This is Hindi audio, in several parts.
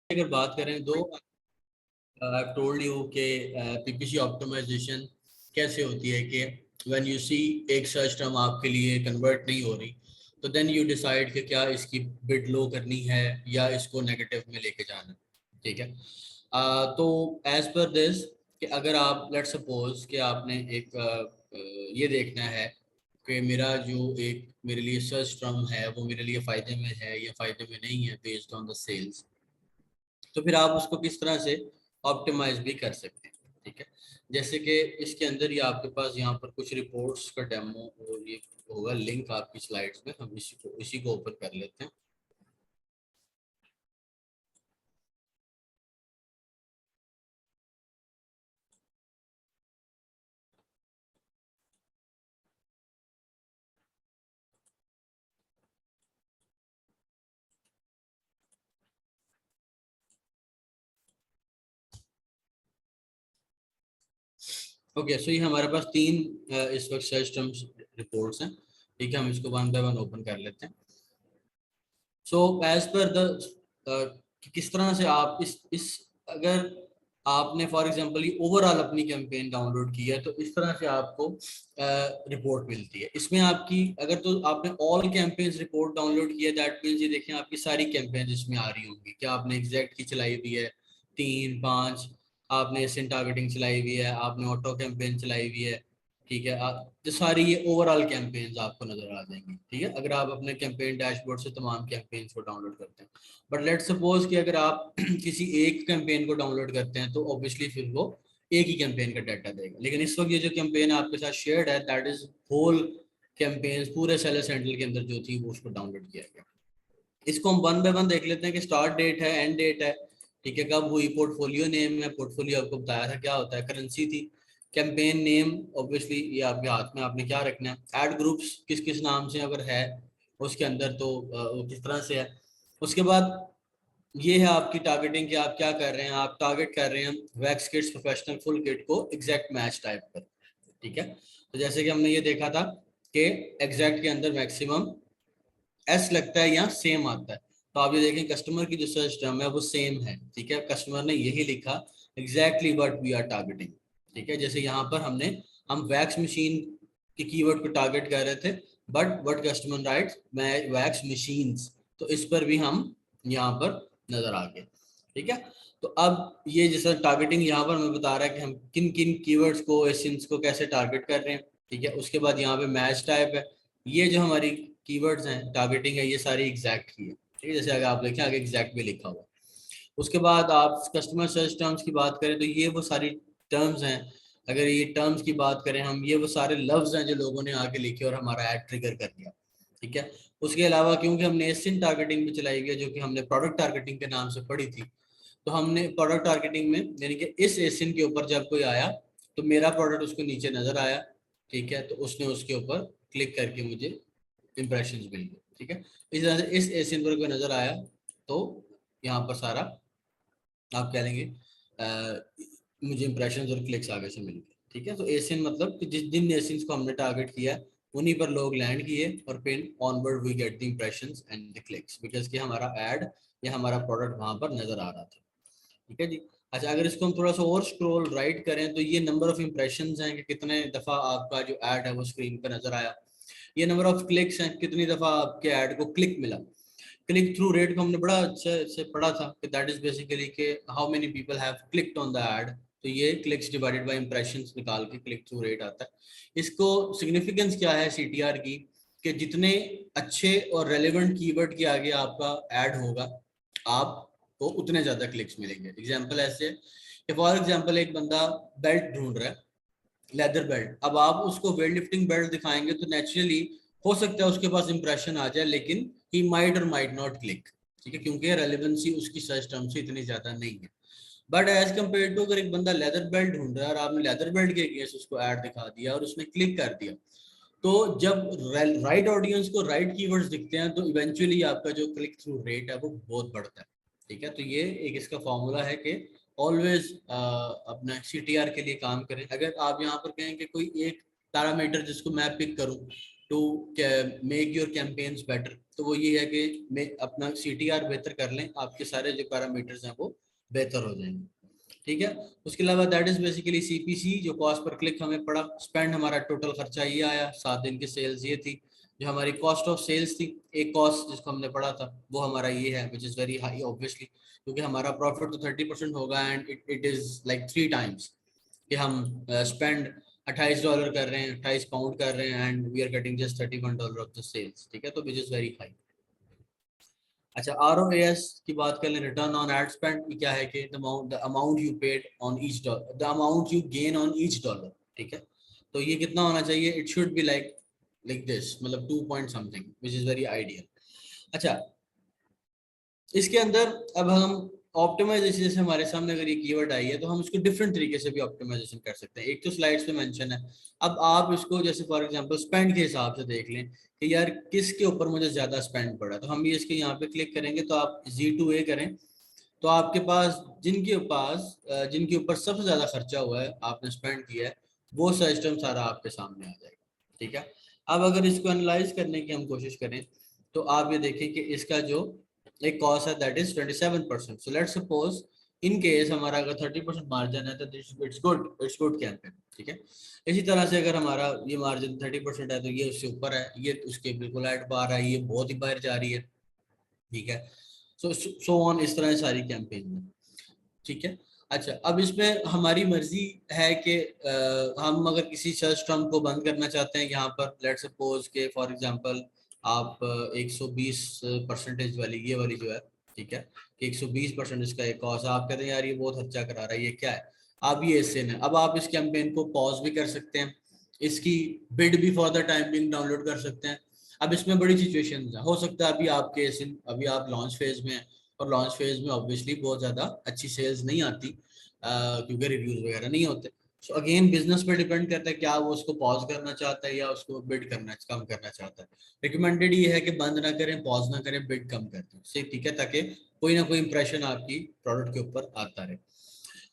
अगर बात करें दो आई टोल्ड यू के पीपीसी ऑप्टिमाइजेशन कैसे होती है कि व्हेन यू सी एक सर्च टर्म आपके लिए कन्वर्ट नहीं हो रही तो देन यू डिसाइड कि क्या इसकी बिड लो करनी है या इसको नेगेटिव में लेके जाना। ठीक है। तो एज पर दिस कि अगर आप लेट सपोज कि आपने एक ये देखना है कि मेरा जो एक मेरे लिए सर्च टर्म है वो मेरे लिए फ़ायदे में है या फ़ायदे में नहीं है बेस्ड ऑन द सेल्स, तो फिर आप उसको किस तरह से ऑप्टिमाइज भी कर सकते हैं। ठीक है। जैसे कि इसके अंदर ही आपके पास यहाँ पर कुछ रिपोर्ट्स का डेमो और ये होगा लिंक आपकी स्लाइड्स में, हम इसी को ओपन कर लेते हैं। ओके, सो ये हमारे पास तीन इस वक्त सर्च टर्म्स रिपोर्ट्स हैं। ठीक है, हम इसको वन बाय वन ओपन कर लेते हैं। सो एज पर द किस तरह से आप इस अगर आपने फॉर एग्जांपल ये ओवरऑल अपनी कैंपेन डाउनलोड की है तो इस तरह से आपको रिपोर्ट मिलती है। इसमें आपकी अगर तो आपने ऑल कैंपेन्स रिपोर्ट डाउनलोड की है दैट मीन्स ये देखें आपकी सारी कैंपेन इसमें आ रही होंगी। क्या आपने एग्जैक्ट की चलाई हुई है 3 5, आपने एसिन टारगेटिंग चलाई हुई है, आपने ऑटो कैंपेन चलाई हुई है। ठीक है, तो सारी ये ओवरऑल कैंपेन्स आपको नजर आ जाएंगी। ठीक है, अगर आप अपने कैंपेन डैशबोर्ड से तमाम कैंपेन्स को डाउनलोड करते हैं। बट लेट्स सपोज कि अगर आप किसी एक कैंपेन को डाउनलोड करते हैं तो ऑब्वियसली फिर वो एक ही कैंपेन का डाटा देगा। लेकिन इस वक्त ये जो कैंपेन आपके साथ शेयर्ड है दैट इज होल कैंपेन्स पूरे सेलर सेंट्रल के अंदर जो थी वो उसको डाउनलोड किया गया। इसको हम वन बाय वन देख लेते हैं कि स्टार्ट डेट है, एंड डेट है। ठीक है, कब हुई, पोर्टफोलियो नेम है, पोर्टफोलियो आपको बताया था क्या होता है, करेंसी थी, कैंपेन नेम ऑब्वियसली ये आपके हाथ में, आपने क्या रखना है, ऐड ग्रुप्स किस किस नाम से अगर है उसके अंदर तो वो किस तरह से है। उसके बाद ये है आपकी टारगेटिंग कि आप क्या कर रहे हैं, आप टारगेट कर रहे हैं wax kits professional full kit को एग्जैक्ट मैच टाइप पर। ठीक है, तो जैसे कि हमने ये देखा था कि एग्जैक्ट के अंदर मैक्सिमम एस लगता है या सेम आता है। तो आप ये देखें कस्टमर की जो सर्च टर्म है वो सेम है। ठीक है, कस्टमर ने यही लिखा exactly what we are targeting. ठीक है, जैसे यहाँ पर हम वैक्स मशीन के कीवर्ड को टारगेट कर रहे थे but what customer writes wax machines, तो इस पर भी हम यहाँ पर नजर आ गए। ठीक है, तो अब ये जैसा टारगेटिंग यहाँ पर हमें बता रहा है कि हम किन किन कीवर्ड्स को एसिन्स को कैसे टारगेट कर रहे हैं। ठीक है, उसके बाद यहाँ पे मैच टाइप है, ये जो हमारी कीवर्ड्स हैं टारगेटिंग है ये सारी एग्जैक्ट की है। ठीक है, जैसे अगर आप देखें आगे एग्जैक्ट भी लिखा हुआ। उसके बाद आप कस्टमर सर्च टर्म्स की बात करें तो ये वो सारी टर्म्स हैं। अगर ये टर्म्स की बात करें हम, ये वो सारे लफ्ज हैं जो लोगों ने आके लिखे और हमारा ऐड ट्रिगर कर दिया। ठीक है, उसके अलावा क्योंकि हमने एसिन टारगेटिंग भी चलाई हुई है जो कि हमने प्रोडक्ट टारगेटिंग के नाम से पढ़ी थी, तो हमने प्रोडक्ट टारगेटिंग में यानी कि इस एसिन के ऊपर जब कोई आया तो मेरा प्रोडक्ट उसको नीचे नजर आया। ठीक है, तो उसने उसके ऊपर क्लिक करके मुझे इंप्रेशंस मिल गए। ठीक है, इस तरह से इस एसियन पर कोई नजर आया तो यहाँ पर सारा आप कह लेंगे मुझे इंप्रेशंस और क्लिक्स आगे से मिल गए। ठीक है, तो एसियन मतलब कि जिन एसियंस को हमने टारगेट किया उन्हीं पर लोग लैंड किए और फिर onward we get the impressions and the clicks because कि हमारा ऐड या हमारा प्रोडक्ट वहां पर नजर आ रहा था। ठीक है जी। अच्छा, अगर इसको हम थोड़ा सा और स्क्रॉल राइट करें तो ये नंबर ऑफ इंप्रेशंस हैं कि कितने दफा आपका जो ऐड है वो स्क्रीन पर नजर आया। ये नंबर ऑफ क्लिक्स हैं, कितनी दफा आपके ऐड को क्लिक मिला। क्लिक थ्रू रेट को हमने बड़ा अच्छे से पढ़ा था कि दैट इज बेसिकली के how many people have clicked on the add. तो ये क्लिक्स डिवाइडेड बाय इंप्रेशंस निकाल के क्लिक थ्रू रेट आता है। इसको सिग्निफिकेंस क्या है सीटीआर की कि जितने अच्छे और रेलेवेंट कीवर्ड के आगे आपका ऐड होगा आपको उतने ज्यादा क्लिक्स मिलेंगे। एग्जांपल ऐसे कि फॉर एग्जांपल एक बंदा बेल्ट ढूंढ रहा है, लेदर बेल्ट, अब आप उसको वेट लिफ्टिंग बेल्ट दिखाएंगे तो नेचुरली हो सकता है उसके पास इंप्रेशन आ जाए लेकिन ही माइट और माइट नॉट क्लिक। ठीक है, क्योंकि रेलेवेंसी उसकी सर्च टर्म से इतनी ज्यादा नहीं है। बट एज कम्पेयर टू अगर एक बंदा लेदर बेल्ट ढूंढ रहा है और आपने लेदर बेल्ट के अगेंस्ट उसको ऐड दिखा दिया और उसने क्लिक कर दिया, तो जब राइट ऑडियंस को राइट कीवर्ड्स दिखते हैं तो इवेंचुअली आपका जो क्लिक थ्रू रेट है वो बहुत बढ़ता है। ठीक है, तो ये एक इसका फॉर्मूला है कि ऑलवेज अपना सीटीआर के लिए काम करें। अगर आप यहाँ पर कहें कि कोई एक पैरामीटर जिसको मैं पिक करूं to make your campaigns better, तो वो ये है कि मैं अपना CTR बेहतर कर लें, आपके सारे जो पैरामीटर्स हैं वो बेहतर हो जाएंगे, ठीक है। उसके अलावा दैट इज बेसिकली CPC, जो कॉस्ट पर क्लिक हमें पड़ा। स्पेंड हमारा टोटल खर्चा ये आया, 7 दिन की सेल्स ये थी। जो हमारी कॉस्ट ऑफ सेल्स थी, एक कॉस्ट जिसको हमने पढ़ा था वो हमारा ये है, विच इज वेरी हाई ऑब्वियसली, क्योंकि हमारा प्रॉफिट तो 30% होगा and it is like 3 times कि हम स्पेंड $28 कर रहे हैं, 28 पाउंड कर रहे हैं and we are getting just $31 off the sales, ठीक है, तो विच इज वेरी हाई। अच्छा, ROAS की बात कर लें, रिटर्न ऑन एड स्पेंड, क्या है कि the amount you paid on each dollar, the amount you gain on each dollar, ठीक है। तो ये कितना होना चाहिए, it should be like this, मतलब 2 point something, which is very ideal. अच्छा, इसके अंदर अब हम ऑप्टिमाइजेशन, जैसे हमारे सामने अगर ये कीवर्ड आई है तो हम इसको डिफरेंट तरीके से भी ऑप्टिमाइजेशन कर सकते हैं। एक तो स्लाइड्स पे मेंशन है, अब आप इसको जैसे फॉर एग्जांपल स्पेंड के हिसाब से देख लें कि यार किसके ऊपर मुझे ज्यादा स्पेंड पड़ा, तो हम ये इसके यहाँ पे क्लिक करेंगे तो आप Z2A करें, तो आपके पास जिनके ऊपर सबसे ज्यादा खर्चा हुआ है, आपने स्पेंड किया है, वो सिस्टम सारा आपके सामने आ जाएगा, ठीक है। अब अगर इसको एनालाइज करने की हम कोशिश करें तो आप ये देखें कि इसका जो एक कॉस्ट है that is 27%। So let's suppose in case हमारा अगर 30% मार्जिन है तो इट्स गुड कैंपेन, ठीक है। इसी तरह से अगर हमारा ये मार्जिन 30% है तो ये उससे ऊपर है, ये उसके बिल्कुल एट पार है, ये बहुत ही बाहर जा रही है, ठीक है। सो ऑन, इस तरह सारी कैंपेन में, ठीक है। अच्छा, अब इसमें हमारी मर्जी है कि हम अगर किसी सर्च टर्म को बंद करना चाहते हैं, यहाँ पर लेट्स सपोज के फॉर एग्जांपल आप 120% वाली ये वाली जो है, ठीक है, कि 120% इसका एक कॉस्ट है, आप कहते हैं यार ये बहुत अच्छा करा रहा है, ये क्या है, आप ये इससे ना, अब आप इस कैंपेन को पॉज भी कर सकते हैं, इसकी बिड भी for the time being download कर सकते हैं। अब इसमें बड़ी सिचुएशन है, हो सकता है अभी आप लॉन्च फेज में हैं, और लॉन्च फेज में ऑब्वियसली बहुत ज्यादा अच्छी सेल्स नहीं आती क्योंकि रिव्यूज वगैरह नहीं होते। सो अगेन बिजनेस पे डिपेंड करता है क्या वो उसको पॉज करना चाहता है या उसको बिड करना कम करना चाहता है। रिकमेंडेड ये है कि बंद ना करें, पॉज ना करें, बिड कम कर दें, सही, ठीक है, ताकि कोई ना कोई इंप्रेशन आपकी प्रोडक्ट के ऊपर आता रहे।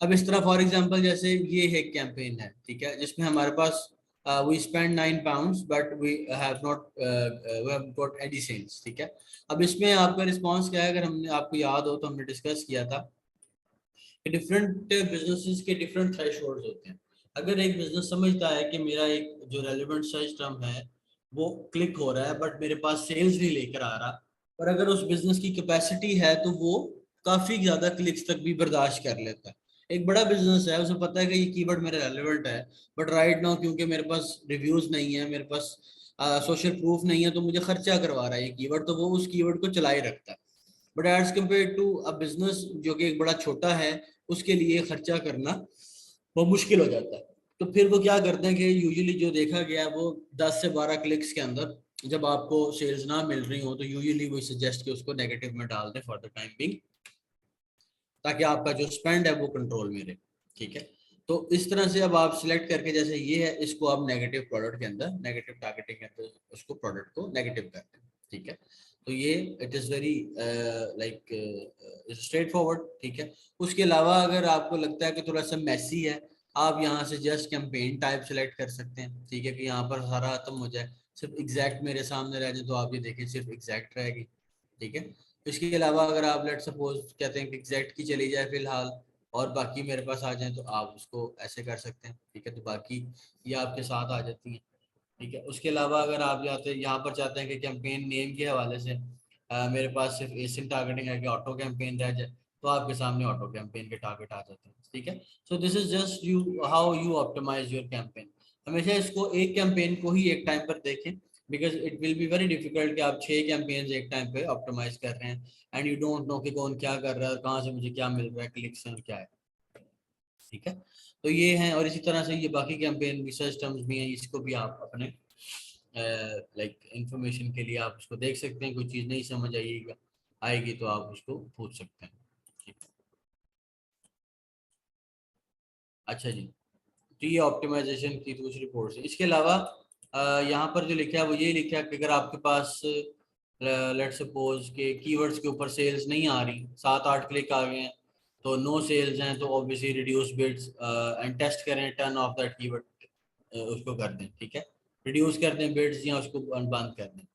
अब इस तरह फॉर एग्जांपल जैसे ये है कैंपेन है, ठीक है, जिसमें हमारे पास we spend 9 pounds but we have got any sales, ठीक है। अब इसमें आपका रिस्पांस क्या है, अगर हमने आपको याद हो तो हमने डिस्कस किया था कि डिफरेंट बिजनेसेस के डिफरेंट थ्रेशोल्ड्स होते हैं। अगर एक बिजनेस समझता है कि मेरा एक जो रेलेवेंट सर्च टर्म है वो क्लिक हो रहा है बट मेरे पास सेल्स नहीं लेकर आ रहा, और अगर उस बिजनेस की कैपेसिटी है तो वो काफी ज्यादा क्लिक्स तक भी बर्दाश्त कर लेता है। एक बड़ा बिजनेस है, उसे पता है कि ये कीवर्ड मेरा रेलेवेंट है, बट राइट नाउ क्योंकि मेरे पास रिव्यूज नहीं है, मेरे पास सोशल प्रूफ नहीं है, तो मुझे खर्चा करवा रहा है ये कीवर्ड, तो वो उस कीवर्ड को चला ही रखता है। But as compare to a business जो कि एक बड़ा छोटा है, उसके लिए खर्चा करना वो मुश्किल हो जाता है। तो फिर वो क्या करते हैं कि यूजुअली जो देखा गया है वो 10 से 12 क्लिक्स के अंदर जब आपको सेल्स ना मिल रही हो तो यूजुअली वो सजेस्ट कि उसको नेगेटिव में डाल दें फॉर द टाइम बिंग, ताकि आपका जो स्पेंड है वो कंट्रोल में रहे, ठीक है। तो इस तरह से अब आप सिलेक्ट करके, जैसे ये है, इसको आप नेगेटिव प्रोडक्ट के अंदर, नेगेटिव टारगेटिंग के अंदर उसको प्रोडक्ट को नेगेटिव करते हैं, ठीक है। तो ये it is very like straight forward, ठीक है। उसके अलावा अगर आपको लगता है कि थोड़ा सा मैसी है, आप यहाँ से जस्ट कैंपेन टाइप सेलेक्ट कर सकते हैं, ठीक है, कि यहाँ पर सारा खत्म हो जाए, सिर्फ एग्जैक्ट मेरे सामने रह जाए, तो आप ये देखें सिर्फ एग्जैक्ट रहेगी, ठीक है। इसके अलावा अगर आप लेट सपोज कहते हैं कि एग्जैक्ट की चली जाए फिलहाल और बाकी मेरे पास आ जाए, तो आप उसको ऐसे कर सकते हैं, ठीक है, तो बाकी ये आपके साथ आ जाती है, ठीक है। उसके अलावा अगर आप यहाँ पर चाहते हैं कि कैंपेन नेम के हवाले से मेरे पास सिर्फ एसिन टारगेटिंग है कि ऑटो कैंपेन रह जाए, तो आपके सामने ऑटो कैंपेन के टारगेट आ जाते हैं, ठीक है। So this is just you how you optimise your campaign. हमेशा इसको एक कैंपेन को ही एक टाइम पर देखें, because it will be very difficult कि आप 6 कैंपेन्स एक टाइम पे ऑप्टिमाइज कर रहे हैं एंड यू डोंट नो कि कौन क्या कर रहा है, कहाँ से मुझे क्या मिल रहा है, क्लिक्स क्या है, ठीक है। तो ये है, और इसी तरह से ये बाकी कैंपेन रिसर्च टर्म्स भी हैं, इसको भी आप अपने लाइक इंफॉर्मेशन के लिए आप उसको देख सकते हैं, कोई चीज़ नहीं समझ आएगी तो आप उसको पूछ सकते हैं, ठीक है। अच्छा जी, तो ये ऑप्टिमाइजेशन की दूसरी रिपोर्ट है। इसके अलावा यहाँ पर जो लिखा है वो ये लिखा है कि अगर आपके पास लेट सपोज के कीवर्ड्स के ऊपर सेल्स नहीं आ रही, 7-8 क्लिक आ गए हैं, तो नो सेल्स हैं, तो obviously reduce bids and test करें, टर्न ऑफ दैट कीवर्ड उसको कर दें, ठीक है, रिड्यूस कर दें बिड्स या उसको बंद कर दें।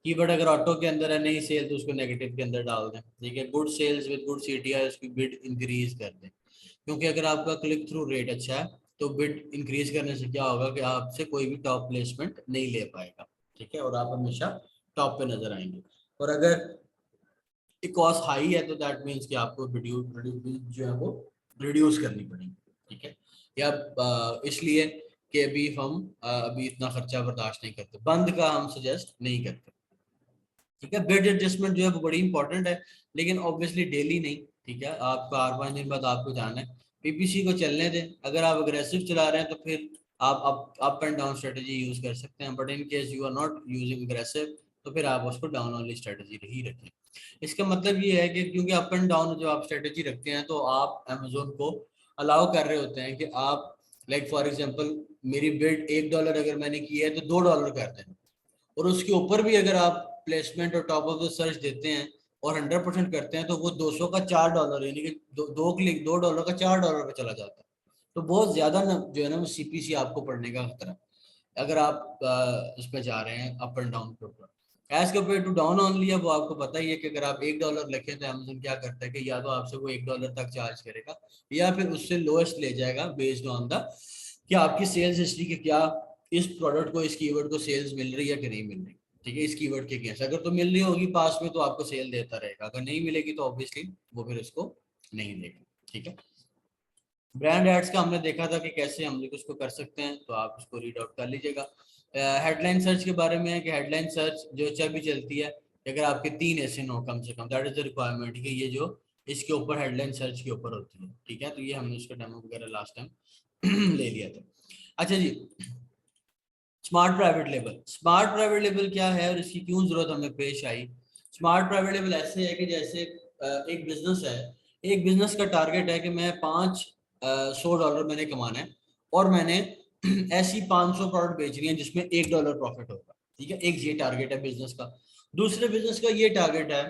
कीवर्ड अगर ऑटो के अंदर है नहीं सेल तो उसको नेगेटिव के अंदर डाल दें, ठीक है। Good sales with good CTR, उसकी बिड इंक्रीज कर दें, क्योंकि अगर आपका क्लिक थ्रू रेट अच्छा है तो बिड इंक्रीज करने से क्या होगा कि आपसे कोई भी टॉप प्लेसमेंट नहीं ले पाएगा, ठीक है, और आप हमेशा टॉप पे नजर आएंगे। और अगर कॉस्ट हाई है तो दैट मीन्स कि आपको जो है वो रिड्यूस करनी पड़ेगी, ठीक है। या इसलिए कि अभी हम अभी इतना खर्चा बर्दाश्त नहीं करते, बंद का हम सजेस्ट नहीं करते, ठीक है। बिड एडजस्टमेंट जो है वो बड़ी इंपॉर्टेंट है, लेकिन ऑब्वियसली डेली नहीं, ठीक है। आपको 8-5 दिन बाद आपको जाना है, पीपीसी को चलने दें। अगर आप अग्रेसिव चला रहे हैं तो फिर आप up and down strategy use कर सकते हैं, but in case you are not using aggressive तो फिर आप उसको डाउन वाली स्ट्रेटजी ही रखें। इसका मतलब ये है कि क्योंकि अप एंड डाउन जो आप स्ट्रेटजी रखते हैं तो आप अमेजोन को अलाउ कर रहे होते हैं कि आप लाइक फॉर एग्जांपल मेरी बिड $1 अगर मैंने की है तो $2 कर दें, और उसके ऊपर भी अगर आप प्लेसमेंट और टॉप ऑफ द सर्च देते हैं और 100% करते हैं तो वो 200 का $4 यानी कि दो क्लिक $2 का $4 पे चला जाता है। तो बहुत ज्यादा ना जो है ना वो सीपीसी आपको पड़ने का खतरा है अगर आप इस पे जा रहे हैं अप एंड डाउन के ऊपर। As compare to down only है वो आपको पता ही है कि अगर आप $1 लिखें तो अमेजोन क्या करता है कि या तो आपसे वो $1 तक चार्ज करेगा या फिर उससे लोएस्ट ले जाएगा बेस्ड ऑन द कि आपकी सेल्स हिस्ट्री के क्या इस प्रोडक्ट को इस कीवर्ड को सेल्स मिल रही है कि नहीं मिल रही, ठीक है। इस कीवर्ड के अगेंस्ट अगर तो मिल रही होगी पास में तो आपको सेल देता रहेगा, अगर नहीं मिलेगी तो ऑब्वियसली वो फिर उसको नहीं देगा, ठीक है। ब्रांड एड्स का हमने देखा था कि कैसे हम लोग उसको कर सकते हैं, तो आप उसको रीड आउट कर लीजिएगा। हेडलाइन सर्च के बारे में है कि हेडलाइन सर्च जो अच्छा भी चलती है अगर आपके 3 ऐसे हो कम से कम, दैट इज द रिक्वायरमेंट, ठीक है। ये जो इसके ऊपर हेडलाइन सर्च के ऊपर होती है, ठीक है। तो ये हमने उसका डेमो वगैरह लास्ट टाइम ले लिया था। अच्छा जी, smart private label. Smart private label क्या है और इसकी क्यों जरूरत हमें पेश आई? स्मार्ट प्राइवेट लेबल ऐसे है कि जैसे एक बिजनेस है, एक बिजनेस का टारगेट है कि मैं $100 मैंने कमाना है और मैंने ऐसी 500 प्रोडक्ट बेचनी है जिसमें $1 प्रॉफिट होगा, ठीक है। एक ये टारगेट है बिजनेस का। दूसरे बिजनेस का ये टारगेट है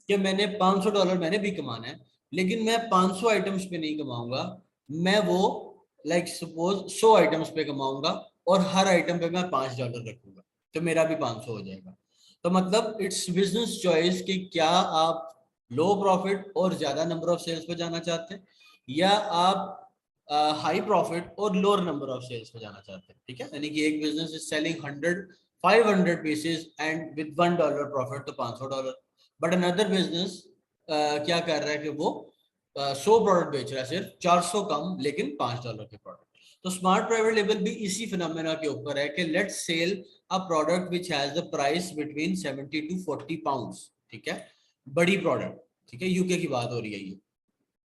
कि मैंने $500 मैंने भी कमाना है, लेकिन मैं 500 आइटम्स पे नहीं कमाऊंगा, मैं वो लाइक सपोज 100 आइटम्स पे कमाऊंगा और हर आइटम पे मैं $5 रखूंगा तो मेरा भी 500 हो जाएगा। तो मतलब इट्स बिजनेस चॉइस कि क्या आप लो प्रॉफिट और ज्यादा नंबर ऑफ सेल्स पे जाना चाहते हैं या आप हाई प्रॉफिट और लोअर नंबर ऑफ सेल्स पे जाना चाहते हैं, ठीक है। यानी कि एक business is selling 500 pieces and with $1 profit तो $500, बट अनदर बिजनेस क्या कर रहा है कि वो 100 प्रोडक्ट बेच रहा है सिर्फ 400 कम लेकिन $5 के प्रोडक्ट। तो स्मार्ट प्राइवेट लेबल भी इसी फिनोमेना के ऊपर है कि let's sell a product which has the price between 70 to 40 pounds, ठीक है। बड़ी प्रोडक्ट, ठीक है, यूके की बात हो रही है ये,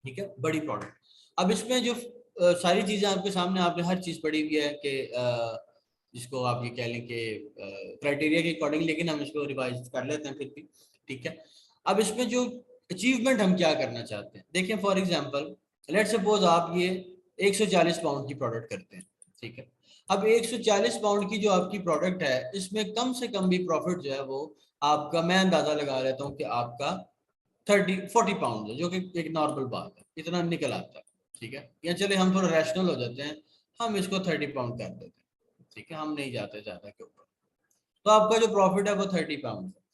ठीक है, बड़ी प्रोडक्ट। अब इसमें जो सारी चीजें आपके सामने, आपने हर चीज पढ़ी हुई है कि जिसको आप ये कह लें कि क्राइटेरिया के अकॉर्डिंग, लेकिन हम इसको रिवाइज कर लेते हैं फिर भी, ठीक है। अब इसमें जो अचीवमेंट हम क्या करना चाहते हैं, देखिए फॉर एग्जांपल लेट सपोज आप ये 140 पाउंड की प्रोडक्ट करते हैं, ठीक है। अब 140 पाउंड की जो आपकी प्रोडक्ट है इसमें कम से कम भी प्रॉफिट जो है वो आपका, मैं अंदाजा लगा लेता हूँ कि आपका 30-40 पाउंड है, जो कि एक नॉर्मल बात है, इतना निकल आता है, ठीक है। या चले हम थोड़ा रैशनल हो जाते हैं, हम इसको 30 पाउंड कर देते हैं, ठीक है, हम नहीं जाते ज्यादा के ऊपर। तो आपका जो प्रॉफिट है वो 30 पाउंड है।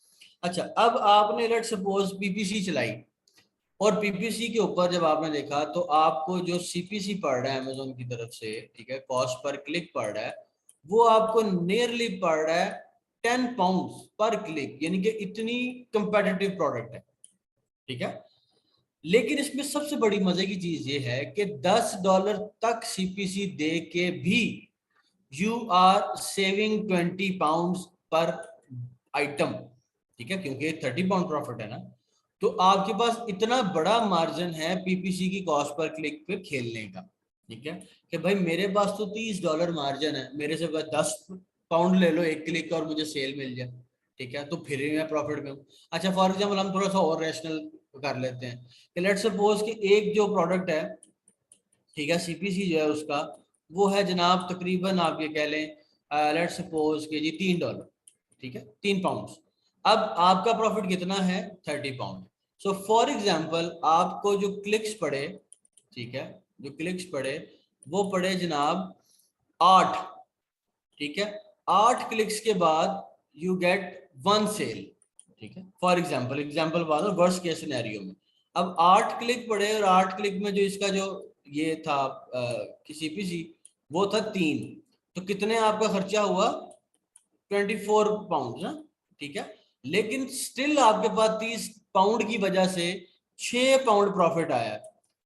अच्छा, अब आपने लेट सपोज पीपीसी चलाई और पीपीसी के ऊपर जब आपने देखा तो आपको जो सीपीसी पड़ रहा है अमेजोन की तरफ से, ठीक है, कॉस्ट पर क्लिक पड़ रहा है, वो आपको नियरली पड़ रहा है 10 पाउंड पर क्लिक, यानी कि इतनी कंपेटिटिव प्रोडक्ट है, ठीक है। लेकिन इसमें सबसे बड़ी मजे की चीज ये है कि $10 तक सीपीसी दे के भी यू आर सेविंग 20 पाउंड पर आइटम, ठीक है, क्योंकि 30 पाउंड प्रॉफिट है ना। तो आपके पास इतना बड़ा मार्जिन है पीपीसी की कॉस्ट पर क्लिक पे खेलने का, ठीक है, कि भाई मेरे पास तो $30 मार्जिन है, मेरे से बस 10 पाउंड ले लो एक क्लिक का और मुझे सेल मिल जाए, ठीक है, तो फिर ही मैं प्रॉफिट में हूँ। अच्छा फॉर एग्जाम्पल हम थोड़ा सा और रैशनल कर लेते हैं कि लेट्स सपोज कि एक जो प्रोडक्ट है, ठीक है, सीपीसी जो है उसका वो है जनाब तकरीबन आप ये कह लें लेट्स सपोज कि जी $3, ठीक है, 3 पाउंड। अब आपका प्रॉफिट कितना है? 30 पाउंड। सो फॉर एग्जांपल आपको जो क्लिक्स पड़े, ठीक है, जो क्लिक्स पड़े वो पड़े जनाब 8, ठीक है। 8 क्लिक्स के बाद यू गेट 1 सेल, ठीक है। फॉर एग्जाम्पल बात हो वर्स्ट केस सिनेरियो में, अब 8 क्लिक पड़े और 8 क्लिक में जो इसका जो ये था किसी पीसी वो था 3, तो कितने आपका खर्चा हुआ 24 पाउंड ना, ठीक है। लेकिन स्टिल आपके पास 30 पाउंड की वजह से 6 पाउंड प्रॉफिट आया है।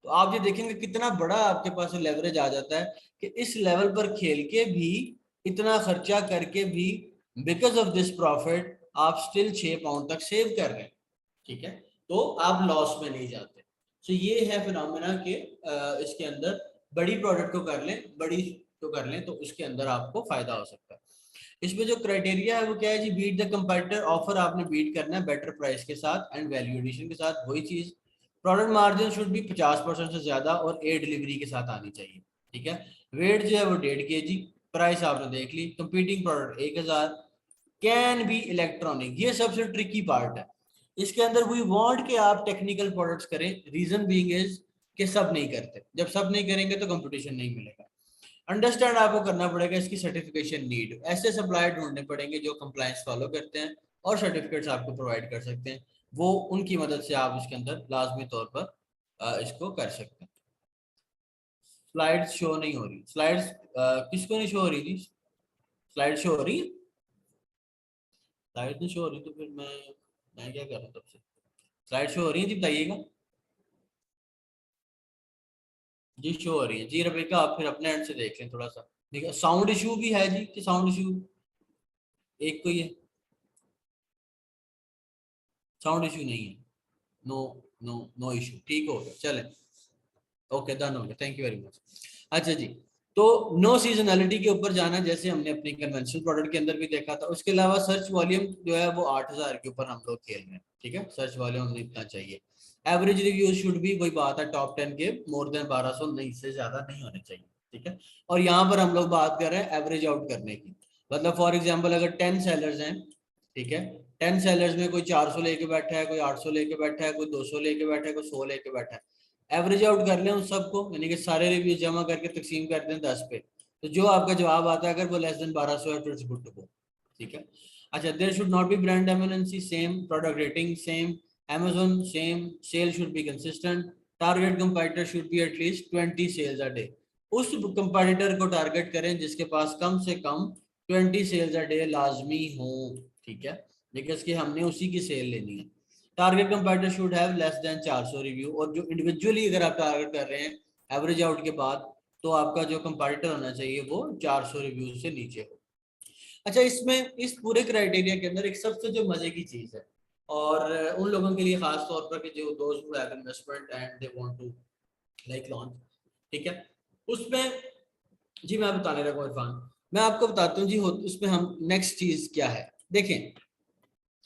तो आप ये देखेंगे कितना बड़ा आपके पास लेवरेज आ जाता है कि इस लेवल पर खेल के भी, इतना खर्चा करके भी, बिकॉज ऑफ दिस प्रॉफिट आप स्टिल 6 पाउंड तक सेव कर रहे हैं, ठीक है। तो आप लॉस में नहीं जाते। सो ये है फिनोमेना कि इसके अंदर बड़ी प्रोडक्ट को कर लें, बड़ी को कर लें तो उसके अंदर आपको फायदा हो सकता है। इसमें जो क्राइटेरिया है वो क्या है जी, बीट द कंपटीटर ऑफर आपने बीट करना है बेटर प्राइस के साथ एंड वैल्यू एडिशन के साथ, वही चीज। प्रोडक्ट मार्जिन शुड भी 50% से ज्यादा और एयर डिलीवरी के साथ आनी चाहिए, ठीक है। वेट जो है वो 1.5 kg, प्राइस आपने देख ली, competing product 1000, can be electronic, ये सबसे ट्रिकी पार्ट है इसके अंदर। वी वांट कि आप टेक्निकल प्रोडक्ट्स करें, रीजन बीइंग इज कि सब नहीं करते, जब सब नहीं करेंगे तो कंपटीशन नहीं मिलेगा। अंडरस्टैंड आपको करना पड़ेगा इसकी सर्टिफिकेशन नीड, ऐसे सप्लायर ढूंढने पड़ेंगे जो कंप्लायंस फॉलो करते हैं और सर्टिफिकेट्स आपको प्रोवाइड कर सकते हैं, वो उनकी मदद से आप इसके अंदर लाजमी तौर पर इसको कर सकते हैं। स्लाइड्स शो नहीं हो रही, स्लाइड्स किसको नहीं शो हो रही थी? स्लाइड शो हो रही है? स्लाइड नहीं शो हो रही तो फिर मैं क्या कर रहा हूँ तब से? स्लाइड शो हो रही है जी, बताइएगा जी। शो हो रही है जी रबीका, आप फिर अपने एंड से देख लें थोड़ा सा। देखिए साउंड इशू भी है जी, कि साउंड इशू एक कोई है? साउंड इशू नहीं है, नो नो नो इशू, ठीक हो गया, चले ओके, डन हो गया, थैंक यू वेरी मच। अच्छा जी, तो नो सीजनैलिटी के ऊपर जाना, जैसे हमने अपनी कन्वेंशनल प्रोडक्ट के अंदर भी देखा था। उसके अलावा सर्च वॉल्यूम जो है वो 8000 के ऊपर हम लोग खेल रहे हैं, ठीक है। सर्च वॉल्यूम हमें इतना चाहिए। एवरेज रिव्यू शुड भी, वही बात है, टॉप 10 के मोर देन 1200 नहीं, से ज्यादा नहीं होने चाहिए, ठीक है। और यहाँ पर हम लोग बात कर रहे हैं एवरेज आउट करने की, मतलब फॉर एग्जाम्पल अगर 10 सेलर्स हैं, ठीक है, 10 सेलर्स में कोई 400 लेके बैठा है, कोई 800 लेके बैठा है, कोई 200 लेके बैठा है, कोई 100 लेके बैठा है, एवरेज आउट कर लें उन सबको, यानी कि सारे रिव्यू जमा करके तकसीम कर दें 10 पे, तो जो आपका जवाब आता है अगर वो लेस देन 1200 है तो इट्स गुड टू गो, ठीक है। अच्छा, there should not be brand eminency, same product rating, same Amazon, same sale should be consistent, target competitor should be at least 20 sales a day, उस कंपटीटर को टारगेट करें जिसके पास कम से कम 20 सेल्स अ डे लाजमी हो, ठीक है, बिकॉज कि हमने उसी की सेल लेनी है। Target competitor should have less than 400 review, और जो इंडिविजुअली अगर आप टारगेट कर रहे हैं एवरेज आउट के बाद, तो आपका जो कंपटीटर होना चाहिए वो 400 रिव्यू से नीचे हो। अच्छा, इसमें इस पूरे क्राइटेरिया के अंदर एक सबसे जो मजे की चीज है, और उन लोगों के लिए खास तौर पर कि जो दोस्त who have investment and they want to like launch, ठीक है, उसमें जी मैं बताने लगा इरफान, मैं आपको बताता हूँ जी, उसमें हम नेक्स्ट चीज क्या है देखें।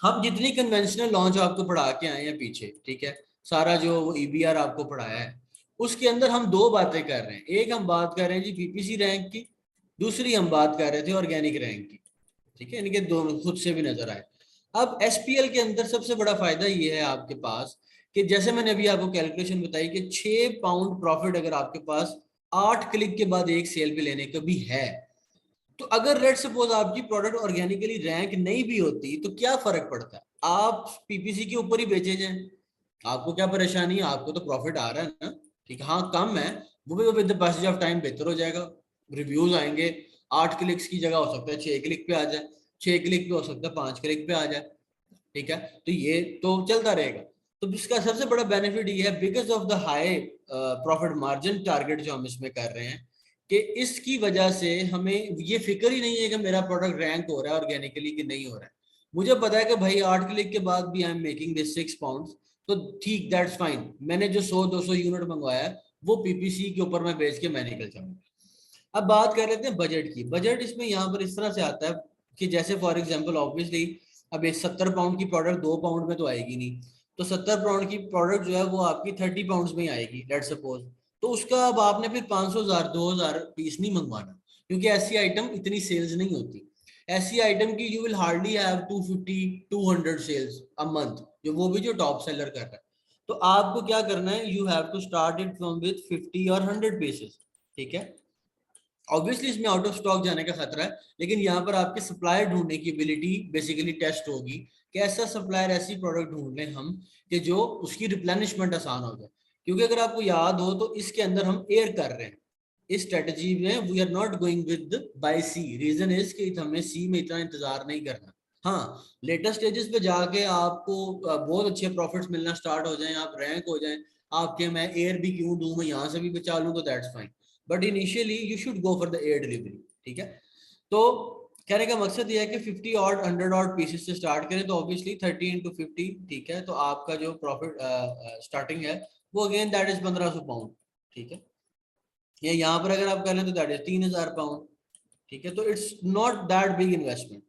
हम जितनी कन्वेंशनल लॉन्च आपको पढ़ा के आए हैं पीछे, ठीक है, सारा जो ईबीआर आपको पढ़ाया है, उसके अंदर हम दो बातें कर रहे हैं। एक हम बात कर रहे हैं जी पीपीसी रैंक की, दूसरी हम बात कर रहे थे ऑर्गेनिक रैंक की, ठीक है, इनके दोनों खुद से भी नजर आए। अब एसपीएल के अंदर सबसे बड़ा फायदा ये है आपके पास कि जैसे मैंने अभी आपको कैलकुलेशन बताई कि 6 पाउंड प्रॉफिट अगर आपके पास 8 क्लिक के बाद एक सेल पे लेने का भी है, तो अगर लेट सपोज आपकी प्रोडक्ट ऑर्गेनिकली रैंक नहीं भी होती तो क्या फर्क पड़ता है, आप पीपीसी के ऊपर ही बेचे जाएं, आपको क्या परेशानी है, आपको तो प्रॉफिट आ रहा है ना, ठीक है। हाँ कम है, वो भी with the passage of time बेहतर हो जाएगा, रिव्यूज आएंगे, 8 क्लिक्स की जगह हो सकता है 6 क्लिक पे आ जाए, 6 क्लिक पे हो सकता है 5 क्लिक पे आ जाए, ठीक है। तो ये तो चलता रहेगा। तो इसका सबसे बड़ा बेनिफिट ये है because of the high profit margin target जो हम इसमें कर रहे हैं, कि इसकी वजह से हमें ये फिक्र ही नहीं है कि मेरा प्रोडक्ट रैंक हो रहा है ऑर्गेनिकली कि नहीं हो रहा है। मुझे पता है कि भाई 8 क्लिक के बाद भी I am making this 6 pound, तो ठीक, दैट्स फाइन, मैंने जो 100-200 यूनिट मंगवाया है वो पीपीसी के ऊपर मैं बेच के मैं निकल जाऊंगा। अब बात कर लेते हैं बजट की। बजट इसमें यहाँ पर इस तरह से आता है कि जैसे फॉर एग्जांपल ऑब्वियसली अब एक 70 पाउंड की प्रोडक्ट 2 पाउंड में तो आएगी नहीं, तो 70 पाउंड की प्रोडक्ट जो है वो आपकी 30 पाउंड में ही आएगी लेट्स सपोज, तो उसका अब आपने फिर 500,000 2000 पीस नहीं मंगवाना, क्योंकि ऐसी आइटम इतनी सेल्स नहीं होती। ऐसी आइटम की you will hardly have 250 200 sales a month, जो वो भी जो टॉप सेलर कर रहा है। तो आपको क्या करना है, you have to start it from with 50 और 100 पीसेस, ठीक है। ऑब्वियसली इसमें आउट ऑफ स्टॉक जाने का खतरा है, लेकिन यहाँ पर आपके सप्लायर ढूंढने की एबिलिटी बेसिकली टेस्ट होगी कि ऐसा सप्लायर, ऐसी प्रोडक्ट ढूंढ लें हम कि जो उसकी रिप्लेनिशमेंट आसान हो जाए। क्योंकि अगर आपको याद हो तो इसके अंदर हम एयर कर रहे हैं, इस स्ट्रेटजी में we are not going with by C. Reason is कि हमें सी में इतना इंतजार नहीं करना। हाँ, लेटेस्ट स्टेजेस पे जाके आपको बहुत अच्छे प्रॉफिट्स मिलना स्टार्ट हो जाएं, आप रैंक हो जाएं, आपके मैं एयर भी क्यों दूं, मैं यहाँ से भी बचा लूं, तो that's fine. But initially you should go for the air delivery. ठीक है, तो कहने का मकसद ये है कि 50 और 100 और पीसेस से स्टार्ट करें तो ऑब्वियसली 30 into 50, ठीक है, तो आपका जो प्रॉफिट स्टार्टिंग है वो अगेन दैट इज 1500 पाउंड। ठीक है, या यहाँ पर अगर आप कर लें तो दैट इज 3000 पाउंड। ठीक है, तो it's not that big investment.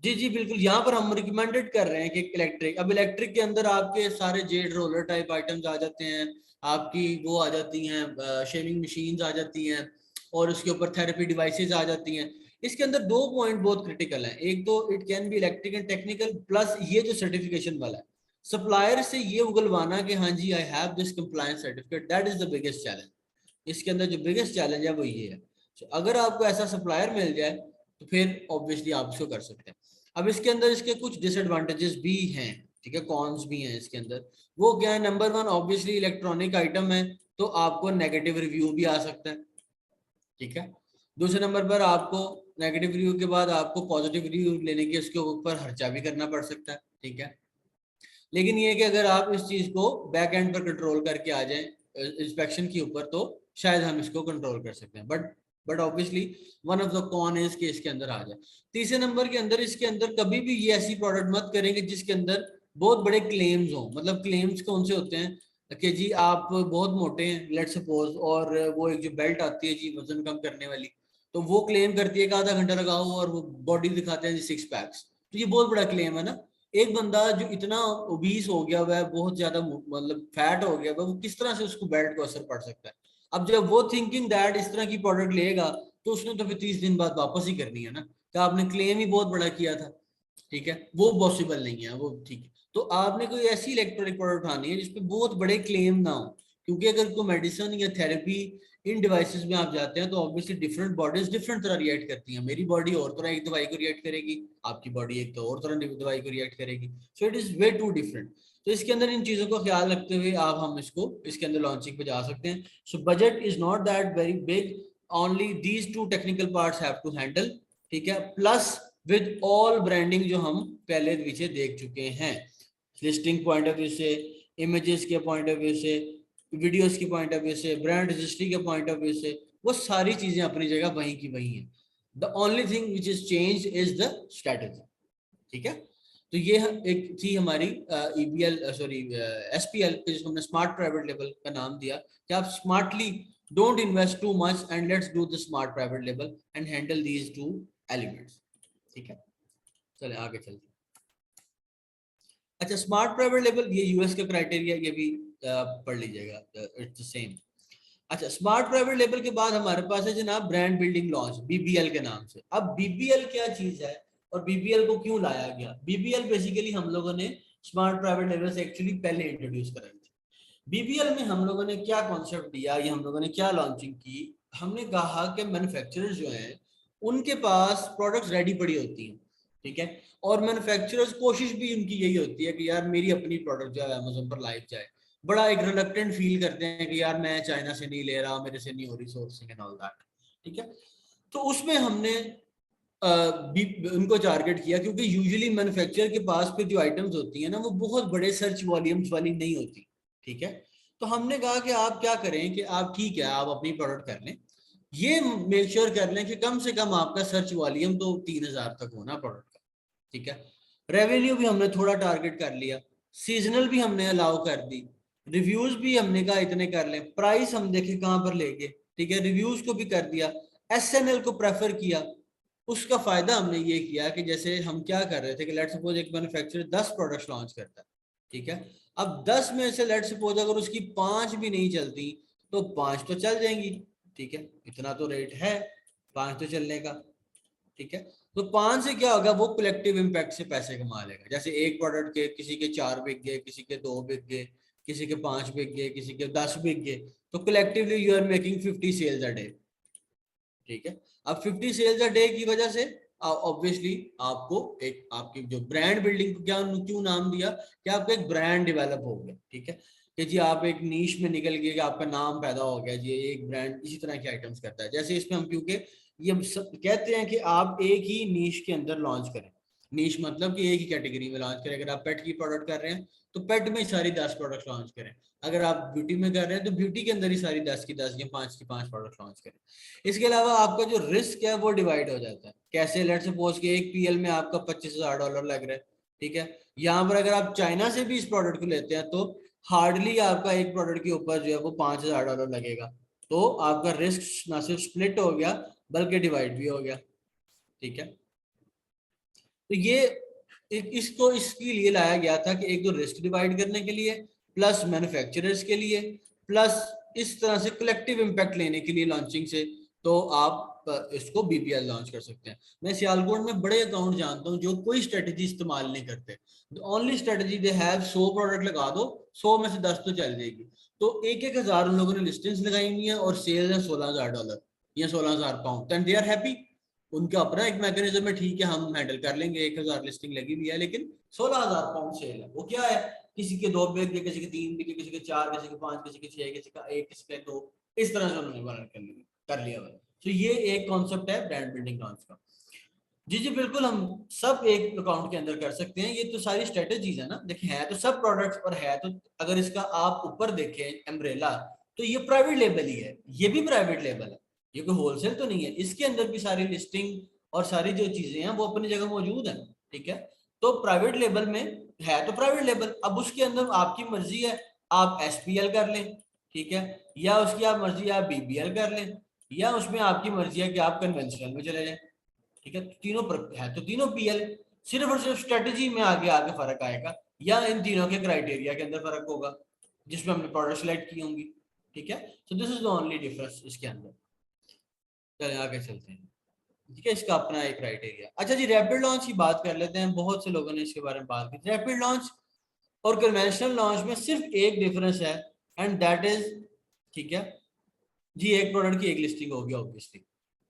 जी जी बिल्कुल, यहाँ पर हम रिकमेंडेड कर रहे हैं कि इलेक्ट्रिक, अब इलेक्ट्रिक के अंदर आपके सारे जेड रोलर टाइप आइटम्स आ जाते हैं, आपकी वो आ जाती हैं शेविंग मशीन्स आ जाती हैं, और उसके ऊपर थेरेपी डिवाइसेस आ जाती हैं। इसके अंदर दो पॉइंट बहुत क्रिटिकल हैं, एक तो it can be electric and technical, plus ये जो सर्टिफिकेशन वाला है, सप्लायर से ये उगलवाना कि हाँ जी I have this compliance certificate, that is the biggest challenge. इसके अंदर जो बिगेस्ट चैलेंज है वो ये है। so, अगर आपको ऐसा सप्लायर मिल जाए तो फिर ऑब्वियसली आप इसको कर सकते हैं। अब इसके अंदर इसके कुछ डिसएडवांटेजेस भी हैं, ठीक है, कॉन्स भी हैं इसके अंदर। वो क्या है, number one, obviously electronic item है तो आपको नेगेटिव रिव्यू भी आ सकता है। ठीक है, दूसरे नंबर पर आपको नेगेटिव रिव्यू के बाद आपको पॉजिटिव रिव्यू लेने के उसके ऊपर खर्चा भी करना पड़ सकता है। ठीक है, लेकिन ये कि अगर आप इस चीज को बैक एंड पर कंट्रोल करके आ जाएं इंस्पेक्शन के ऊपर तो शायद हम इसको कंट्रोल कर सकते हैं। But obviously one of the con is कि इसके अंदर आ जाए। तीसरे नंबर के अंदर इसके अंदर कभी भी ये ऐसी प्रोडक्ट मत करेंगे जिसके अंदर बहुत बड़े क्लेम्स हो। मतलब क्लेम्स कौन से होते हैं कि जी आप बहुत मोटे हैं लेट सपोज, और वो एक जो बेल्ट आती है जी वजन कम करने वाली, तो वो क्लेम करती है कि आधा घंटा लगाओ और वो बॉडी दिखाते हैं जी 6 पैक्स, तो ये बहुत बड़ा क्लेम है ना। एक बंदा जो इतना ओबीस हो गया हुआ है, बहुत ज्यादा मतलब फैट हो गया हुआ है, वो किस तरह से उसको बेल्ट को असर पड़ सकता है। अब जब वो थिंकिंग दैट इस तरह की प्रोडक्ट लेगा तो उसने तो फिर 30 दिन बाद वापस ही करनी है ना, तो आपने क्लेम ही बहुत बड़ा किया था। ठीक है, वो पॉसिबल नहीं है वो। ठीक है, तो आपने कोई ऐसी इलेक्ट्रॉनिक प्रोडक्ट उठानी है जिसपे बहुत बड़े क्लेम ना हो, क्योंकि अगर कोई मेडिसिन या थेरेपी इन डिवाइसेस में आप जाते हैं तो ऑब्वियसली डिफरेंट बॉडीज डिफरेंट तरह रिएक्ट करती हैं। मेरी बॉडी और तरह एक दवाई को रिएक्ट करेगी, आपकी बॉडी एक तो और तरह दवाई को रिएक्ट करेगी, so it is way too different. तो इसके अंदर इन चीजों को ख्याल रखते हुए आप हम इसको इसके अंदर लॉन्चिंग पे जा सकते हैं। So budget is not that very big, only these two technical parts have to handle. ठीक है, प्लस विद ऑल ब्रांडिंग जो हम पहले पीछे देख चुके हैं, लिस्टिंग पॉइंट ऑफ व्यू से, इमेजेस के पॉइंट ऑफ व्यू से, वीडियोस की पॉइंट ऑफ व्यू से, ब्रांड रजिस्ट्री के पॉइंट ऑफ व्यू से, वो सारी चीजें अपनी जगह वहीं की वहीं है। The only thing which is change is the strategy. ठीक है, तो ये एक थी हमारी ईबीएल सॉरी एसपीएल, जिसको हमने स्मार्ट प्राइवेट लेबल का नाम दिया कि आप smartly don't invest too much and let's do the smart private label and handle these two elements. ठीक है, चले आगे चलते हैं। अच्छा, स्मार्ट प्राइवेट लेबल ये यूएस का क्राइटेरिया, ये भी पढ़ लीजिएगा, इट्स द सेम। अच्छा, स्मार्ट प्राइवेट लेबल के बाद हमारे पास है जनाब ब्रांड बिल्डिंग लॉन्च, बीबीएल के नाम से। अब बीबीएल क्या चीज है और बीबीएल को क्यों लाया गया? बीबीएल बेसिकली हम लोगों ने स्मार्ट प्राइवेट लेबल से एक्चुअली पहले इंट्रोड्यूस कराई थी। बीबीएल में हम लोगों ने क्या कॉन्सेप्ट दिया, ये हम लोगों ने क्या लॉन्चिंग की, हमने कहा कि मैन्युफैक्चरर्स जो हैं उनके पास प्रोडक्ट्स रेडी पड़ी होती हैं। ठीक है, और मैन्युफैक्चरर्स कोशिश भी उनकी यही होती है कि यार मेरी अपनी प्रोडक्ट जो है अमेजोन पर लाइव जाए। बड़ा एक रिलक्टेंट फील करते हैं कि यार मैं चाइना से नहीं ले रहा, मेरे से नहीं हो रही सोर्सिंग एंड ऑल दैट। ठीक है, तो उसमें हमने उनको टारगेट किया, क्योंकि यूजुअली मैन्युफैक्चरर के पास फिर जो आइटम्स होती हैं ना वो बहुत बड़े सर्च वॉल्यूम्स वाली नहीं होती। ठीक है, तो हमने कहा कि आप क्या करें कि आप ठीक है आप अपनी प्रोडक्ट कर लें, ये मेक श्योर कर लें कि कम से कम आपका सर्च वॉल्यूम तो 3000 तक होना प्रोडक्ट का। ठीक है, रेवेन्यू भी हमने थोड़ा टारगेट कर लिया, सीजनल भी हमने अलाउ कर दी, रिव्यूज भी हमने कहा इतने कर लें, प्राइस हम देखे कहां पर लेके, ठीक है, रिव्यूज को भी कर दिया, एसएनएल को प्रेफर किया। उसका फायदा हमने ये किया कि जैसे हम क्या कर रहे थे कि लेट सपोज एक मैन्युफैक्चरर 10 प्रोडक्ट्स लॉन्च करता है। ठीक है, अब 10 में से लेट सपोज अगर उसकी 5 भी नहीं चलती तो 5 तो चल जाएंगी। ठीक है, इतना तो रेट है 5 तो चलने का। ठीक है, तो 5 से क्या होगा, वो कलेक्टिव इम्पैक्ट से पैसे कमा लेगा। जैसे एक प्रोडक्ट के किसी के 4 बिक गए, किसी के 2 बिक गए, किसी के 5 बिक गए, किसी के 10 बिक गए, तो collectively you are making 50 sales a day. ठीक है, अब 50 सेल्स अ डे की वजह से ऑब्वियसली आपको एक आपकी जो ब्रांड बिल्डिंग को क्या क्यों नाम दिया कि आपका एक ब्रांड डेवलप हो गया। ठीक है, कि जी आप एक नीश में निकल गए कि आपका नाम पैदा हो गया जी, एक ब्रांड इसी तरह के आइटम्स करता है। जैसे इसमें हम क्योंकि ये सब कहते हैं कि आप एक ही नीश के अंदर लॉन्च करें, नीश मतलब कि एक ही कैटेगरी में लॉन्च करें। अगर आप पेट की प्रोडक्ट कर रहे हैं तो पेट में सारी 10 प्रोडक्ट लॉन्च करें, अगर आप ब्यूटी में कर रहे हैं तो ब्यूटी के अंदर ही सारी 10 की 10 या 5 की 5 प्रोडक्ट लॉन्च करें। इसके अलावा आपका जो रिस्क है वो डिवाइड हो जाता है। कैसे, लेट सपोज कि एक पीएल में आपका $25,000 लग रहा है। ठीक है, यहाँ पर अगर आप चाइना से भी इस प्रोडक्ट को लेते हैं तो हार्डली आपका एक प्रोडक्ट के ऊपर जो है वो $5,000 लगेगा। तो आपका रिस्क ना सिर्फ स्प्लिट हो गया बल्कि डिवाइड भी हो गया। ठीक है, तो ये इसको इसके लिए लाया गया था कि एक तो रिस्क डिवाइड करने के लिए, प्लस मैन्युफैक्चरर्स के लिए, प्लस इस तरह से कलेक्टिव इम्पैक्ट लेने के लिए लॉन्चिंग से। तो आप इसको बीपीएल लॉन्च कर सकते हैं। मैं सियालकोट में बड़े अकाउंट जानता हूँ जो कोई स्ट्रेटजी इस्तेमाल नहीं करते। Only strategy they have 100 product लगा दो, 100 में से 10 तो चल जाएगी। तो 1,000 उन लोगों ने लिस्टिंग्स लगाई हुई है और सेल है $16,000 या £16,000, देन दे आर हैप्पी। उनका अपना एक मैकेनिज्म है, ठीक है हम हैंडल कर लेंगे, 1,000 लिस्टिंग लगी हुई है लेकिन £16,000 सेल है। वो क्या है, किसी के 2 बिक गए, किसी के 3 बिके, किसी के 4, किसी के 5, किसी के 6, किसी का 1, किसी के 2, इस तरह से उन्होंने वर्क कर लिया हुआ। तो ये एक कॉन्सेप्ट है ब्रांड बिल्डिंग लॉन्च का। जी जी बिल्कुल, हम सब एक अकाउंट के अंदर कर सकते हैं। ये तो सारी स्ट्रेटेजीज है ना। देखिए है तो सब प्रोडक्ट्स और है तो, अगर इसका आप ऊपर देखें अम्ब्रेला, तो ये प्राइवेट लेबल ही है, ये भी प्राइवेट लेबल है, ये कोई होलसेल तो नहीं है। इसके अंदर भी सारी लिस्टिंग और सारी जो चीजें हैं वो अपनी जगह मौजूद है। ठीक है, तो प्राइवेट लेबल में है तो प्राइवेट लेबल, अब उसके अंदर आपकी मर्जी है, आप एसपीएल कर लें, ठीक है, या उसकी आप मर्जी आप बीबीएल कर लें, या उसमें आपकी मर्जी है कि आप कन्वेंशनल में चले जाएं। ठीक है, तो तीनों है तो तीनों पीएल, सिर्फ और सिर्फ स्ट्रेटजी में आगे आगे फर्क आएगा, या इन तीनों के क्राइटेरिया के अंदर फर्क होगा जिसमें हमने प्रोडक्ट सेलेक्ट की होंगी। ठीक है, so this is the only difference इसके अंदर। चलिए आगे चलते हैं। ठीक है, इसका अपना एक क्राइटेरिया। अच्छा जी, रैपिड लॉन्च की बात कर लेते हैं। बहुत से लोगों ने इसके बारे में बात की। रैपिड लॉन्च और कन्वेंशनल लॉन्च में सिर्फ एक डिफरेंस है, एंड दैट इज, ठीक है जी, एक प्रोडक्ट की एक लिस्टिंग होगी ऑब्वियसली।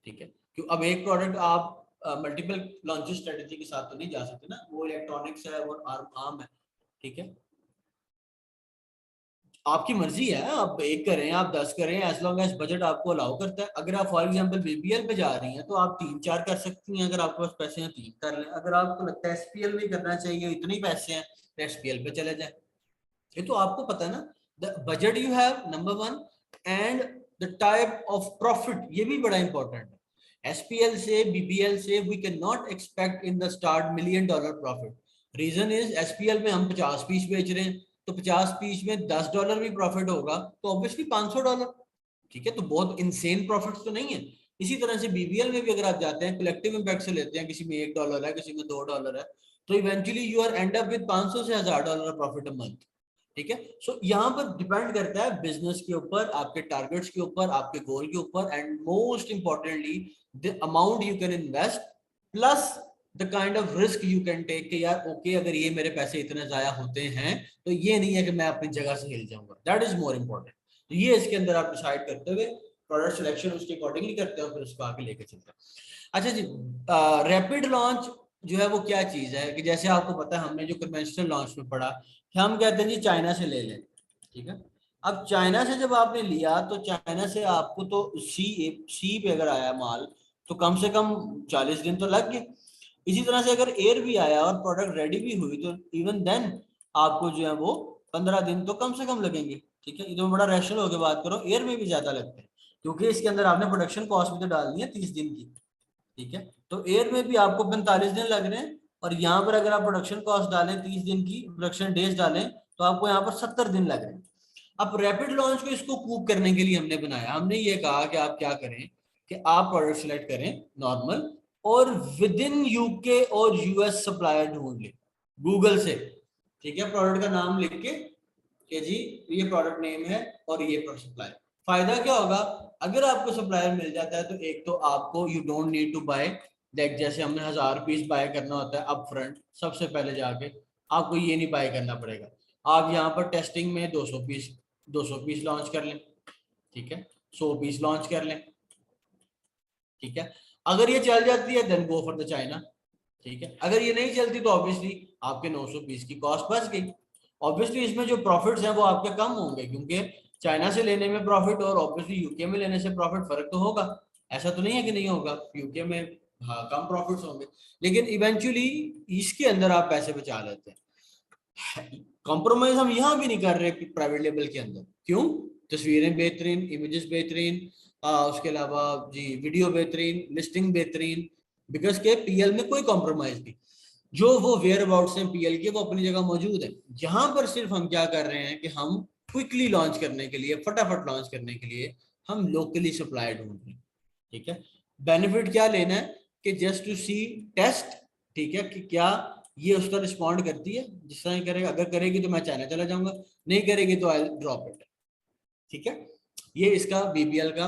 ठीक है, क्यों, अब एक प्रोडक्ट आप मल्टीपल लॉन्च स्ट्रेटजी के साथ तो नहीं जा सकते ना, वो इलेक्ट्रॉनिक्स है, वो आर्म है। ठीक है, आपकी मर्जी है, आप एक करें आप 10 करें, एज लॉन्ग एज बजट आपको अलाउ करता है। अगर आप फॉर एग्जांपल बीबीएल पे जा रही हैं तो आप 3-4 कर सकती हैं, अगर आपके पास पैसे हैं 3 कर लें। अगर आपको लगता है एसपीएल में करना चाहिए, इतने ही पैसे हैं, तो एसपीएल पे चले जाए। ये तो आपको पता है ना, the budget you have number 1, and the type of profit, ये भी बड़ा इंपॉर्टेंट है। एसपीएल से बीबीएल से we can not expect in the start $1,000,000 profit. Reason is SPL में हम 50 पीस बेच रहे हैं, तो 50 पीस में $10 भी प्रॉफिट होगा तो ऑब्वियसली $500। ठीक है, तो बहुत इनसेन प्रॉफिट तो नहीं है। इसी तरह से बीबीएल में भी अगर आप जाते हैं कलेक्टिव इम्पैक्ट से लेते हैं, किसी में $1 है, किसी में $2 है, तो eventually you are end up with 500 से $1,000 प्रॉफिट अ मंथ। ठीक है, सो यहाँ पर डिपेंड करता है बिजनेस के ऊपर, आपके टारगेट्स के ऊपर, आपके गोल के ऊपर, and most importantly the amount you can invest, plus the kind of risk you can take कि यार ओके अगर ये मेरे पैसे इतने जाया होते हैं तो ये नहीं है कि मैं अपनी जगह से हिल जाऊंगा। That is more important. तो ये इसके अंदर आप डिसाइड करते हुए प्रोडक्ट सिलेक्शन उसके अकॉर्डिंगली करते हो, फिर उसको आगे लेके चलते हैं। अच्छा जी, रैपिड लॉन्च जो है वो क्या चीज है कि जैसे आपको पता है हमने जो कन्वेंशनल लॉन्च में पढ़ा कि हम कहते हैं जी चाइना से ले लें। ठीक है, अब चाइना से जब आपने लिया तो चाइना से आपको तो सी पे अगर आया माल तो कम से कम 40 दिन तो लग गए। इसी तरह से अगर एयर भी आया और प्रोडक्ट रेडी भी हुई तो इवन देन आपको जो है वो 15 दिन तो कम से कम लगेंगे। ठीक है, ये तो बड़ा रैशनल होकर बात करो, एयर में भी ज्यादा लगते हैं क्योंकि इसके अंदर आपने प्रोडक्शन कॉस्ट भी तो डालनी है 30 दिन की। ठीक है, तो एयर में भी आपको 45 दिन लग रहे हैं, और यहाँ पर अगर आप प्रोडक्शन कॉस्ट डालें 30 दिन की, प्रोडक्शन डेज डालें, तो आपको यहाँ पर 70 दिन लग रहे हैं। अब रैपिड लॉन्च को इसको कूप करने के लिए हमने बनाया, हमने ये कहा कि आप क्या करें कि आप प्रोडक्ट सिलेक्ट करें नॉर्मल, और विद इन यूके और यूएस सप्लायर ढूंढ ले गूगल से। ठीक है, प्रोडक्ट का नाम लिख के कि जी ये प्रोडक्ट नेम है और ये प्रोडक्ट सप्लायर। फायदा क्या होगा, अगर आपको सप्लायर मिल जाता है तो एक तो आपको you don't need to buy, like जैसे हमने 1000 पीस बाय करना होता है अप फ्रंट सबसे पहले जाके, आपको ये नहीं बाय करना पड़ेगा। आप यहाँ पर टेस्टिंग में 200 पीस लॉन्च कर लें, ठीक है, 100 पीस लॉन्च कर लें, ठीक है। अगर ये चल जाती है then go for the China, ठीक है। अगर ये नहीं चलती तो ऑब्वियसली आपके 900 पीस की कॉस्ट बच गई। ऑब्वियसली इसमें जो प्रॉफिट्स हैं वो आपके कम होंगे, क्योंकि चाइना से लेने में प्रॉफिट और ऑब्वियसली यूके में लेने से प्रॉफिट फर्क तो होगा, ऐसा तो नहीं है कि नहीं होगा, यूके में हाँ कम प्रॉफिट्स होंगे, लेकिन इवेंचुअली इसके अंदर आप पैसे बचा लेते हैं। कॉम्प्रोमाइज हम यहाँ भी नहीं कर रहे प्राइवेट लेवल के अंदर, क्यों? तस्वीरें बेहतरीन, इमेजेस बेहतरीन, उसके अलावा जी वीडियो बेहतरीन, लिस्टिंग बेहतरीन, बिकॉज के पीएल में कोई कॉम्प्रोमाइज नहीं, जो वो वेयर अबाउट्स हैं पीएल के वो अपनी जगह मौजूद है। यहाँ पर सिर्फ हम क्या कर रहे हैं कि हम क्विकली लॉन्च करने के लिए, फटाफट लॉन्च करने के लिए हम लोकली सप्लाई ढूंढ रहे हैं, ठीक है। बेनिफिट क्या लेना है कि जस्ट टू सी टेस्ट, ठीक है, कि क्या ये उसका रिस्पॉन्ड करती है, जिस तरह करेगा, अगर करेगी तो मैं चाइना चला जाऊंगा, नहीं करेगी तो आई ड्रॉप इट, ठीक है। ये इसका बीबीएल का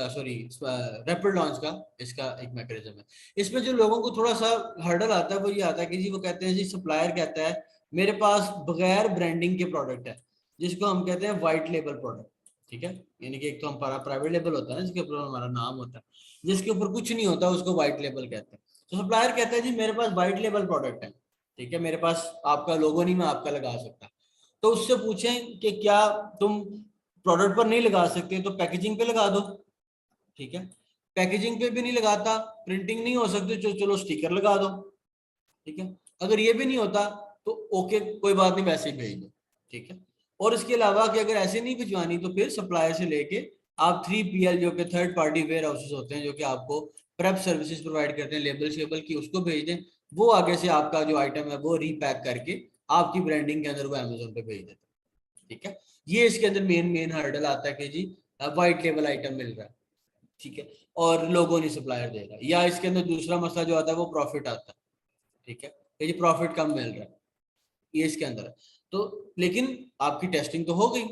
सॉरी रैपिड लॉन्च का इसका एक मैकेनिज्म है। इसमें जो लोगों को थोड़ा सा हर्डल आता है वो ये आता है कि जी वो कहते हैं जी सप्लायर कहता है मेरे पास बगैर ब्रांडिंग के प्रोडक्ट है, जिसको हम कहते हैं व्हाइट लेबल प्रोडक्ट, ठीक है। यानी कि एक तो हमारा प्राइवेट लेबल होता है ना जिसके ऊपर हमारा नाम होता है, जिसके ऊपर कुछ नहीं होता उसको व्हाइट लेबल कहते हैं। तो सप्लायर कहता है जी मेरे पास व्हाइट लेबल प्रोडक्ट है, ठीक है, मेरे पास आपका लोगो नहीं मैं आपका लगा सकता। तो उससे पूछें कि क्या तुम प्रोडक्ट पर नहीं लगा सकते तो पैकेजिंग पे लगा दो, ठीक है। पैकेजिंग पे भी नहीं लगाता, प्रिंटिंग नहीं हो सकती तो चलो स्टिकर लगा दो, ठीक है। अगर ये भी नहीं होता तो ओके कोई बात नहीं वैसे ही भेज दो, ठीक है। और इसके अलावा कि अगर ऐसे नहीं भिजवानी तो फिर सप्लायर से लेके आप 3PL जो कि थर्ड पार्टी वेयर हाउसेस होते हैं जो कि आपको प्रेप सर्विसेज प्रोवाइड करते हैं लेबल शेबल की, उसको भेज दें, वो आगे से आपका जो आइटम है वो रीपैक करके आपकी ब्रांडिंग के अंदर वो अमेजोन पे भेज देते हैं, ठीक है। ये इसके अंदर मेन मेन हर्डल आता है कि जी व्हाइट लेबल आइटम मिल रहा है, ठीक है, और लोगो नहीं सप्लायर देगा, या इसके अंदर दूसरा मसला जो आता है वो प्रॉफिट आता है, ठीक है, कि जी प्रॉफिट कम मिल रहा है, ये इसके अंदर है। तो लेकिन आपकी टेस्टिंग तो हो गई,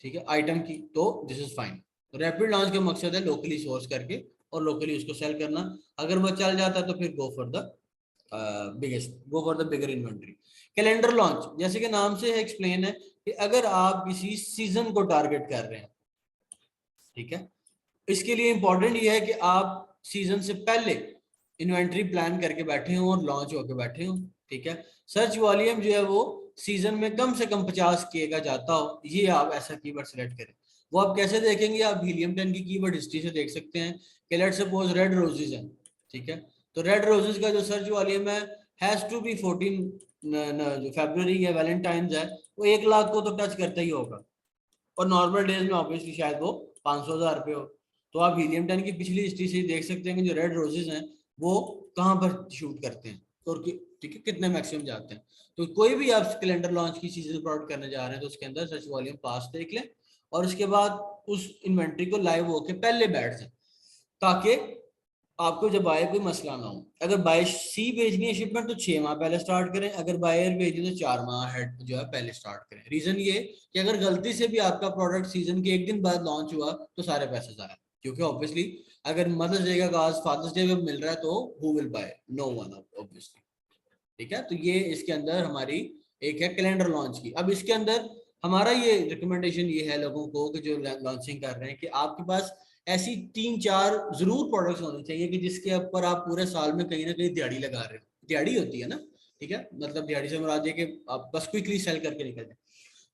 ठीक है, आइटम की, तो this is fine. Rapid launch का मकसद है लोकली सोर्स करके और लोकली उसको सेल करना, अगर वो चल जाता है तो फिर गो for the bigger inventory. Calendar launch जैसे कि नाम से एक्सप्लेन है कि अगर आप किसी सीजन को टारगेट कर रहे हैं, ठीक है, इसके लिए इंपॉर्टेंट ये है कि आप सीजन से पहले इन्वेंट्री प्लान करके बैठे हो और लॉन्च होकर बैठे हो, ठीक है। सर्च वॉल्यूम जो है वो सीजन में कम से कम 50 के का जाता हो, ये आप ऐसा कीवर्ड सिलेक्ट करें। वो आप कैसे देखेंगे? आप हीलियम 10 की कीवर्ड हिस्ट्री से देख सकते हैं कि लेट्स सपोज रेड रोजेज है, ठीक है, तो रेड रोजेज का जो सर्च वॉल्यूम है हैज टू बी 14 जो फरवरी है वैलेंटाइंस है वो 1 लाख को तो टच करता ही होगा, और नॉर्मल डेज में ऑब्वियसली शायद वो 500,000 रुपये हो। तो आप हीलियम 10 की पिछली हिस्ट्री से देख सकते हैं कि जो रेड रोजेज हैं वो कहाँ पर शूट करते हैं और ठीक है कितने मैक्सिमम जाते हैं। तो कोई भी आप कैलेंडर लॉन्च की चीजें प्रोवाइड करने जा रहे हैं तो उसके अंदर सर्च वॉल्यूम पास देख लें और उसके बाद उस इन्वेंट्री को लाइव होके पहले बैठ जाए, ताकि आपको जब आए कोई मसला ना हो। अगर बाय सी भेजनी है शिपमेंट तो 6 माह पहले स्टार्ट करें, अगर बाय एयर भेजनी तो 4 माह हेड जो है पहले स्टार्ट करें। रीजन ये कि अगर गलती से भी आपका प्रोडक्ट सीजन के 1 दिन बाद लॉन्च हुआ तो सारे पैसे जाए, क्योंकि ऑब्वियसली अगर मदर्स डे का आज फादर्स डे में मिल रहा है तो who will buy? No one obviously, ठीक है। तो ये इसके अंदर हमारी एक है कैलेंडर लॉन्च की। अब इसके अंदर हमारा ये रिकमेंडेशन ये है लोगों को कि जो लॉन्चिंग कर रहे हैं कि आपके पास ऐसी 3-4 जरूर प्रोडक्ट्स होने चाहिए कि जिसके ऊपर आप पूरे साल में कहीं ना कहीं दिहाड़ी लगा रहे हो। दिहाड़ी होती है ना, ठीक है, मतलब दिहाड़ी से मुराद ये कि आप बस क्विकली सेल करके निकल जाए।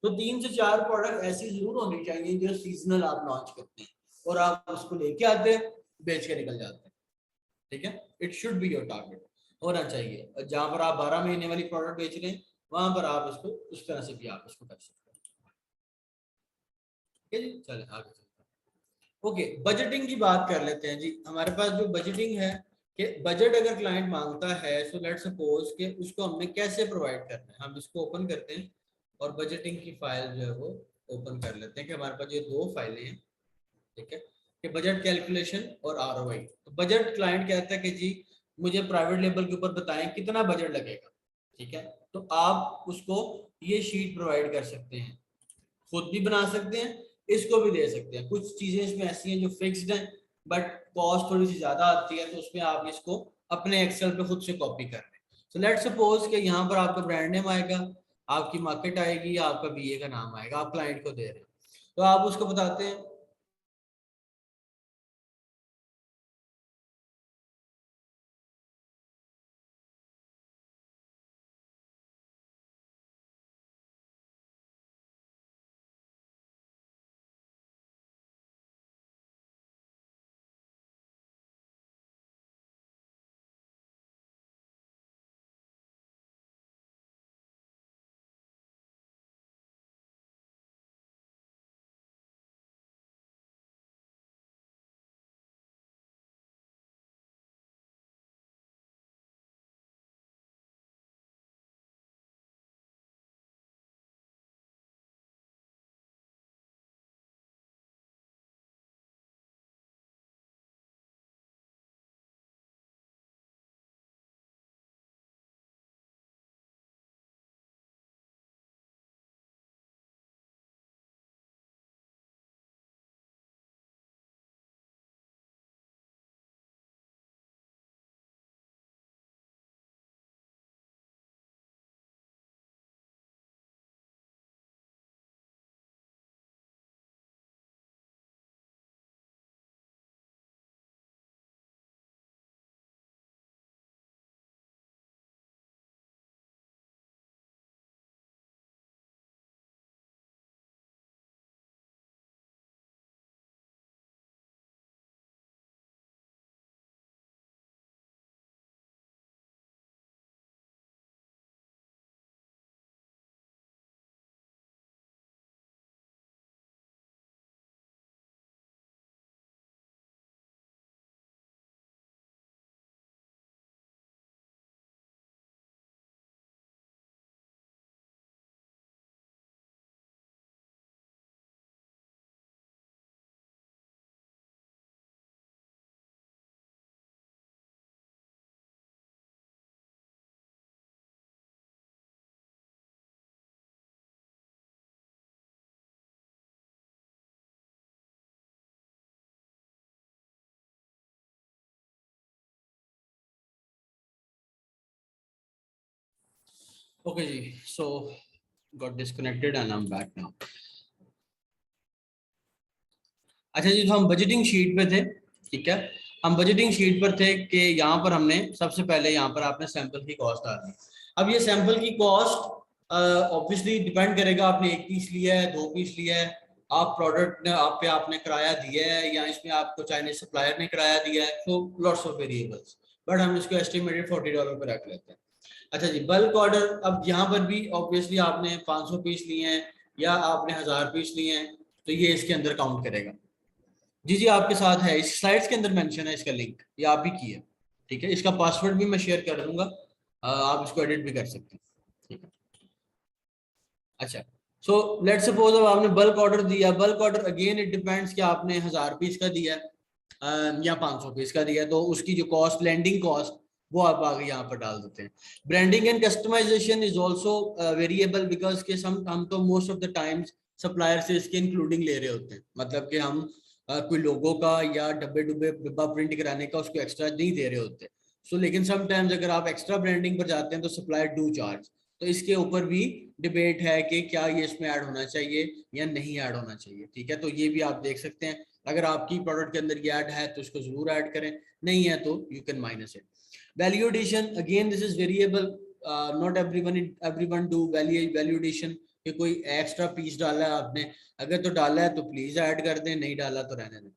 तो 3 से 4 प्रोडक्ट ऐसी जरूर होनी चाहिए जो सीजनल आप लॉन्च करते हैं और आप उसको लेके आते हैं, बेच के निकल जाते हैं, ठीक है। It should be your target होना चाहिए। जहां पर आप 12 महीने वाली प्रोडक्ट बेच रहे हैं वहां पर आप उसको उस तरह से भी आप उसको कर सकते हैं, ठीक है जी। चले आगे चलते हैं। ओके, बजटिंग की बात कर लेते हैं जी। हमारे पास जो बजटिंग है कि बजट अगर क्लाइंट मांगता है सो लेट सपोज कि उसको हमने कैसे प्रोवाइड करना है। हम इसको ओपन करते हैं और बजटिंग की फाइल जो है वो ओपन कर लेते हैं कि हमारे पास ये 2 फाइलें हैं, ठीक है, कि बजट कैलकुलेशन और आरओआई। तो बजट क्लाइंट कहता है कि जी मुझे प्राइवेट लेवल के ऊपर बताएं कितना बजट लगेगा, ठीक है। तो आप उसको ये शीट प्रोवाइड कर सकते हैं, खुद भी बना सकते हैं, इसको भी दे सकते हैं। कुछ चीजें इसमें ऐसी हैं जो फिक्स्ड हैं बट कॉस्ट थोड़ी सी ज्यादा आती है, तो उसमें आप इसको अपने एक्सेल पे खुद से कॉपी कर लें। सो लेट सपोज कि यहाँ पर आपका ब्रांड नेम आएगा, आपकी मार्केट आएगी, आपका बीए का नाम आएगा, आप क्लाइंट को दे रहे हैं, तो आप उसको बताते हैं ओके जी। So got disconnected and I am back now. अच्छा जी, तो हम बजटिंग शीट पे थे, ठीक है। हम बजटिंग शीट पर थे कि यहाँ पर हमने सबसे पहले यहाँ पर आपने सैंपल की कॉस्ट डालनी। अब ये सैंपल की कॉस्ट ऑब्वियसली डिपेंड करेगा, आपने एक पीस लिया है, दो पीस लिया है, आप प्रोडक्ट ने आप पे आपने किराया दिया है या इसमें आपको चाइनीज सप्लायर ने किराया दिया है, तो लॉट्स ऑफ वेरिएबल्स, बट हम इसको एस्टिमेटेड $40 पे रख लेते हैं। अच्छा जी, बल्क ऑर्डर, अब यहाँ पर भी ऑब्वियसली आपने 500 पीस लिए हैं या आपने 1000 पीस लिए हैं, तो ये इसके अंदर काउंट करेगा। जी जी, आपके साथ है, इस स्लाइड्स के अंदर मेंशन है इसका लिंक, ये आप ही की है, ठीक है। इसका पासवर्ड भी मैं शेयर कर दूंगा, आप इसको एडिट भी कर सकते हैं, ठीक है। अच्छा, सो लेट्स सपोज अब आपने बल्क ऑर्डर दिया। Bulk order again it depends कि आपने 1000 पीस का दिया है या 500 पीस का दिया है, तो उसकी जो कॉस्ट, लैंडिंग कॉस्ट, वो आप आगे यहाँ पर डाल देते हैं। Branding and customisation is also variable, because के हम तो most of the times supplier से इसके इंक्लूडिंग ले रहे होते हैं, मतलब कि हम कोई लोगों का या डब्बे डुब्बे डिब्बा प्रिंट कराने का उसको एक्स्ट्रा नहीं दे रहे होते। सो लेकिन समटाइम्स अगर आप एक्स्ट्रा ब्रांडिंग पर जाते हैं तो सप्लायर डू चार्ज, तो इसके ऊपर भी डिबेट है कि क्या ये इसमें ऐड होना चाहिए या नहीं ऐड होना चाहिए, ठीक है। तो ये भी आप देख सकते हैं, अगर आपकी प्रोडक्ट के अंदर ये ऐड है तो इसको जरूर ऐड करें, नहीं है तो you can minus it. Value addition, again this is variable, not everyone do value addition, कि कोई एक्स्ट्रा पीस डाला है आपने, अगर तो डाला है तो प्लीज ऐड कर दें, नहीं डाला तो रहने दें,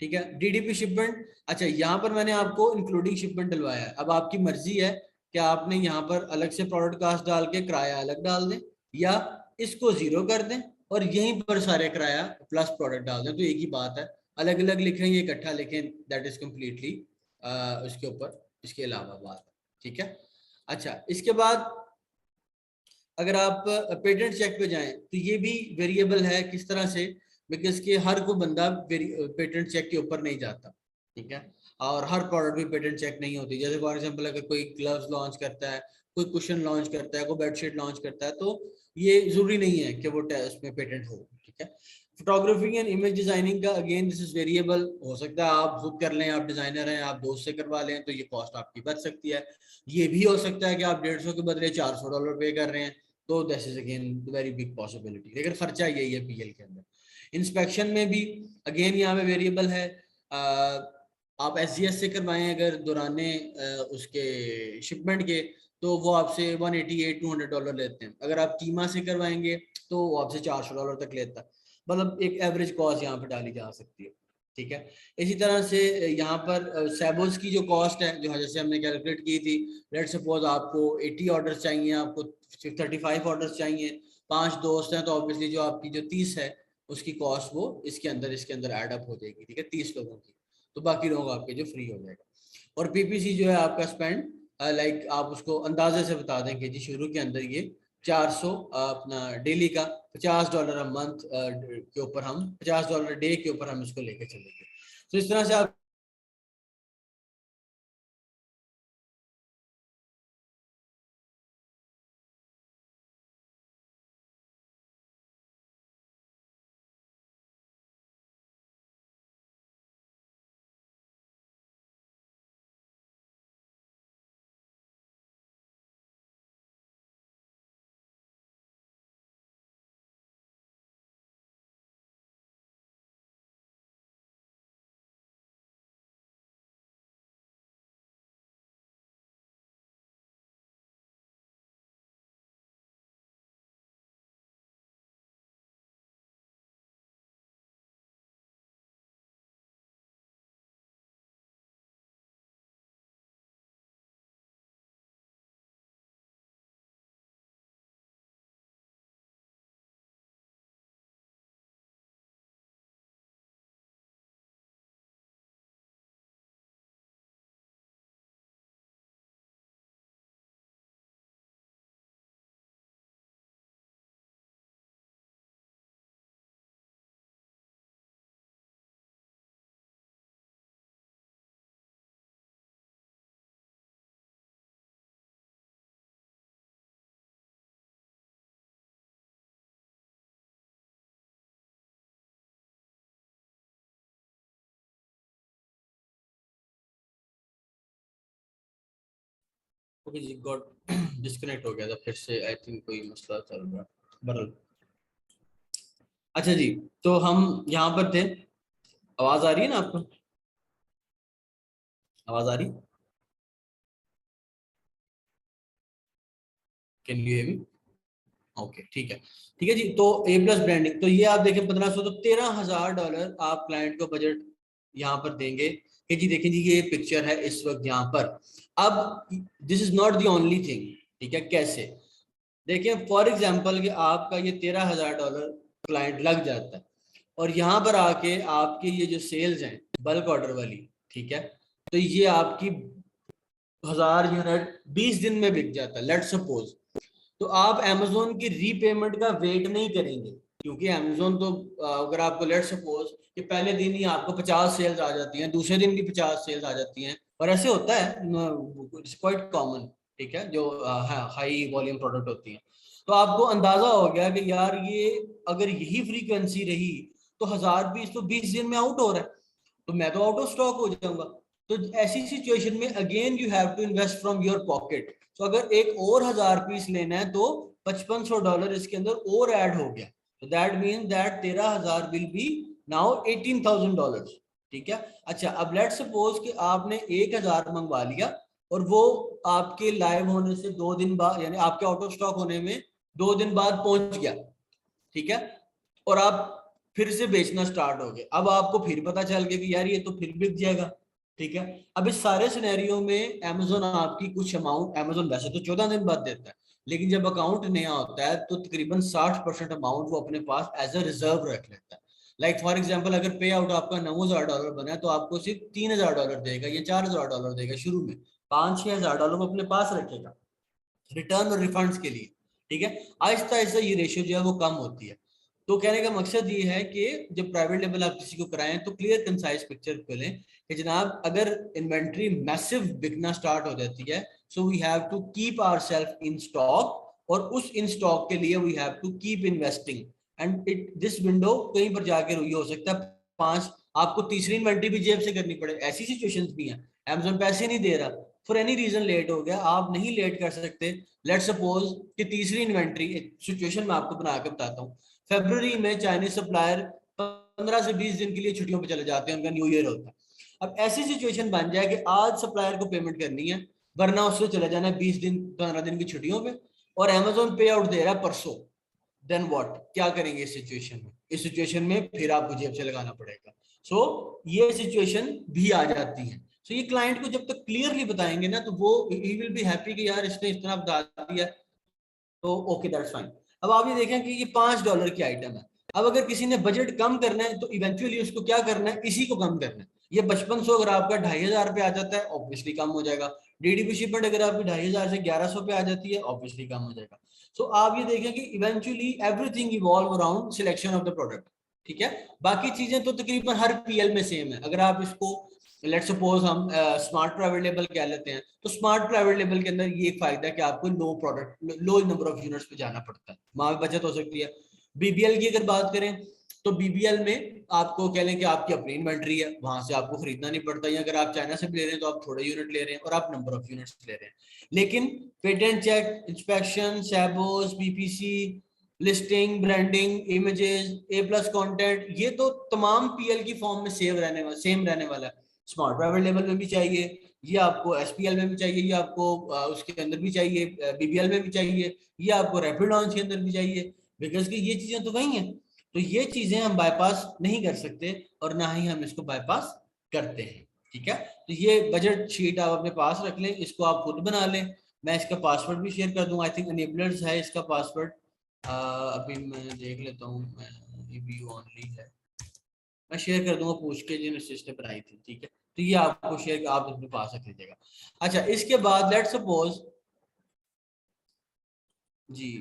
ठीक है। डीडीपी शिपमेंट, अच्छा यहाँ पर मैंने आपको इंक्लूडिंग शिपमेंट डलवाया है, अब आपकी मर्जी है कि आपने यहाँ पर अलग से प्रोडक्ट कास्ट डाल के किराया अलग डाल दें, या इसको जीरो कर दें और यहीं पर सारे किराया प्लस प्रोडक्ट डाल दें, तो एक ही बात है। अलग अलग लिखें या इकट्ठा लिखें, दैट इज कम्प्लीटली उसके ऊपर, इसके अलावा बात, ठीक है। अच्छा, इसके बाद अगर आप पेटेंट चेक पे जाएं तो ये भी वेरिएबल है, किस तरह से, बिकॉज कि हर कोई बंदा पेटेंट चेक के ऊपर नहीं जाता, ठीक है। और हर प्रोडक्ट भी पेटेंट चेक नहीं होती, जैसे फॉर एग्जांपल अगर कोई ग्लव्स लॉन्च करता है, कोई कुशन लॉन्च करता है, कोई बेडशीट लॉन्च करता है, तो ये जरूरी नहीं है कि वो उसमें पेटेंट हो, ठीक है। फोटोग्राफी एंड इमेज डिजाइनिंग का अगेन दिस इज वेरिएबल, हो सकता है आप खुद कर लें, आप डिजाइनर हैं, आप दोस्त से करवा लें, तो ये कॉस्ट आपकी बच सकती है। ये भी हो सकता है कि आप $150 के बदले $400 पे कर रहे हैं, तो this is again very big possibility, लेकिन खर्चा यही है पीएल के अंदर। इंस्पेक्शन में भी अगेन यहाँ पे वेरिएबल है, आप एसजीएस से करवाएं अगर दौराने उसके शिपमेंट के, तो वो आपसे $188-200 लेते हैं। अगर आप कीमा से करवाएंगे तो वो आपसे $400 तक लेता है। मतलब एक एवरेज कॉस्ट यहाँ पर डाली जा सकती है, ठीक है। इसी तरह से यहाँ पर सैबोज की जो कॉस्ट है, जो जैसे हमने कैलकुलेट की थी, लेट सपोज आपको 80 ऑर्डर चाहिए, आपको 35 ऑर्डर चाहिए, 5 दोस्त हैं, तो ऑब्वियसली जो आपकी जो 30 है उसकी कॉस्ट वो इसके अंदर ऐड अप हो जाएगी, ठीक है, 30 लोगों की, तो बाकी लोग आपके जो फ्री हो जाएगा। और पीपीसी जो है आपका स्पेंड, लाइक आप उसको अंदाजे से बता दें कि जी शुरू के अंदर ये 400 अपना डेली का $50 अ मंथ के ऊपर, हम $50 डे के ऊपर हम इसको लेके चलेंगे। तो इस तरह से आप जी गॉट डिस्कनेक्ट हो गया था फिर से, आई थिंक कोई मसला चल रहा है बरल। अच्छा जी, तो हम यहाँ पर थे, आवाज आ रही है ना आपको? आवाज आ रही? Can you hear me? Okay, ठीक है, ठीक है जी। तो ए प्लस ब्रांडिंग, तो ये आप देखें 1500, तो $13,000 आप क्लाइंट को बजट यहाँ पर देंगे कि जी देखें जी ये पिक्चर है इस वक्त यहाँ पर। अब this is not the only thing, ठीक है। कैसे देखिए, फॉर एग्जाम्पल कि आपका ये $13,000 क्लाइंट लग जाता है, और यहाँ पर आके आपके ये जो सेल्स हैं बल्क ऑर्डर वाली, ठीक है, तो ये आपकी 1000 यूनिट 20 दिन में बिक जाता है, लेट सपोज। तो आप Amazon की रीपेमेंट का वेट नहीं करेंगे, क्योंकि Amazon तो अगर आपको लेट सपोज कि पहले दिन ही आपको 50 सेल्स आ जाती हैं, दूसरे दिन भी 50 सेल्स आ जाती हैं, और ऐसे होता है, इट्स क्वाइट कॉमन, ठीक है, जो हाई वॉल्यूम प्रोडक्ट होती हैं। तो आपको अंदाजा हो गया कि यार ये अगर यही फ्रीक्वेंसी रही तो 1000 पीस तो 20 दिन में आउट हो रहा है, तो मैं तो आउट ऑफ स्टॉक हो जाऊंगा। तो ऐसी सिचुएशन में again you have to invest from your pocket. तो अगर एक और 1000 पीस लेना है तो $5500 इसके अंदर और ऐड हो गया, तो that mean that 13,000 will be now $18,000, ठीक है। अच्छा, अब लेट सपोज कि आपने 1000 मंगवा लिया, और वो आपके लाइव होने से 2 दिन बाद, यानी आपके आउट ऑफ स्टॉक होने में 2 दिन बाद पहुंच गया, ठीक है, और आप फिर से बेचना स्टार्ट हो गए। अब आपको फिर पता चल गया कि यार ये तो फिर बिक जाएगा, ठीक है। अब इस सारे सिनेरियो में Amazon आपकी कुछ अमाउंट, Amazon वैसे तो 14 दिन बाद देता है, लेकिन जब अकाउंट नया होता है तो तकरीबन 60% अमाउंट वो अपने पास एज अ रिजर्व रख लेता है। लाइक फॉर एग्जाम्पल, अगर पे आउट आपका $9,000 बना है, तो आपको सिर्फ $3,000 देगा या $4,000 देगा शुरू में, 5-6 हज़ार डॉलर वो अपने पास रखेगा रिटर्न और रिफंड्स के लिए, ठीक है। आहिस्ता आहिस्ता ये रेशियो जो है वो कम होती है। तो कहने का मकसद ये है कि जब प्राइवेट लेवल आप किसी को कराएं तो क्लियर कंसाइज पिक्चर खोलें कि जनाब अगर इन्वेंट्री मैसिव बिकना स्टार्ट हो जाती है, so we have to keep ourselves in stock, और उस इन स्टॉक के लिए we have to keep investing, and it this window कहीं पर जाकर ये हो सकता है 5, आपको तीसरी इन्वेंट्री भी जेब से करनी पड़े, ऐसी सिचुएशंस भी हैं। Amazon पैसे नहीं दे रहा, फॉर एनी रीजन लेट हो गया, आप नहीं लेट कर सकते। लेट्स सपोज कि तीसरी इन्वेंट्री, सिचुएशन मैं आपको बना के बताता हूँ। फरवरी में चाइनीज सप्लायर 15 से 20 दिन के लिए छुट्टियों पर चले जाते हैं, उनका न्यू ईयर होता है। अब ऐसी सिचुएशन बन जाए कि आज सप्लायर को पेमेंट करनी है, वरना उससे चले जाना है 20 दिन 15 दिन की छुट्टियों पे, और अमेजोन पे आउट दे रहा है परसों। देन व्हाट, क्या करेंगे इस सिचुएशन में? इस सिचुएशन में फिर आपको जेब से लगाना पड़ेगा। सो ये सिचुएशन भी आ जाती है। सो ये क्लाइंट को जब तक क्लियरली बताएंगे ना, तो वो ही विल बी हैप्पी कि यार इसने इतना बता दिया, तो ओके दैट्स फाइन। अब आप ये देखें कि ये $5 की आइटम है। अब अगर किसी ने बजट कम करना है, तो इवेंचुअली उसको क्या करना है, इसी को कम करना है। ये 5500 अगर आपका 2500 पे आ जाता है, ऑब्वियसली कम हो जाएगा। डीडीपी शिपमेंट अगर आपकी 2500 से 1100 पे आ जाती है, ऑब्वियसली कम हो जाएगा। सो आप ये देखें कि eventually everything evolve around selection of the product. ठीक है, बाकी चीजें तो तकरीबन हर पीएल में सेम है। अगर आप इसको लेट्स सपोज हम स्मार्ट प्राइवेट लेबल कह लेते हैं, तो स्मार्ट प्राइवेट लेबल के अंदर ये फायदा है कि आपको लो नंबर ऑफ यूनिट्स पे जाना पड़ता है, वहां पे बचत हो सकती है। बीबीएल की अगर बात करें, तो बीबीएल में आपको कह लें कि आपकी अपनी इन्वेंट्री है, वहां से आपको खरीदना नहीं पड़ता, या अगर आप चाइना से भी ले रहे हैं तो आप थोड़े यूनिट ले रहे हैं और आप नंबर ऑफ यूनिट्स ले रहे हैं। लेकिन पेटेंट चेक, इंस्पेक्शन, सैबोस, BPC, listing, branding, images, A+ content, ये तो तमाम पीएल की फॉर्म में सेम रहने वाला है। स्मार्ट प्राइवेट लेवल में भी चाहिए, ये आपको एसपीएल में भी चाहिए, ये आपको उसके अंदर भी चाहिए, बीबीएल में भी चाहिए, ये आपको रैपिड लॉन्च के अंदर भी चाहिए, बिकॉज कि ये चीजें तो वही हैं। तो ये चीजें हम बाईपास नहीं कर सकते, और ना ही हम इसको बाईपास करते हैं। ठीक है, तो ये बजट शीट आप अपने पास रख लें, इसको आप खुद बना लें। मैं इसका पासवर्ड भी शेयर कर दूंगा, आई थिंक अनेबलर्स है इसका पासवर्ड। अभी मैं देख लेता हूँ, मैं व्यू ओनली है, मैं शेयर कर दूंगा पूछ के जिन सिस्टम पर आई थी। ठीक है, तो ये आपको शेयर, आप अपने पास रख लीजिएगा। अच्छा, इसके बाद लेट्स सपोज जी,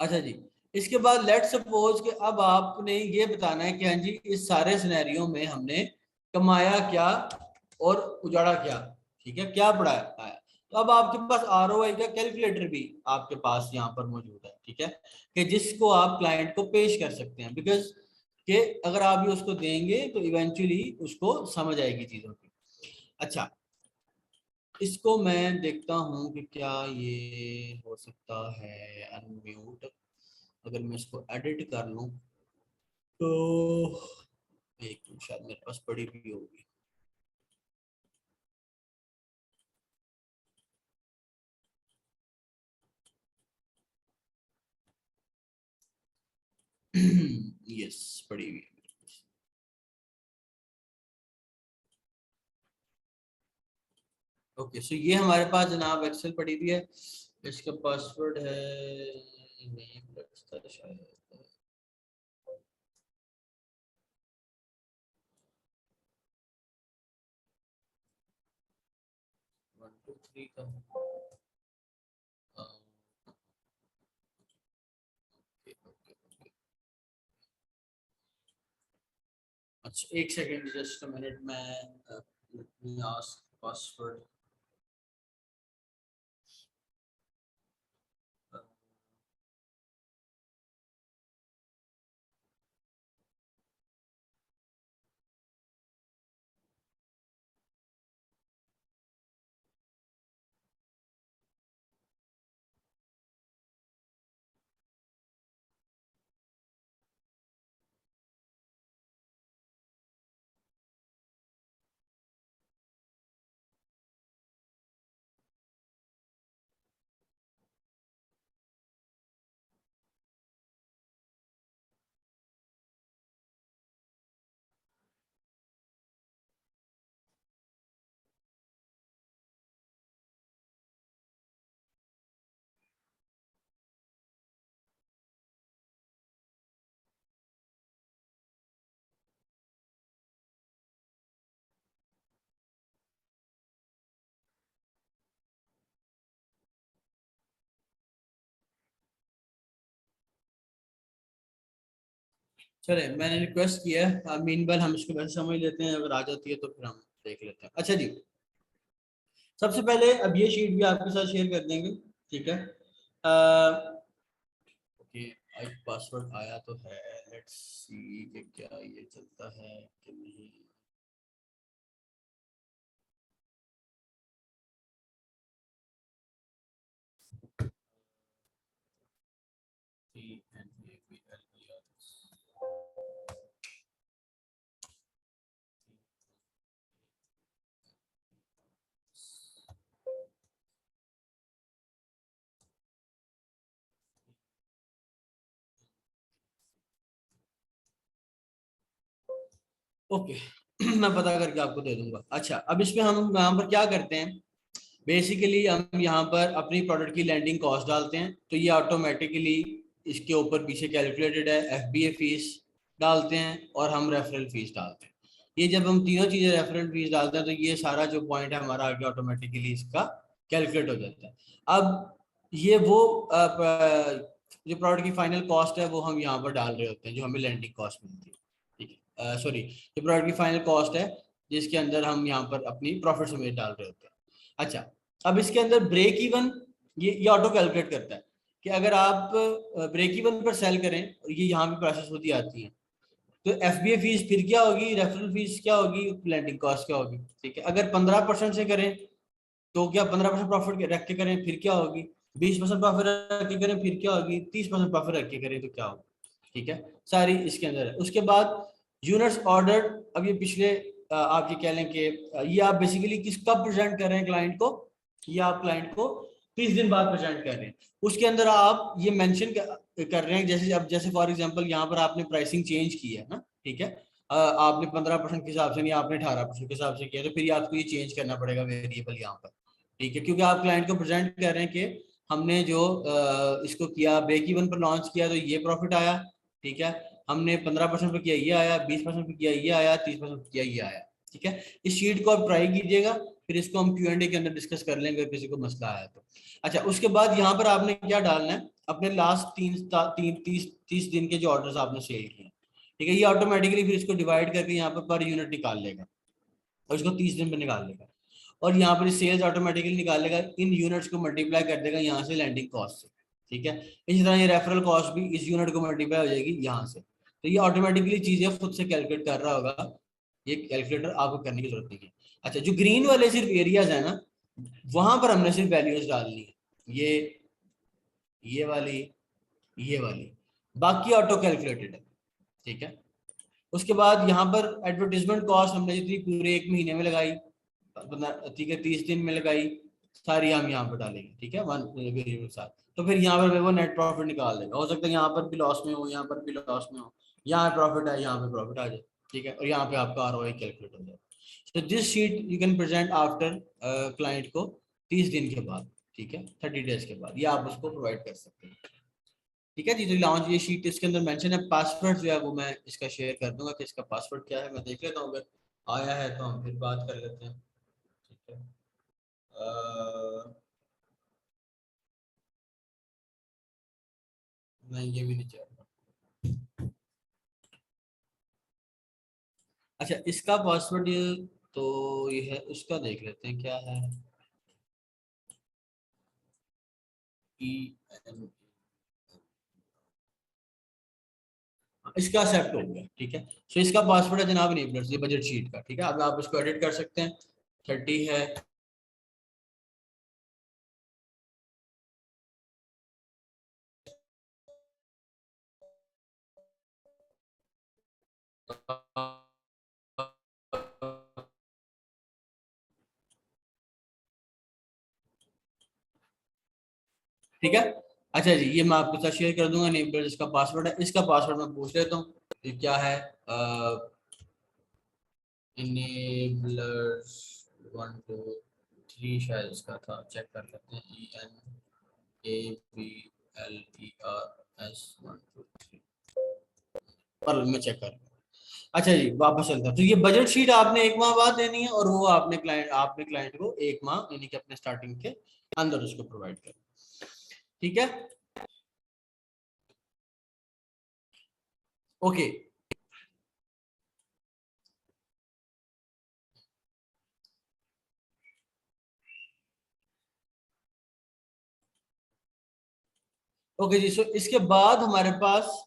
अच्छा जी, इसके बाद लेट्स सपोज कि अब आपने ये बताना है कि हाँ जी, इस सारे सिनेरियो में हमने कमाया क्या और उजाड़ा क्या। ठीक है, क्या पड़ा आया। तो अब आपके पास आरओआई का कैलकुलेटर भी आपके पास यहाँ पर मौजूद है। ठीक है, कि जिसको आप क्लाइंट को पेश कर सकते हैं, बिकॉज कि अगर आप ये उसको देंगे तो इवेंचुअली उसको समझ आएगी चीजों की। अच्छा, इसको मैं देखता हूँ कि क्या ये हो सकता है अनम्यूट। अगर मैं इसको एडिट कर लूँ तो एक मिनट, शायद मेरे पास पड़ी भी होगी। यस, पड़ी हुई है। ओके, सो ये हमारे पास जनाब एक्सेल पड़ी हुई है। इसका पासवर्ड है, नहीं लगता शायद, 1 2 3 का। ओके ओके ओके, अच्छा एक सेकेंड, जस्ट अ मिनट, मैं आस्क पासवर्ड। चले, मैंने रिक्वेस्ट किया है, मीनवाइल हम इसको वैसे समझ लेते हैं, अगर आ जाती है तो फिर हम देख लेते हैं। अच्छा जी, सबसे पहले अब ये शीट भी आपके साथ शेयर कर देंगे। ठीक है, ओके, एक पासवर्ड आया तो है, लेट्स सी कि क्या ये चलता है कि नहीं। ओके मैं पता करके आपको दे दूंगा। अच्छा, अब इसमें हम यहाँ पर क्या करते हैं, बेसिकली हम यहाँ पर अपनी प्रोडक्ट की लैंडिंग कॉस्ट डालते हैं, तो ये ऑटोमेटिकली इसके ऊपर पीछे कैलकुलेटेड है। एफबीए फीस डालते हैं और हम रेफरल फीस डालते हैं। ये जब हम तीनों चीजें रेफरल फीस डालते हैं तो ये सारा जो पॉइंट है हमारा आगे ऑटोमेटिकली इसका कैलकुलेट हो जाता है। अब ये वो जो प्रोडक्ट की फाइनल कॉस्ट है वो हम यहाँ पर डाल रहे होते हैं, जो हमें लैंडिंग कॉस्ट मिलती है। ठीक है, सॉरी, जो प्रोडक्ट की फाइनल कॉस्ट है जिसके अंदर हम यहाँ पर अपनी प्रॉफिट समेत डाल रहे होते हैं। अच्छा, अब इसके अंदर ब्रेक इवन ये ऑटो कैलकुलेट करता है कि अगर आप ब्रेक इवन पर सेल करें और ये यहाँ पे प्रोसेस होती आती है, तो एफबीए फीस फिर क्या होगी, रेफरल फीस क्या होगी, लैंडिंग कॉस्ट क्या होगी। ठीक है, अगर 15% से करें तो क्या 15% प्रॉफिट रख के करें फिर क्या होगी, 20% प्रॉफिट रख के करें फिर क्या होगी, 30% प्रॉफिट रख के करें तो क्या होगा। ठीक है, सारी इसके अंदर है। उसके बाद यूनिट्स ऑर्डर, अब ये पिछले आप ये कह लें कि ये आप बेसिकली किस कब प्रेजेंट कर रहे हैं क्लाइंट को, ये आप क्लाइंट को 30 दिन बाद प्रेजेंट कर रहे हैं। उसके अंदर आप ये मेंशन कर रहे हैं, जैसे अब जैसे फॉर एग्जांपल यहाँ पर आपने प्राइसिंग चेंज की है ना, ठीक है, आपने 15% के हिसाब से नहीं, आपने 18% के हिसाब से किया, तो फिर आपको ये चेंज करना पड़ेगा वेरिएबल यहाँ पर। ठीक है, क्योंकि आप क्लाइंट को प्रेजेंट कर रहे हैं कि हमने जो इसको किया ब्रेक इवन पर लॉन्च किया तो ये प्रॉफिट आया। ठीक है, हमने 15% पे किया ये आया, 20% पे किया ये आया, 30% पे किया ये आया। ठीक है, इस शीट को आप ट्राई कीजिएगा, फिर इसको हम Q&A के अंदर डिस्कस कर लेंगे किसी को मसला आया तो। अच्छा, उसके बाद यहाँ पर आपने क्या डालना है, अपने लास्ट तीस दिन के जो ऑर्डर्स आपने सेल किए। ठीक है, ये ऑटोमेटिकली फिर इसको डिवाइड करके यहाँ पर यूनिट निकाल लेगा और इसको 30 दिन पे निकाल लेगा, और यहाँ पर सेल्स ऑटोमेटिकली निकालेगा, इन यूनिट्स को मल्टीप्लाई कर देगा यहाँ से लैंडिंग कॉस्ट से। ठीक है, इसी तरह ये रेफरल कॉस्ट भी इस यूनिट को मल्टीप्लाई हो जाएगी यहाँ से। तो ये ऑटोमेटिकली चीजें खुद से कैलकुलेट कर रहा होगा, ये कैलकुलेटर आपको करने की जरूरत नहीं है। अच्छा, जो ग्रीन वाले सिर्फ एरियाज है ना, वहां पर हमने सिर्फ वैल्यूज डालनी है, ये वाली, ये वाली, बाकी ऑटो कैलकुलेटेड है। ठीक है, उसके बाद यहाँ पर एडवर्टीजमेंट कॉस्ट हमने जितनी पूरे एक महीने में लगाई, ठीक है, 30 दिन में लगाई, सारी हम यहाँ पर डालेंगे। ठीक है, वन वेरिएबल साथ, तो फिर यहाँ पर वो नेट प्रॉफिट निकाल देगा। हो सकता है यहाँ पर भी लॉस में हो, यहाँ पर भी लॉस में हो, यहाँ प्रॉफिट है, यहाँ पे प्रॉफिट आ जाए। ठीक है, और यहाँ पे आपका आरओआई कैलकुलेट हो जाए। तो this sheet you can present after client को 30 दिन के बाद। ठीक है, 30 डेज के बाद ये आप उसको प्रोवाइड कर सकते हैं। ठीक है जी, तो लॉन्च ये शीट इसके अंदर मेंशन है। पासवर्ड जो है वो मैं इसका शेयर कर दूंगा कि इसका पासवर्ड क्या है, मैं देख लेता हूँ, अगर आया है तो हम फिर बात कर लेते हैं। ठीक है, नहीं ये भी नहीं चाहिए। अच्छा, इसका पासवर्ड ये, तो ये है उसका, देख लेते हैं क्या है। EN, इसका एक्सेप्ट हो गया। ठीक है, सो इसका पासवर्ड है जनाब इनेबलर्स, ये बजट शीट का। ठीक है, अब आप इसको एडिट कर सकते हैं। 30 है, ठीक है। अच्छा जी, ये मैं आपके साथ शेयर कर दूंगा नेबर जिसका पासवर्ड है। इसका पासवर्ड मैं पूछ लेता हूँ ये क्या है। इनेबलर्स 1 2 3 शायद इसका था, चेक कर लेते हैं। ENABLERS 1 2 3 पर मैं चेक कर। अच्छा जी, वापस चलता है। तो ये बजट शीट आपने एक माह बाद देनी है और वो आपने क्लाइंट को एक माह यानी कि अपने स्टार्टिंग के अंदर उसको प्रोवाइड कर। ठीक है, ओके। ओके जी, सो इसके बाद हमारे पास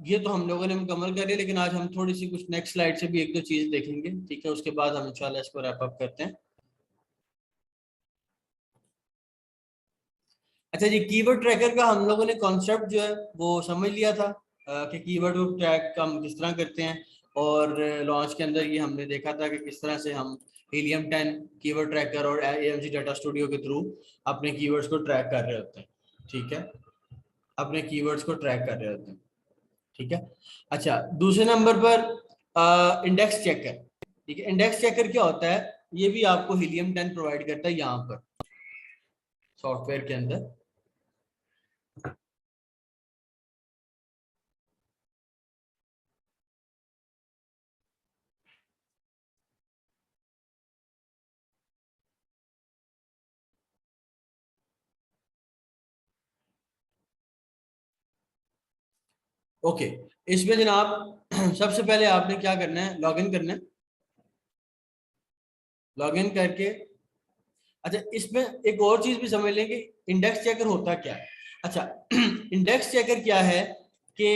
ये तो हम लोगों ने मुकम्मल कर लिया, लेकिन आज हम थोड़ी सी कुछ नेक्स्ट स्लाइड से भी एक दो चीज देखेंगे। ठीक है, उसके बाद हम इंशाल्लाह इसको रैप अप करते हैं। अच्छा जी, कीवर्ड ट्रैकर का हम लोगों ने कॉन्सेप्ट जो है वो समझ लिया था कि कीवर्ड को ट्रैक हम किस तरह करते हैं, और लॉन्च के अंदर ये हमने देखा था कि किस तरह से हम Helium 10 कीवर्ड ट्रैकर और AMG डाटा स्टूडियो के थ्रू अपने कीवर्ड्स को ट्रैक कर रहे होते हैं। ठीक है, अपने कीवर्ड्स को ट्रैक कर रहे होते हैं। ठीक है। अच्छा, दूसरे नंबर पर इंडेक्स चेकर। ठीक है, इंडेक्स चेकर क्या होता है, ये भी आपको हीलियम 10 प्रोवाइड करता है यहाँ पर सॉफ्टवेयर के अंदर। ओके, इसमें जनाब सबसे पहले आपने क्या करना है, लॉगिन करना है। लॉगिन करके, अच्छा इसमें एक और चीज भी समझ लें कि इंडेक्स चेकर होता क्या है। अच्छा इंडेक्स चेकर क्या है कि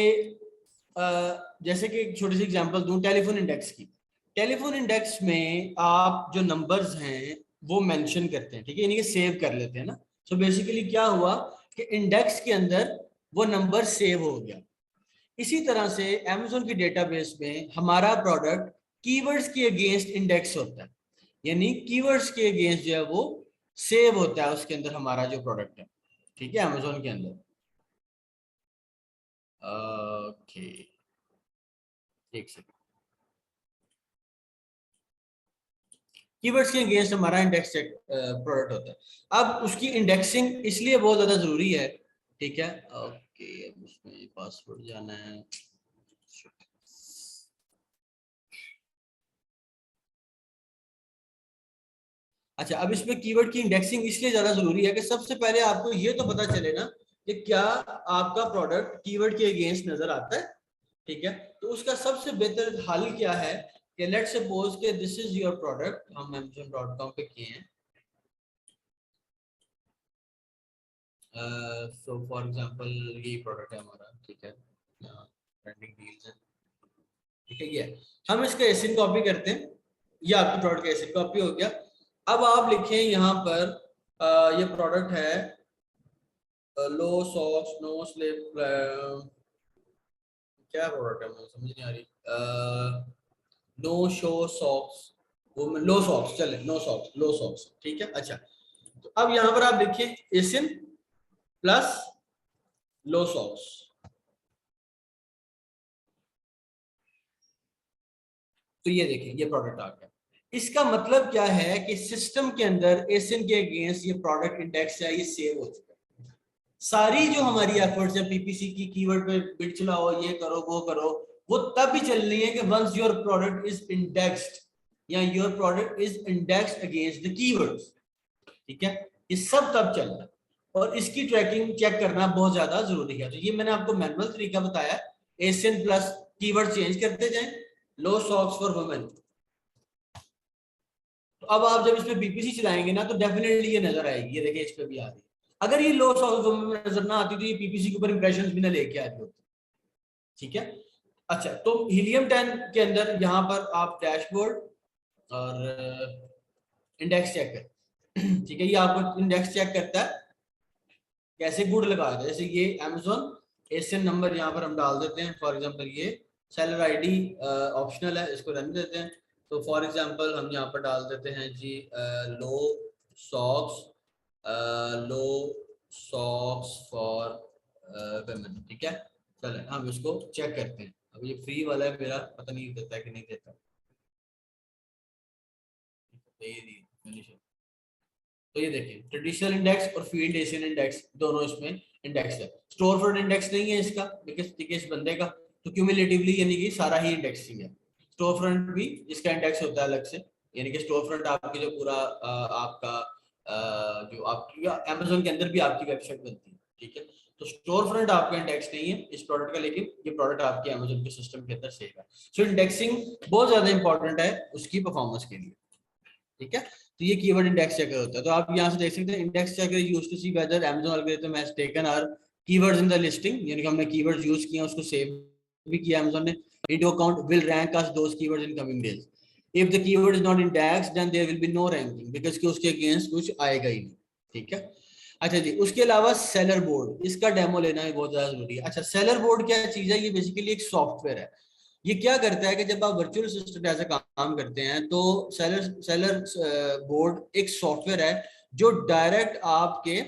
जैसे कि एक छोटी सी एग्जांपल दूं टेलीफोन इंडेक्स की। टेलीफोन इंडेक्स में आप जो नंबर्स हैं वो मेंशन करते हैं, ठीक है, यानी कि सेव कर लेते हैं ना। सो बेसिकली क्या हुआ कि इंडेक्स के अंदर वो नंबर सेव हो गया। इसी तरह से Amazon की डेटाबेस में हमारा प्रोडक्ट कीवर्ड्स के अगेंस्ट इंडेक्स होता है, यानी कीवर्ड्स के अगेंस्ट जो है वो सेव होता है उसके अंदर हमारा जो प्रोडक्ट है, ठीक है, Amazon के अंदर। ओके, एक सेकंड। कीवर्ड्स के अगेंस्ट हमारा इंडेक्स प्रोडक्ट होता है। अब उसकी इंडेक्सिंग इसलिए बहुत ज्यादा जरूरी है, ठीक है। ओके, अब उसमें पासवर्ड जाना है। अच्छा, अब इसमें कीवर्ड की इंडेक्सिंग इसलिए ज्यादा जरूरी है कि सबसे पहले आपको ये तो पता चले ना कि क्या आपका प्रोडक्ट कीवर्ड के अगेंस्ट नजर आता है, ठीक है। तो उसका सबसे बेहतर हल क्या है कि लेट्स सपोज कि दिस इज योर प्रोडक्ट, हम amazon.com पे किए हैं। सो फॉर एग्जांपल ये प्रोडक्ट है हमारा, ठीक है, ट्रेंडिंग डील्स है, ठीक है। ये हम इसका एसिन कॉपी करते हैं, ये आपकी प्रोडक्ट का एसिन कॉपी हो गया। अब आप लिखें यहाँ पर ये प्रोडक्ट है लो सॉक्स नो स्लिप, क्या प्रोडक्ट है मुझे समझ नहीं आ रही। नो शो सॉक्स, वो लो सॉक्स, चले नो सॉक्स, लो सॉक्स, ठीक है। अच्छा, तो अब यहाँ पर आप देखिए एसिन प्लस लो सॉक्स, तो ये देखिए ये प्रोडक्ट आ गया। इसका मतलब क्या है कि सिस्टम के अंदर एसिन के अगेंस्ट ये प्रोडक्ट इंडेक्स है, ये सेव हो चुका है। सारी जो हमारी एफर्ट्स है पीपीसी की, कीवर्ड पे बिट चलाओ, ये करो वो करो, वो तब भी चल रही है कि once your product is indexed या your product is indexed against the keywords, ठीक है। ये सब तब चल रहा है और इसकी ट्रैकिंग चेक करना बहुत ज्यादा जरूरी है। तो ये मैंने आपको मैनुअल तरीका बताया, एशियन प्लस कीवर्ड चेंज करते जाएं, लो सॉक्स फॉर वुमेन। तो अब आप जब इसमें बीपीसी चलाएंगे ना तो डेफिनेटली ये नजर आएगी, ये देखिए इस पे भी आ रही है। अगर ये लो सॉक्स वुमेन में नजर ना आती तो ये पीपीसी के ऊपर इंप्रेशन भी ना लेके आ रही होती, ठीक है। अच्छा, तो हीलियम 10 के अंदर यहाँ पर आप डैशबोर्ड और इंडेक्स चेक कर ठीक है, ये आपको इंडेक्स चेक करता है कैसे गुड लगा था। जैसे ये Amazon एशियन नंबर यहाँ पर हम डाल देते हैं, फॉर एग्जांपल ये सेलर आईडी ऑप्शनल है, इसको रहने देते हैं। तो फॉर एग्जांपल हम यहाँ पर डाल देते हैं जी low socks, low socks for women, ठीक है। चलें हम इसको चेक करते हैं। अब ये फ्री वाला है मेरा, पता नहीं देता है कि नहीं देता। तो ये देखिए ट्रेडिशनल इंडेक्स और फील्ड एशियन इंडेक्स दोनों इसमें इंडेक्स है। स्टोर फ्रंट इंडेक्स नहीं है इसका, देखिए इस बंदे का, तो क्यूमुलेटिवली यानी कि सारा ही इंडेक्सिंग है। स्टोर फ्रंट भी इसका इंडेक्स होता है अलग से, यानी कि स्टोर फ्रंट आपकी जो पूरा आपका जो आपकी Amazon के अंदर भी आपकी वेबसाइट बनती है, ठीक है। तो स्टोर फ्रंट आपका इंडेक्स नहीं है इस प्रोडक्ट का, लेकिन ये प्रोडक्ट आपके Amazon के सिस्टम के अंदर सेव है। सो इंडेक्सिंग बहुत ज्यादा इंपॉर्टेंट है उसकी परफॉर्मेंस के लिए, ठीक है। तो ये कीवर्ड इंडेक्स चेकर होता है। तो आप यहाँ से देख सकते हैं index checker use to see whether Amazon algorithm has taken our keywords in the listing, यानी कि हमने कीवर्ड्स यूज किए उसको सेव भी किया Amazon ने, into account will rank us those keywords in coming days. If the keyword is not indexed then there will be no ranking, because कि उसके अगेंस्ट कुछ आएगा ही नहीं, ठीक है। अच्छा जी, उसके अलावा सेलर बोर्ड, इसका डेमो लेना भी बहुत ज्यादा जरूरी है। अच्छा, सेलर बोर्ड क्या चीज है, ये बेसिकली एक सॉफ्टवेयर है। ये क्या करता है कि जब आप वर्चुअल असिस्टेंट ऐसे काम करते हैं तो सेलर बोर्ड एक सॉफ्टवेयर है जो डायरेक्ट आपके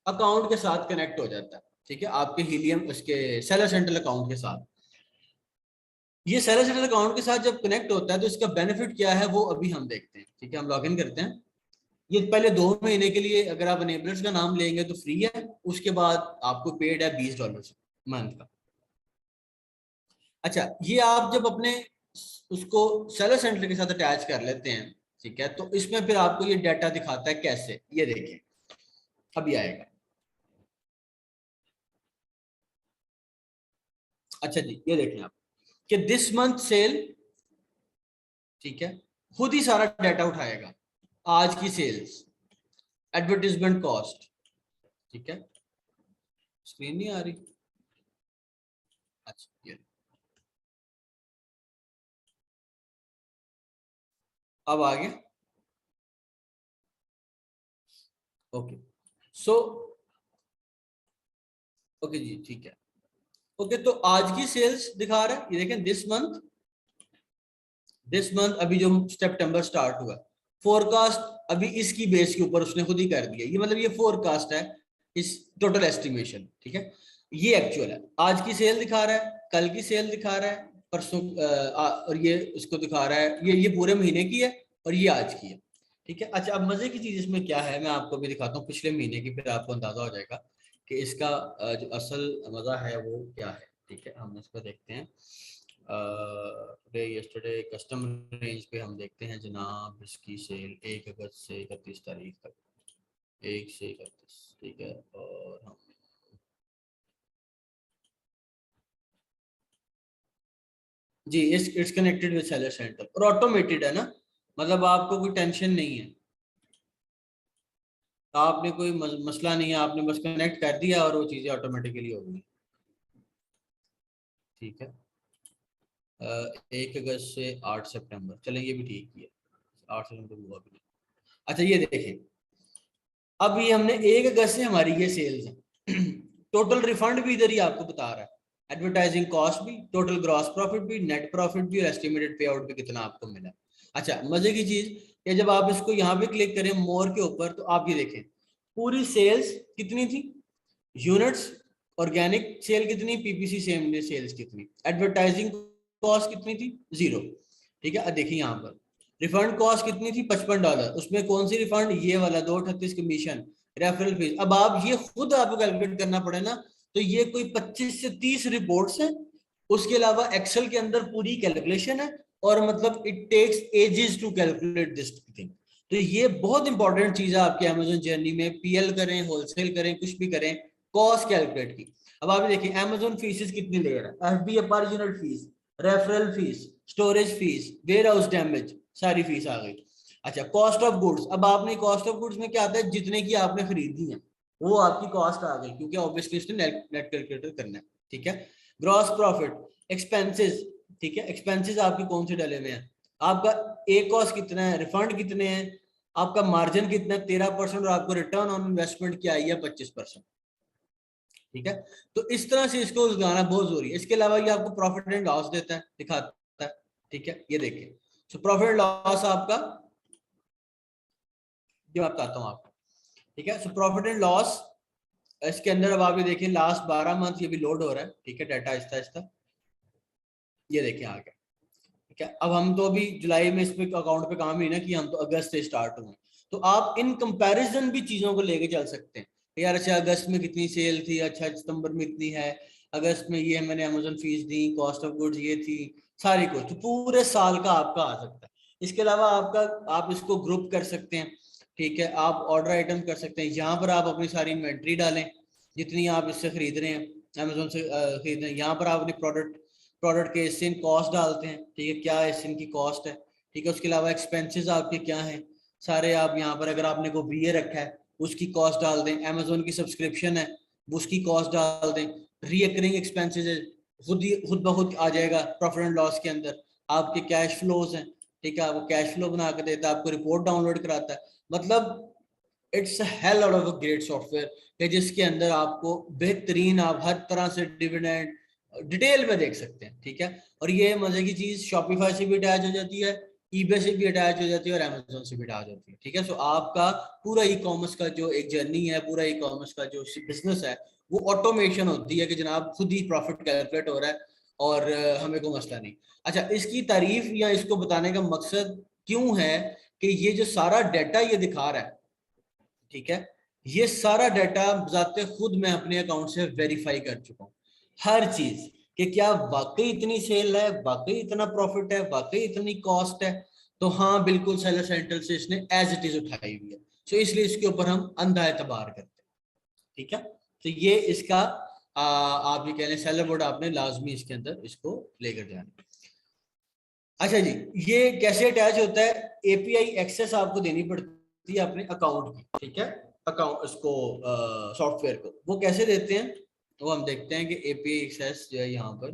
अकाउंट के साथ कनेक्ट हो जाता है, ठीक है, आपके हीलियम उसके सेलर सेंट्रल अकाउंट के साथ। ये सेलर सेंटर अकाउंट के साथ जब कनेक्ट होता है तो इसका बेनिफिट क्या है वो अभी हम देखते हैं। ठीक है, हम लॉग इन करते हैं। ये पहले 2 महीने के लिए अगर आप अनेबलर्स का नाम लेंगे तो फ्री है, उसके बाद आपको पेड है $20 मंथ का। अच्छा, ये आप जब अपने उसको सेलर सेंटर के साथ अटैच कर लेते हैं, ठीक है, तो इसमें फिर आपको ये डाटा दिखाता है कैसे, ये देखिए अभी आएगा। अच्छा जी, ये देखें आप कि दिस मंथ सेल, ठीक है, खुद ही सारा डाटा उठाएगा। आज की सेल्स, एडवर्टीजमेंट कॉस्ट, ठीक है, स्क्रीन नहीं आ रही। अच्छा, ये अब आ गया। ओके, सो ओके जी, ठीक है। ओके, तो आज की सेल्स दिखा रहा है, ये देखें दिस मंथ अभी जो सितंबर स्टार्ट हुआ, फोरकास्ट अभी इसकी बेस के ऊपर उसने खुद ही कर दिया। ये मतलब ये फोरकास्ट है, इस टोटल एस्टिमेशन, ठीक है। ये एक्चुअल है, आज की सेल दिखा रहा है, कल की सेल दिखा रहा है, परसों और ये इसको दिखा रहा है, ये पूरे महीने की है और ये आज की है। ठीक है। अच्छा, अब मजे की चीज इसमें क्या है, मैं आपको भी दिखाता हूँ पिछले महीने की, फिर आपको अंदाजा हो जाएगा कि इसका जो असल मजा है वो क्या है। ठीक है, हम इसको देखते हैं। टुडे यस्टरडे कस्टम रेंज पे हम देखते हैं जनाब, इसकी सेल 1 अगस्त से 31 तारीख तक, 1 से 31, ठीक है। और हम जी, it's connected with seller centre और ऑटोमेटेड है ना, मतलब आपको कोई टेंशन नहीं है, आपने कोई मसला नहीं है, आपने बस कनेक्ट कर दिया और वो चीजें ऑटोमेटिकली हो गई। ठीक है। 1 अगस्त से 8 सितंबर, चले ये भी ठीक ही है, 8 सितंबर हुआ भी नहीं। अच्छा, ये देखें, अब ये हमने 1 अगस्त से हमारी ये सेल्स है टोटल रिफंड भी इधर ही आपको बता रहा है, एडवर्टाइजिंग कॉस्ट भी, टोटल ग्रॉस प्रॉफिट भी, नेट प्रॉफिट भी और एस्टिमेटेड पे आउट भी कितना आपको मिला। अच्छा, मजे की चीज कि जब आप इसको यहाँ पे क्लिक करें मोर के ऊपर, तो आप ये देखें पूरी सेल्स कितनी थी, यूनिट्स, ऑर्गेनिक सेल कितनी, पीपीसी सेम डे सेल्स कितनी, एडवर्टाइजिंग कॉस्ट कितनी थी, 0। ठीक है, अब देखिए यहाँ पर रिफंड कॉस्ट कितनी थी, $55। उसमें कौन सी रिफंड, ये वाला 238 कमीशन, रेफरल फीस। अब आप ये खुद आपको कैलकुलेट करना पड़े ना, तो ये कोई 25 से 30 रिपोर्ट्स हैं, उसके अलावा एक्सेल के अंदर पूरी कैलकुलेशन है, और मतलब it takes ages to calculate this thing. तो ये बहुत इंपॉर्टेंट चीज है आपके अमेजोन जर्नी में, पीएल करें, होलसेल करें, कुछ भी करें, कॉस्ट कैलकुलेट की। अब आप देखिए अमेजोन फीसेस कितनी ले रहा है, एफबी पर unit fees, referral fees, storage fees, warehouse damage, सारी फीस आ गई। अच्छा, कॉस्ट ऑफ गुड्स, अब आपने कॉस्ट ऑफ गुड्स में क्या आता है, जितने की आपने खरीदी है वो आपकी कॉस्ट आ गई, क्योंकि ऑब्वियसली इसने नेट कैलकुलेटर करना है। ठीक है। ग्रॉस प्रॉफिट, एक्सपेंसेस, ठीक है, एक्सपेंसेस आपके कौन से डले हुए हैं, आपका ए कॉस्ट कितना है, रिफंड कितने हैं, आपका मार्जिन कितना है 13%, और आपको रिटर्न ऑन इन्वेस्टमेंट क्या आई है 25%। ठीक है, तो इस तरह से इसको उलझाना बहुत जरूरी है। इसके अलावा ये आपको प्रॉफिट एंड लॉस देता है, दिखाता है। ठीक है, ये देखिए, सो प्रॉफिट एंड लॉस आपका, जो मैं बताता हूँ आपको। ठीक है, सो प्रॉफिट एंड लॉस, इसके अंदर अब आप ये देखिए लास्ट 12 मंथ ये भी लोड हो रहा है। ठीक है, डाटा आहिस्ता आहिस्ता, ये देखिए आ गया। ठीक है, अब हम तो अभी जुलाई में इस पे अकाउंट पे काम ही ना कि हम तो अगस्त से स्टार्ट हुए, तो आप इन कंपैरिजन भी चीजों को लेके चल सकते हैं। यार अच्छा, अगस्त में कितनी सेल थी, अच्छा सितंबर में इतनी है, अगस्त में ये मैंने Amazon fees the, cost of goods ये थी, सारी कुछ, तो पूरे साल का आपका आ सकता है। इसके अलावा आपका, आप इसको ग्रुप कर सकते हैं। ठीक है, आप ऑर्डर आइटम कर सकते हैं, यहाँ पर आप अपनी सारी इन्वेंट्री डालें जितनी आप इससे खरीद रहे हैं, अमेजोन से खरीद रहे हैं, यहाँ पर आप अपनी प्रोडक्ट के एसइन कॉस्ट डालते हैं। ठीक है, क्या एसइन की कॉस्ट है। ठीक है, उसके अलावा एक्सपेंसेस आपके क्या हैं सारे, आप यहाँ पर अगर आपने को बीए रखा है उसकी कॉस्ट डाल दें, अमेजोन की सब्सक्रिप्शन है उसकी कॉस्ट डाल दें, रीअकरिंग एक्सपेंसेस है, खुद ब खुद आ जाएगा प्रॉफिट एंड लॉस के अंदर। आपके कैश फ्लोज हैं, ठीक है, आपको कैश फ्लो बना के देता है, आपको रिपोर्ट डाउनलोड कराता है, मतलब it's hell out of a great software है, जिसके अंदर आपको बेहतरीन, आप हर तरह से डिविडेंड डिटेल में देख सकते हैं। ठीक है, और ये मजे की चीज शॉपिफाई से भी अटैच हो जाती है, ईबे से भी अटैच हो जाती है, और अमेजोन से भी अटैच होती है। ठीक है, सो आपका पूरा ई कॉमर्स का जो एक जर्नी है, पूरा ई कॉमर्स का जो बिजनेस है, वो ऑटोमेशन होती है कि जनाब खुद ही प्रॉफिट कैलकुलेट हो रहा है, और हमें कोई मसला नहीं। अच्छा, इसकी तारीफ या इसको बताने का मकसद क्यों है कि ये जो सारा डाटा ये दिखा रहा है, ठीक है, ये सारा डाटा जाते खुद मैं अपने अकाउंट से वेरीफाई कर चुका हूँ, हर चीज, कि क्या वाकई इतनी सेल है, वाकई इतना प्रॉफिट है, वाकई इतनी कॉस्ट है। तो हाँ बिल्कुल सेलर सेंट्रल से इसने एज इट इज उठाई हुई है, तो इसलिए इसके ऊपर हम अंधा एतबार करते हैं। ठीक है, तो ये इसका आप ये कह लें सेलर बोर्ड आपने लाजमी इसके अंदर इसको लेकर जाना। अच्छा जी, ये कैसे अटैच होता है? एपीआई एक्सेस आपको देनी पड़ती है अपने अकाउंट की, ठीक है, अकाउंट इसको सॉफ्टवेयर को वो कैसे देते हैं, वो हम देखते हैं कि एपीआई एक्सेस जो है यहाँ पर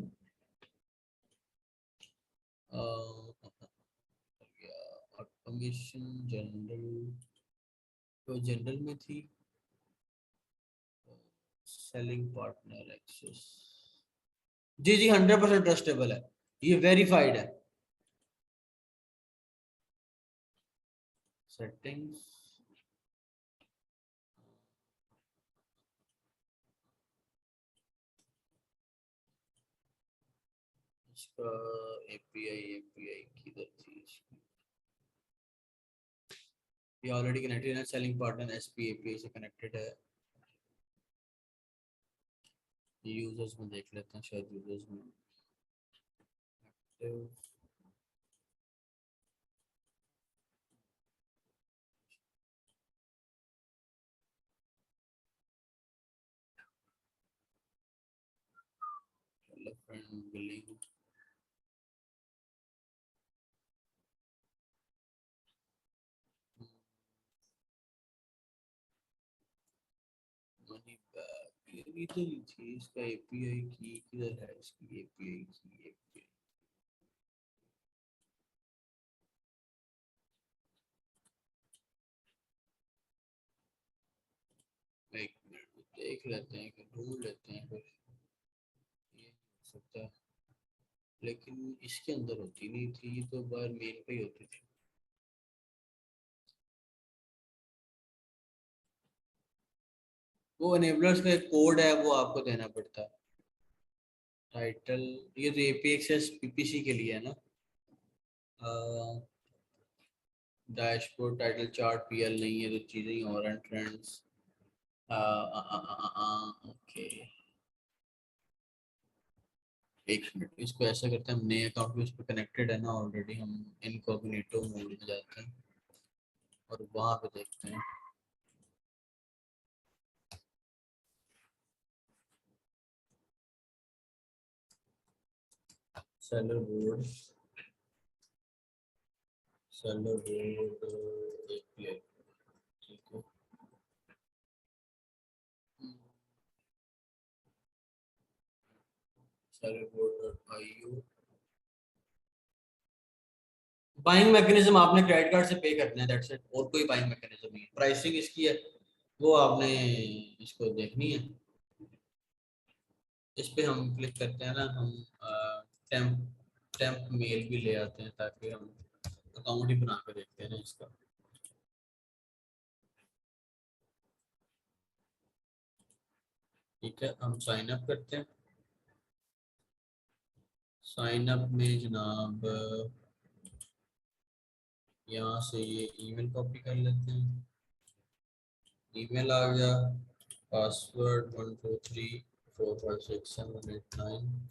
ऑटोमेशन जनरल, तो जनरल में थी सेलिंग पार्टनर एक्सेस, जी जी 100% ट्रस्टेबल है, ये वेरीफाइड है। सेटिंग्स, इसका एपीआई एपीआई किधर थी इसकी, ये ऑलरेडी कनेक्टेड है, सेलिंग पार्टनर एसपी एपीआई से कनेक्टेड है। यूजर्स में देख लेते हैं, शायद यूजर्स में बिलिंग, मनी बैक, ये तो नहीं थी, इसका एपीआई की किधर है, इसकी एपीआई की एपीआई, एक मिनट देख लेते हैं, कि ढूंढ लेते हैं कुछ, ये हो सकता है, लेकिन इसके अंदर होती नहीं थी, ये तो बाहर मेन पे ही होती थी। वो एनेबलर्स का एक कोड है, वो आपको देना पड़ता है। टाइटल, ये तो एपी एक्सेस पीपीसी के लिए है ना, डैशबोर्ड टाइटल चार्ट पीएल नहीं है, तो चीजें ही और हैं, ट्रेंड्स, ओके, एक मिनट, इसको ऐसा करते हैं, हम नए अकाउंट में इस पर कनेक्टेड है ना ऑलरेडी, हम इनकॉग्निटो मोड में जाते हैं और वहां पे देखते हैं। Seller board, seller board API, ठीक है, seller board IO, buying mechanism आपने क्रेडिट कार्ड से पे करना है, दैट्स इट, और कोई बाइंग मैकेनिज्म नहीं है। प्राइसिंग इसकी है, वो आपने इसको देखनी है। इस पे हम क्लिक करते हैं ना, हम टेम्प टेम्प मेल भी ले आते हैं, ताकि हम अकाउंट ही बना कर देखते हैं ना इसका। ठीक है, हम साइन अप करते हैं। साइन अप में जनाब यहाँ से ये ईमेल कॉपी कर लेते हैं, ईमेल आ गया, पासवर्ड 123456789,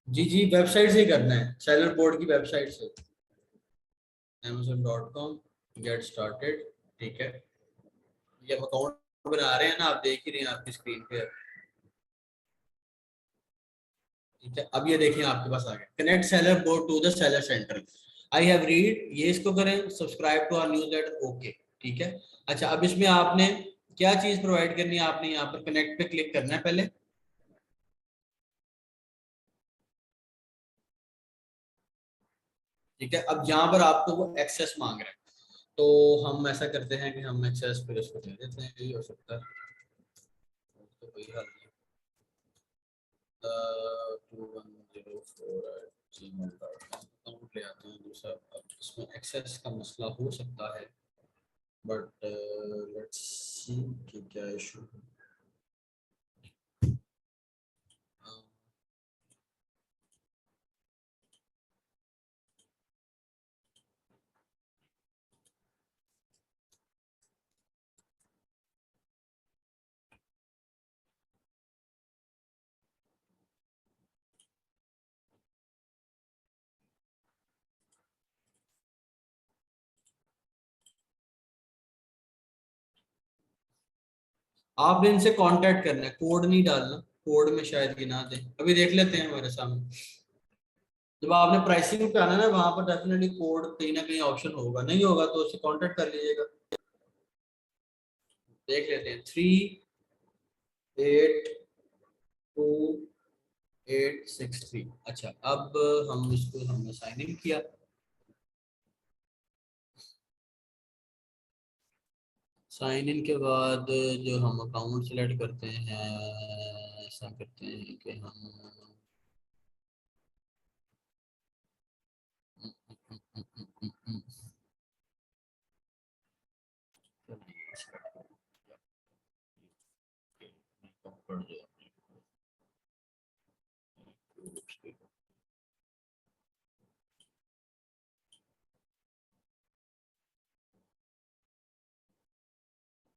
जी जी वेबसाइट से ही करना है, सेलर बोर्ड की वेबसाइट से, amazon.com, गेट स्टार्टेड, ठीक है, ये हम अकाउंट बना रहे हैं ना, आप देख ही रहे हैं आपकी स्क्रीन पे, ठीक है। अब ये देखिए आपके पास आ गया, connect seller board to the seller centre, I have read, ये इसको करें, subscribe to our newsletter, okay, ठीक है। अच्छा, अब इसमें आपने क्या चीज प्रोवाइड करनी है, आपने यहाँ पर कनेक्ट पे क्लिक करना है पहले, ठीक है। अब यहाँ पर आपको वो एक्सेस मांग रहे हैं, तो हम ऐसा करते हैं कि हम एक्सेस फिर इसको दे देते हैं, यही हो सकता है, तो कोई हल नहीं। 2104@gmail.com अकाउंट ले आते हैं दूसरा, अब इसमें एक्सेस का मसला हो सकता है, बट लेट्स सी कि क्या इशू है। आपने इनसे कांटेक्ट करना है, कोड नहीं डालना, कोड में शायद ये ना दे, अभी देख लेते हैं हमारे सामने। जब आपने प्राइसिंग पे आना ना, वहां पर डेफिनेटली कोड कहीं ना कहीं ऑप्शन होगा, नहीं होगा तो उससे कांटेक्ट कर लीजिएगा। देख लेते हैं 382863। अच्छा, अब हम इसको हमने साइन इन किया। साइन इन के बाद जो हम अकाउंट सेलेक्ट करते हैं, ऐसा करते हैं कि हम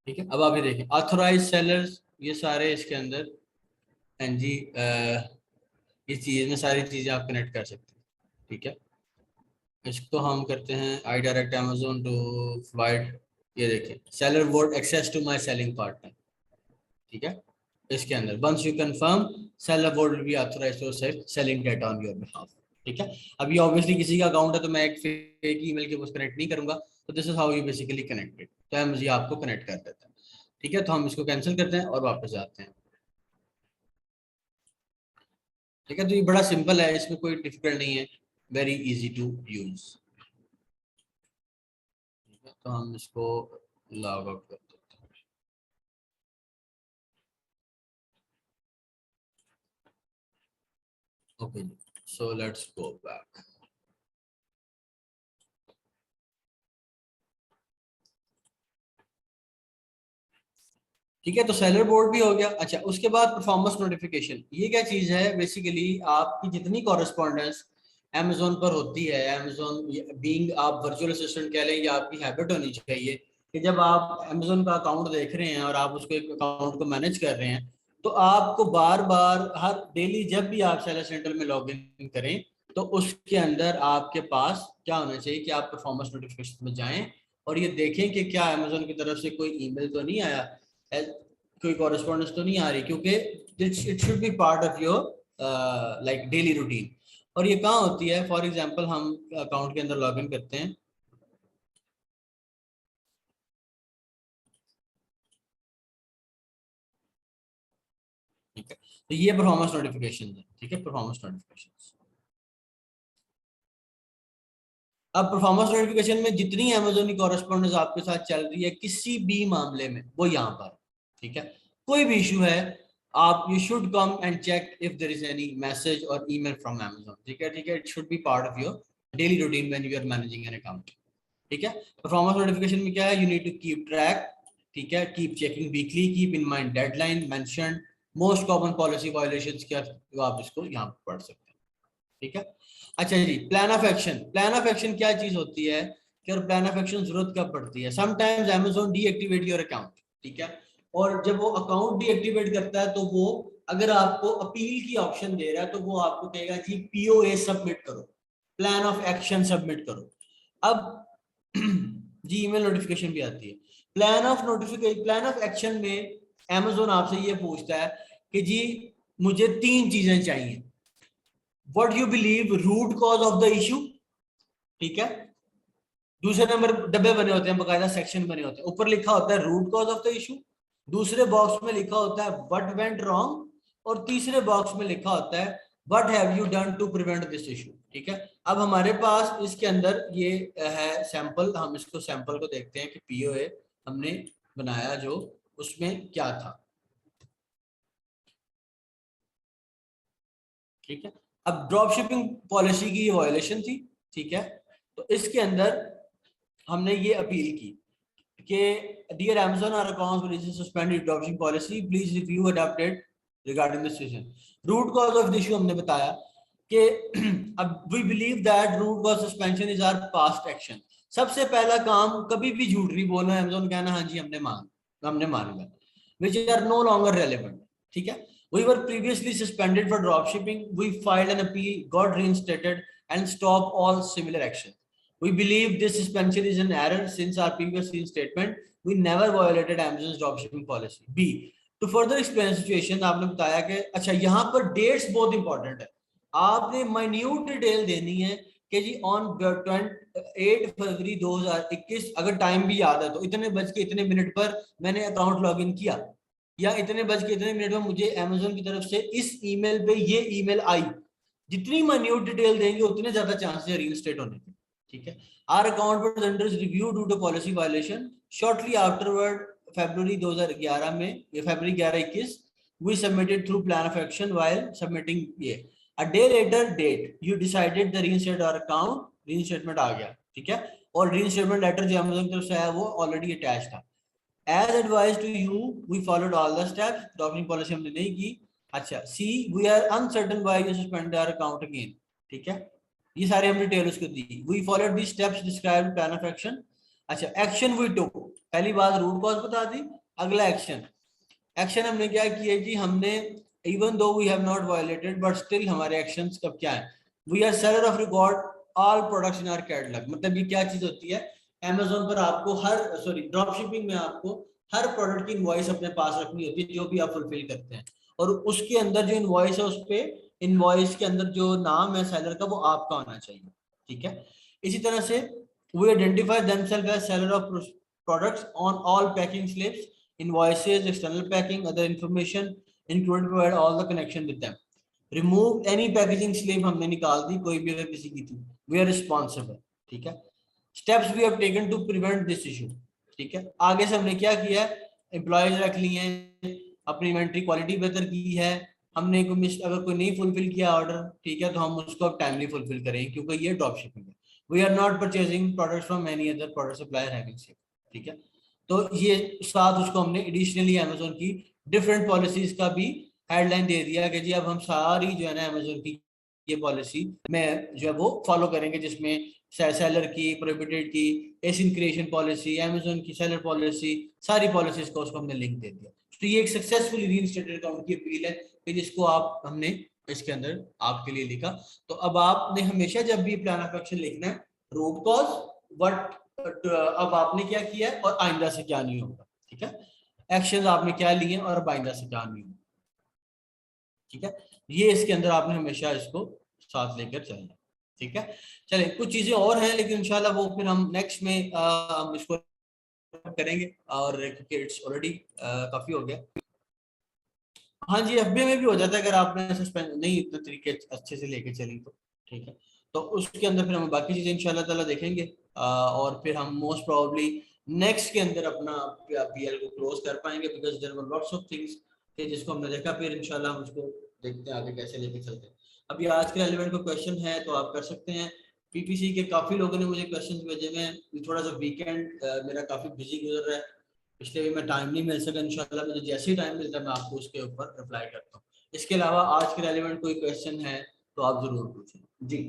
ठीक है। अब आप ये देखिए ऑथोराइज सेलर्स, ये सारे इसके अंदर एन जी इस चीज में सारी चीजें आप कनेक्ट कर सकते हैं। ठीक है, इसको हम करते हैं I direct Amazon to provide, ये देखिए seller vote access to my selling partner. ठीक है, इसके अंदर once you confirm seller vote will be authorised to selling data on your behalf. ठीक है, अभी ऑब्वियसली किसी का अकाउंट है तो मैं एक फेक ईमेल के पास कनेक्ट नहीं करूंगा, तो this is how you basically connected, तो हम मुझे आपको कनेक्ट कर देता है। ठीक है, तो हम इसको कैंसिल करते हैं और वापस आते हैं। ठीक है, तो ये बड़ा सिंपल है, इसमें कोई डिफिकल्ट नहीं है, वेरी इजी टू यूज। तो हम इसको लॉग आउट कर देते हैं। Okay, so let's go back. ठीक है, तो सेलर बोर्ड भी हो गया। अच्छा, उसके बाद परफॉर्मेंस नोटिफिकेशन, ये क्या चीज है? बेसिकली आपकी जितनी कॉरेस्पॉन्डेंस अमेजोन पर होती है, अमेजोन बीइंग आप वर्चुअल असिस्टेंट कह लें, या आपकी हैबिट होनी चाहिए कि जब आप अमेजोन का अकाउंट देख रहे हैं और आप उसको एक अकाउंट को मैनेज कर रहे हैं, तो आपको बार बार हर डेली जब भी आप सेलर सेंटर में लॉग इन करें, तो उसके अंदर आपके पास क्या होना चाहिए कि आप परफॉर्मेंस नोटिफिकेशन में जाएं और ये देखें कि क्या अमेजोन की तरफ से कोई ईमेल तो नहीं आया, कोई कॉरेस्पॉन्डेंस तो नहीं आ रही, क्योंकि it should be part of your like daily routine. और ये कहाँ होती है? फॉर एग्जांपल हम अकाउंट के अंदर लॉगिन करते हैं। ठीक है, तो ये परफॉर्मेंस नोटिफिकेशन है। ठीक है, परफॉर्मेंस नोटिफिकेशन। अब परफॉर्मेंस नोटिफिकेशन में जितनी अमेजोन की कॉरेस्पॉन्डेंस आपके साथ चल रही है किसी भी मामले में, वो यहाँ पर। ठीक है, कोई भी इशू है, आप you should come and check if there is any message और ईमेल फ्रॉम अमेजोन। ठीक है, ठीक है, it should be part of your daily routine when you are managing an account. ठीक है, परफॉर्मेंस नोटिफिकेशन में क्या है? You need to keep track. ठीक है, keep checking weekly, keep in mind deadline mention, most common policy violations क्या, तो आप इसको यहाँ पर पढ़ सकते हैं। ठीक है, अच्छा जी, plan of action. Plan of action क्या चीज होती है कि, और प्लान ऑफ एक्शन जरूरत कब पड़ती है? Sometimes Amazon deactivate your account. ठीक है, और जब वो अकाउंट डीएक्टिवेट करता है तो वो अगर आपको अपील की ऑप्शन दे रहा है तो वो आपको कहेगा जी पीओए सबमिट करो, प्लान ऑफ एक्शन सबमिट करो। अब जी ईमेल नोटिफिकेशन भी आती है। प्लान ऑफ एक्शन में अमेजोन आपसे ये पूछता है कि जी मुझे 3 चीजें चाहिए। What you believe root cause of the issue. ठीक है, दूसरे नंबर डब्बे बने होते हैं, बकायदा सेक्शन बने होते हैं, ऊपर लिखा होता है root cause of the issue, दूसरे बॉक्स में लिखा होता है व्हाट वेंट रॉन्ग, और तीसरे बॉक्स में लिखा होता है what have you done to prevent this issue. ठीक है, अब हमारे पास इसके अंदर ये है सैंपल, हम इसको सैंपल को देखते हैं कि पीओए हमने बनाया जो, उसमें क्या था। ठीक है, अब ड्रॉप शिपिंग पॉलिसी की ये वायलेशन थी। ठीक है, तो इसके अंदर हमने ये अपील की कि dear Amazon our accounts will suspended dropshipping policy, please review adopted regarding this decision. Root cause of the issue हमने बताया कि अब we believe that root cause suspension is our past action. सबसे पहला काम, कभी भी झूठ नहीं बोलना, अमेज़न कहना हाँ जी हमने मान लिया, which are no longer relevant. ठीक है, we were previously suspended for dropshipping, we filed an appeal, got reinstated and stopped all similar action. We believe this suspension is an error since our previous reinstatement we never violated Amazon's dropshipping policy. B, to further explain situation, आपने बताया कि अच्छा यहाँ पर डेट्स बहुत इंपॉर्टेंट है, आपने माइन्यूट डिटेल देनी है कि जी ऑन 8 फरवरी 2021, अगर टाइम भी याद है तो इतने बज के इतने मिनट पर मैंने अकाउंट लॉगिन किया, या इतने बज के इतने मिनट में मुझे Amazon की तरफ से इस ईमेल पे ये ईमेल आई। जितनी माइन्यूट डिटेल देंगे उतने ज्यादा चांसेस है रीइंस्टेट होने के। ठीक है, our account was under review due to policy violation shortly afterward February 2011 में, ये February 11-21 we submitted through plan of action while submitting ये a day later date you decided the reinstate our account, reinstatement आ गया। ठीक है, और रीइंस्टेटमेंट लेटर जो Amazon की तरफ से आया वो ऑलरेडी अटैच था। As advised to you, we followed all the steps. Docking policy हमने नहीं की। अच्छा, सी, we are uncertain why you suspended our account again। ठीक है, ये सारे हम डिटेल उसको दी। We followed the steps described plan of action। अच्छा, एक्शन we took, पहली बात रूट कॉज बता दी। अगला एक्शन हमने क्या किया जी, हमने even though we have not violated but still हमारे एक्शंस कब क्या है, we are seller of record all products in our catalog। मतलब ये क्या चीज होती है, Amazon पर आपको ड्रॉप शिपिंग में आपको हर प्रोडक्ट की इनवॉइस अपने पास रखनी होती है जो भी आप फुलफिल करते हैं, और उसके अंदर जो इनवॉइस है उस पे इनवॉइस के अंदर जो नाम है सेलर का वो आपका होना चाहिए। ठीक है, इसी तरह से we identify themselves as seller of products on all packing slips, invoices, external packing, other information included, provide all the connection with them। remove any packaging slip हमने निकाल दी, कोई भी अगर किसी की थी, we are responsible। ठीक है, steps we have taken to prevent this issue। ठीक है, आगे से हमने क्या किया है, एम्प्लॉयज रख लिए हैं, अपनी इन्वेंट्री क्वालिटी बेहतर की है, हमने अगर कोई नहीं फुलफिल किया ऑर्डर, ठीक है, तो हम उसको अब टाइमली फुलफिल करेंगे क्योंकि ये ड्रॉप शिपिंग है। We are not purchasing products from any other product supplier having ship. ठीक है, तो ये साथ उसको हमने एडिशनली Amazon की डिफरेंट पॉलिसीज का भी हेडलाइन दे दिया कि जी अब हम सारी जो है ना Amazon की ये पॉलिसी में जो है वो फॉलो करेंगे, जिसमें सेलर की, प्रोहिबिटेड की, एसिन क्रिएशन पॉलिसी, Amazon की सेलर पॉलिसी, सारी पॉलिसीज को उसको हमने लिंक दे दिया। तो ये एक सक्सेसफुली रीइंस्टेटेड अकाउंट की अपील है कि जिसको आप हमने इसके अंदर आपके लिए लिखा। तो अब आपने हमेशा जब भी प्लान ऑफ एक्शन लिखना है, रूट कॉज, व्हाट, अब आपने क्या किया है और आइंदा से क्या नहीं होगा। ठीक है, एक्शन आपने क्या लिए और अब आइंदा से क्या नहीं होगा। ठीक है, ये इसके अंदर आपने हमेशा इसको साथ लेकर चलना। ठीक है, चले कुछ चीजें और हैं लेकिन इंशाल्लाह वो फिर हम नेक्स्ट में हम इसको करेंगे, और क्योंकि इट्स ऑलरेडी काफी हो गया। हाँ जी, एफबीआई में भी हो जाता है अगर आपने सस्पेंड नहीं इतने तरीके अच्छे से लेके चली तो। ठीक है, तो उसके अंदर फिर हम बाकी चीजें इंशाल्लाह ताला देखेंगे, और फिर हम मोस्ट प्रोबेबली नेक्स्ट के अंदर अपना पीएल को क्लोज कर पाएंगे, because there were lots of things कि जिसको हमने देखा, फिर इंशाल्लाह हम उसको देखते हैं आगे कैसे लेके चलते हैं। अभी आज के रेलेवेंट कोई क्वेश्चन है तो आप कर सकते हैं। पीपीसी के काफी लोगों ने मुझे क्वेश्चन भेजे हैं, थोड़ा सा वीकेंड मेरा काफी बिजी गुजर रहा है, इसलिए भी मैं टाइम नहीं मिल सका। इंशाल्लाह मुझे जैसे ही टाइम मिलता है मैं आपको उसके ऊपर रिप्लाई करता हूँ। इसके अलावा आज के रेलेवेंट कोई क्वेश्चन है तो आप जरूर पूछें। जी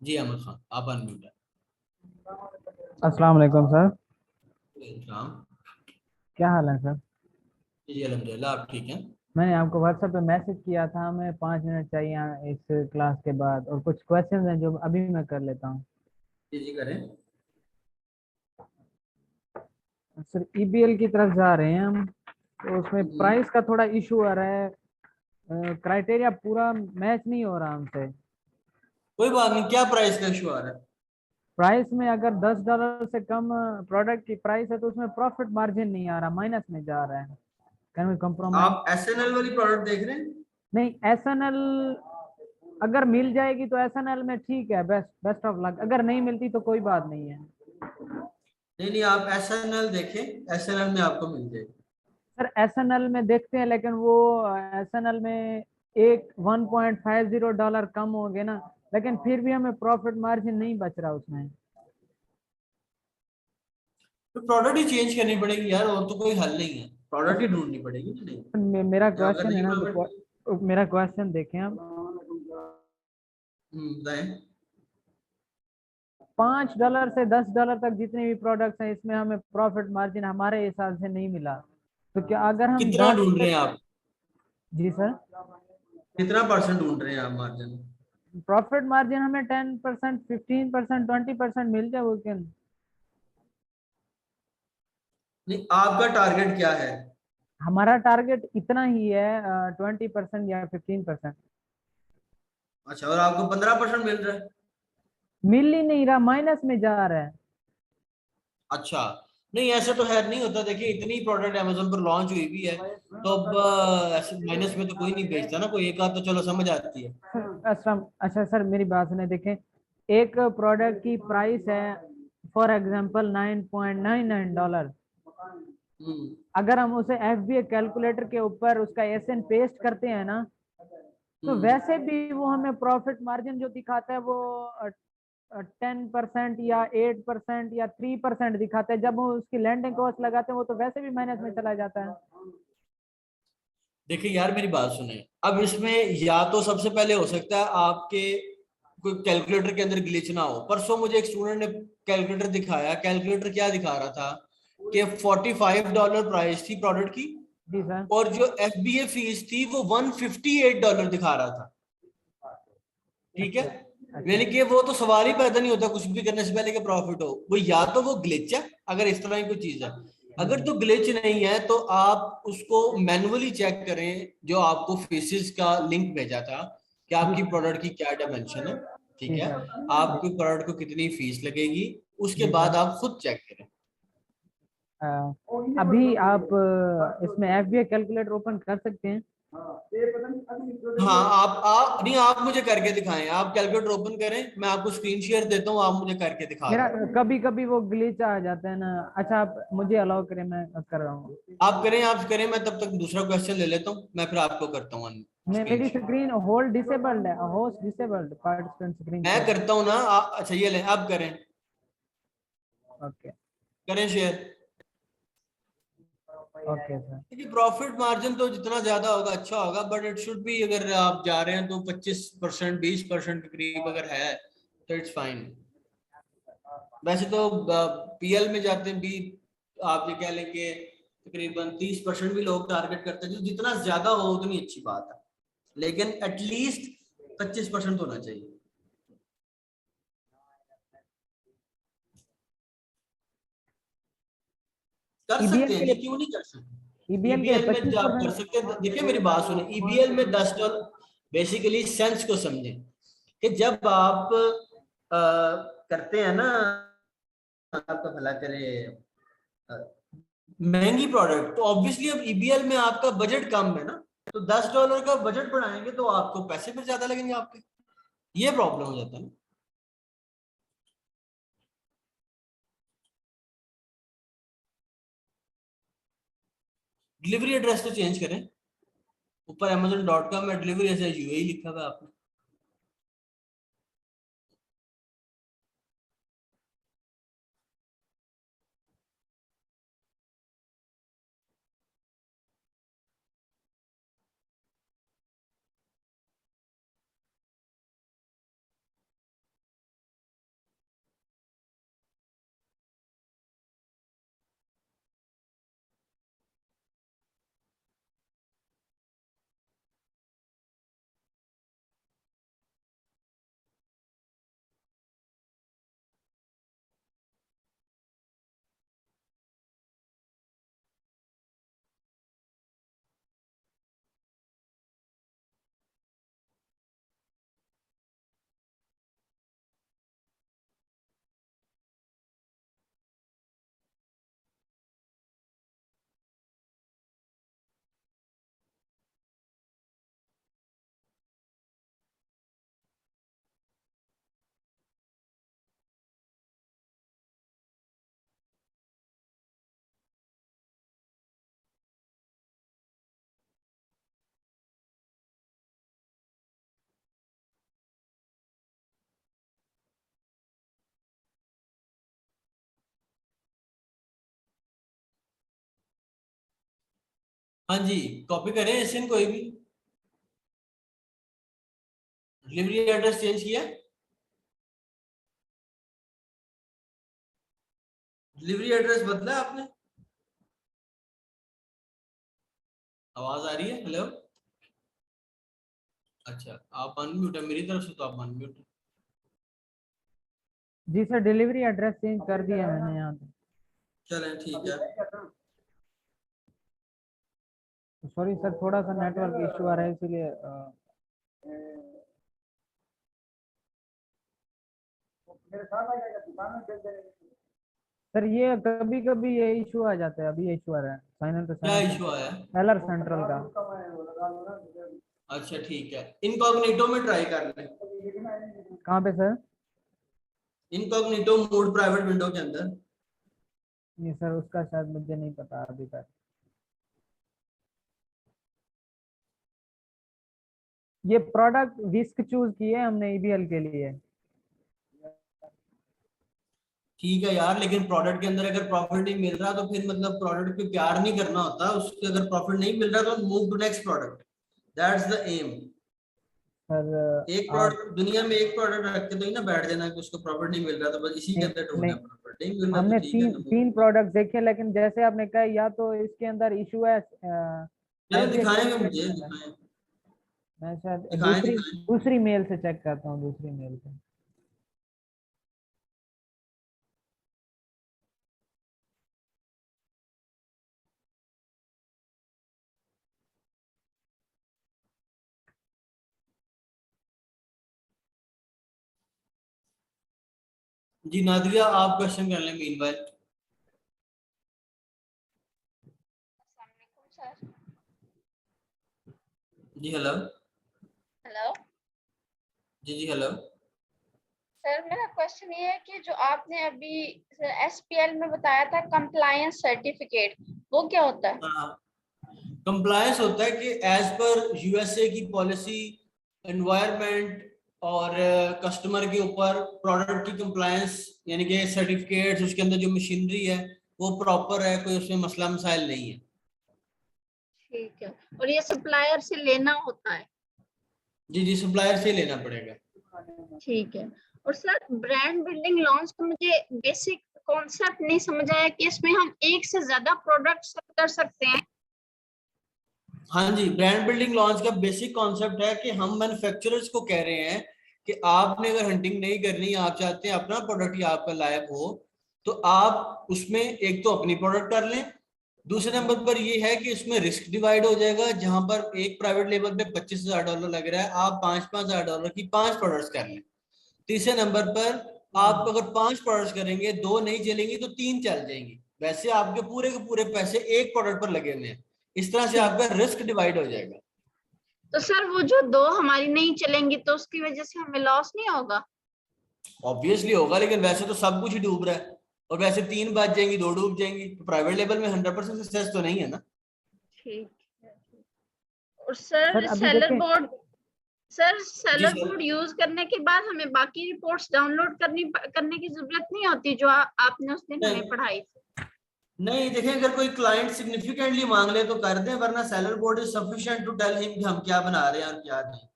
जी अहमद खान, आप अनम्यूट है। अस्सलाम वालेकुम सर। इस्लाम। क्या हाल है सर? जी अल्हम्दुलिल्लाह, आप ठीक हैं? मैंने आपको व्हाट्सएप पे मैसेज किया था, हमें 5 मिनट चाहिए इस क्लास के बाद, और कुछ क्वेश्चंस हैं जो अभी मैं कर लेता हूँ। जी जी करें। सर ईबीएल की तरफ जा रहे हैं हम, तो उसमें प्राइस का थोड़ा इशू आ रहा है, क्राइटेरिया पूरा मैच नहीं हो रहा हमसे। कोई बात नहीं, क्या प्राइस का इशू आ रहा है? प्राइस में अगर $10 से कम प्रोडक्ट की प्राइस है तो उसमें प्रॉफिट मार्जिन नहीं आ रहा, माइनस में जा रहा है। Can we compromise? आप एसएनएल वाली प्रोडक्ट देख रहे हैं? नहीं, एसएनएल अगर मिल जाएगी तो एसएनएल में ठीक है, बेस्ट बेस्ट ऑफ लक। अगर नहीं मिलती तो कोई बात नहीं है। नहीं नहीं, आप एसएनएल देखें, एसएनएल में आपको मिल जाएगी। सर एसएनएल में देखते हैं, लेकिन वो एसएनएल में एक $1.50 कम हो गए ना, लेकिन फिर भी हमें प्रॉफिट मार्जिन नहीं बच रहा उसमें। तो प्रोडक्ट ही चेंज करनी पड़ेगी यार, और तो कोई हल नहीं है, प्रोडक्ट ही ढूंढनी पड़ेगी ना। नहीं, मेरा अगर क्वेश्चन है नहीं ना, प्रोडक्ट। तो मेरा क्वेश्चन देखें हम। बताएं। $5 से $10 तक जितने भी प्रोडक्ट्स हैं, इसमें हमें प्रॉफिट मार्जिन हमारे हिसाब से नहीं मिला, तो क्या अगर हम कितना ज्यादा? ढूंढ रहे हैं आप? जी सर। कितना परसेंट ढूंढ रहे हैं आप मार्जिन? प्रॉफिट मार्जिन हमें 10%, 15%, 20% मिल जाए वो कैन। नहीं, आपका टारगेट क्या है? हमारा टारगेट इतना ही है, 20% या 15%। अच्छा, और आपको 15% मिल रहा है? मिल ही नहीं रहा, माइनस में जा रहा है। अच्छा, नहीं ऐसा तो है नहीं होता। देखिए इतनी प्रोडक्ट अमेजोन पर लॉन्च हुई भी है, तो अब ऐसे माइनस में तो कोई नहीं बेचता ना, कोई एक आध तो चलो समझ आती है। अच्छा सर, मेरी बात सुने, देखें, एक प्रोडक्ट की प्राइस है फॉर एग्जांपल $9.99। हम्म। अगर हम उसे FBA कैलकुलेटर के ऊपर उसका SN पेस्ट करते हैं ना, तो हम्म। वैसे भी वो हमें प्रॉफिट मार्जिन जो दिखाता है वो 10% या 8% या 3% दिखाता है। जब वो उसकी लैंडिंग कॉस्ट लगाते हैं वो तो वैसे भी माइनस में चला जाता है। देखिए यार मेरी बात सुने, अब इसमें या तो सबसे पहले हो सकता है आपके कोई कैलकुलेटर के अंदर ग्लिच ना हो। परसों मुझे एक स्टूडेंट ने कैलकुलेटर दिखाया, कैलकुलेटर क्या दिखा रहा था कि $45 प्राइस थी प्रोडक्ट की, जी सर। और जो FBA फीस थी वो $158 दिखा रहा था। ठीक है, अच्छा। यानी अच्छा। कि वो तो सवाल ही पैदा नहीं होता कुछ भी करने से पहले कि प्रॉफिट हो। वो या तो वो ग्लिच है, अगर इस तरह की कोई चीज है। जी अगर सर। तो ग्लिच नहीं है तो आप उसको मैन्युअली चेक करें, जो आपको फीसिस का लिंक भेजा था कि जी आपकी सर। प्रोडक्ट की क्या डायमेंशन है। ठीक जी है, सर। आपकी प्रोडक्ट को कितनी फीस लगेगी, उसके जी बाद सर। आप खुद चेक करें। अ, अभी आप इसमें FBA कैलकुलेटर ओपन कर सकते हैं। हाँ, आप नहीं, आप मुझे करके दिखाएं। आप कैलकुलेटर ओपन करें, मैं आपको स्क्रीन शेयर देता हूँ, आप मुझे करके दिखा मेरा दें। कभी कभी वो ग्लिच आ जाता है ना। अच्छा, आप मुझे अलाउ करें, मैं कर रहा हूँ। आप करें, मैं तब तक दूसरा क्वेश्चन ले लेता हूँ, मैं फिर आपको करता हूँ स्क्रीन मेरी शेयर। स्क्रीन होल्ड डिसेबल्ड है, होस्ट डिसेबल्ड, पार्टिसिपेंट स्क्रीन मैं शेयर। करता हूँ ना, अच्छा ये लें, आप करें, ओके। करें शेयर। Okay sir. देखिए प्रॉफिट मार्जिन तो जितना ज्यादा होगा अच्छा होगा, बट इट शुड बी, अगर आप जा रहे हैं तो 25%, 20% के करीब अगर है तो इट्स फाइन। वैसे तो PL में जाते हैं भी, आप ये कह लें कि तकरीबन 30% भी लोग टारगेट करते हैं, जो जितना ज्यादा हो उतनी अच्छी बात है, लेकिन एटलीस्ट 25% होना चाहिए। कर EBL सकते हैं के जी, लिए, क्यों नहीं कर सकते। EBL के लिए EBL में जो आप कर 25%। सकते हैं, देखिए मेरी बात सुने, EBL में $10, बेसिकली सेंस को समझें कि जब आप करते हैं ना, आपका भला करे, अ, महंगी प्रोडक्ट, तो ऑब्वियसली अब EBL में आपका बजट कम है ना, तो $10 का बजट बढ़ाएंगे तो आपको पैसे फिर ज्यादा लगेंगे आपके। ये प्रॉब्लम हो जाता है ना। डिलीवरी एड्रेस तो चेंज करें, ऊपर Amazon.com में डिलीवरी ऐसे UAE लिखा हुआ है आपने। हाँ जी, कॉपी करें SN कोई भी। डिलीवरी एड्रेस चेंज किया? डिलीवरी एड्रेस बदला है आपने? आवाज आ रही है? हेलो? अच्छा, आप अनम्यूट है, मेरी तरफ से तो आप अनम्यूट है। जी सर, डिलीवरी एड्रेस चेंज कर दिया मैंने यहाँ पे। चलें ठीक है। सॉरी सर, थोड़ा सा नेटवर्क इशू आ रहा है इसीलिए सर ये कभी कभी ये इशू आ जाता है। अभी इशू आ रहा है साइन टू क्या साइन इशू आया है? एलर सेंट्रल का। अच्छा ठीक है, इनकॉग्निटो में ट्राई कर लें। कहाँ पे sir? Incognito mode private window के अंदर। नहीं सर, उसका शायद मुझे नहीं पता अभी तक। ये प्रोडक्ट विस्क चूज किए हमने ईबीएल के लिए। ठीक है यार, लेकिन प्रोडक्ट के अंदर अगर प्रॉफिट नहीं मिल रहा तो फिर मतलब प्रोडक्ट पे प्यार नहीं करना होता उसके। अगर प्रॉफिट नहीं मिल रहा तो move to next product, that's the aim. Sir एक आप प्रोडक्ट दुनिया में एक प्रोडक्ट रख के तो ही ना बैठ जाना कि उसको प्रॉफिट नहीं मिल रहा तो बस इसी के नहीं, अंदर ढूंढना नहीं, है। प्रॉफिट नहीं मिल रहा तो हमने ठीक है तीन ना, तीन मूव। प्रोडक्ट देखे, लेकिन जैसे आपने कहा या तो इसके अंदर इशू है चलो SGX दिखाएंगे, मुझे दिखाएं, मैं शायद दिखाएं दूसरी दिखाएं। दूसरी मेल से चेक करता हूँ, दूसरी मेल से। जी नादिया, आप क्वेश्चन कर लें मीनवाइल। सर जी हेलो। हेलो जी जी हेलो। सर, मेरा क्वेश्चन ये है कि जो आपने अभी एसपीएल में बताया था कंप्लायंस सर्टिफिकेट, वो क्या होता है? हाँ, कंप्लायंस होता है कि एज पर यूएसए की पॉलिसी, एनवायरनमेंट और कस्टमर के ऊपर प्रोडक्ट की कंप्लायंस, यानी कि सर्टिफिकेट्स, उसके अंदर जो मशीनरी है वो प्रॉपर है, कोई उसमें मसला मसाइल नहीं है। ठीक है, और ये सप्लायर से लेना होता है? जी जी, सप्लायर से लेना पड़ेगा। ठीक है। और सर, ब्रांड बिल्डिंग लॉन्च का मुझे बेसिक कॉन्सेप्ट नहीं समझ आया कि इसमें हम एक से ज्यादा प्रोडक्ट्स कर सकते हैं? हाँ जी, ब्रांड बिल्डिंग लॉन्च का बेसिक कॉन्सेप्ट है कि हम मैन्युफैक्चरर्स को कह रहे हैं कि आपने अगर हंटिंग नहीं करनी, आप चाहते हैं अपना प्रोडक्ट ही आपका लायक हो, तो आप उसमें एक तो अपनी प्रोडक्ट कर लें। दूसरे नंबर पर ये है कि इसमें रिस्क डिवाइड हो जाएगा, जहां पर एक प्राइवेट लेवल पे $25,000 लग रहा है, आप $5,000 की 5 प्रोडक्ट्स कर लें। तीसरे नंबर पर आप अगर 5 प्रोडक्ट्स करेंगे, 2 नहीं चलेंगी तो 3 चल जाएंगी। वैसे आपके पूरे के पूरे पैसे एक प्रोडक्ट पर लगे हुए हैं। इस तरह से ठीक। आपका रिस्क डिवाइड हो जाएगा। तो सर, वो जो दो हमारी नहीं चलेंगी तो उसकी वजह से हमें लॉस नहीं होगा? ऑब्वियसली होगा, लेकिन वैसे तो सब कुछ ही डूब रहा है, और वैसे 3 बच जाएंगी, 2 डूब जाएंगी, तो प्राइवेट लेवल में 100% सक्सेस तो नहीं है ना। ठीक है। और सर सर, अभी सेलर देखें, बोर्ड, सर जी सेलर सर। बोर्ड यूज करने के बाद हमें बाकी रिपोर्ट्स डाउनलोड करने की जरूरत नहीं होती जो आपने उस दिन हमें नहीं पढ़ाई थी? नहीं, देखें, अगर कोई क्लाइंट सिग्निफिकेंटली मांग ले तो कर दें, वरना seller board is sufficient to tell him कि हम क्या बना रहे हैं और क्या नहीं।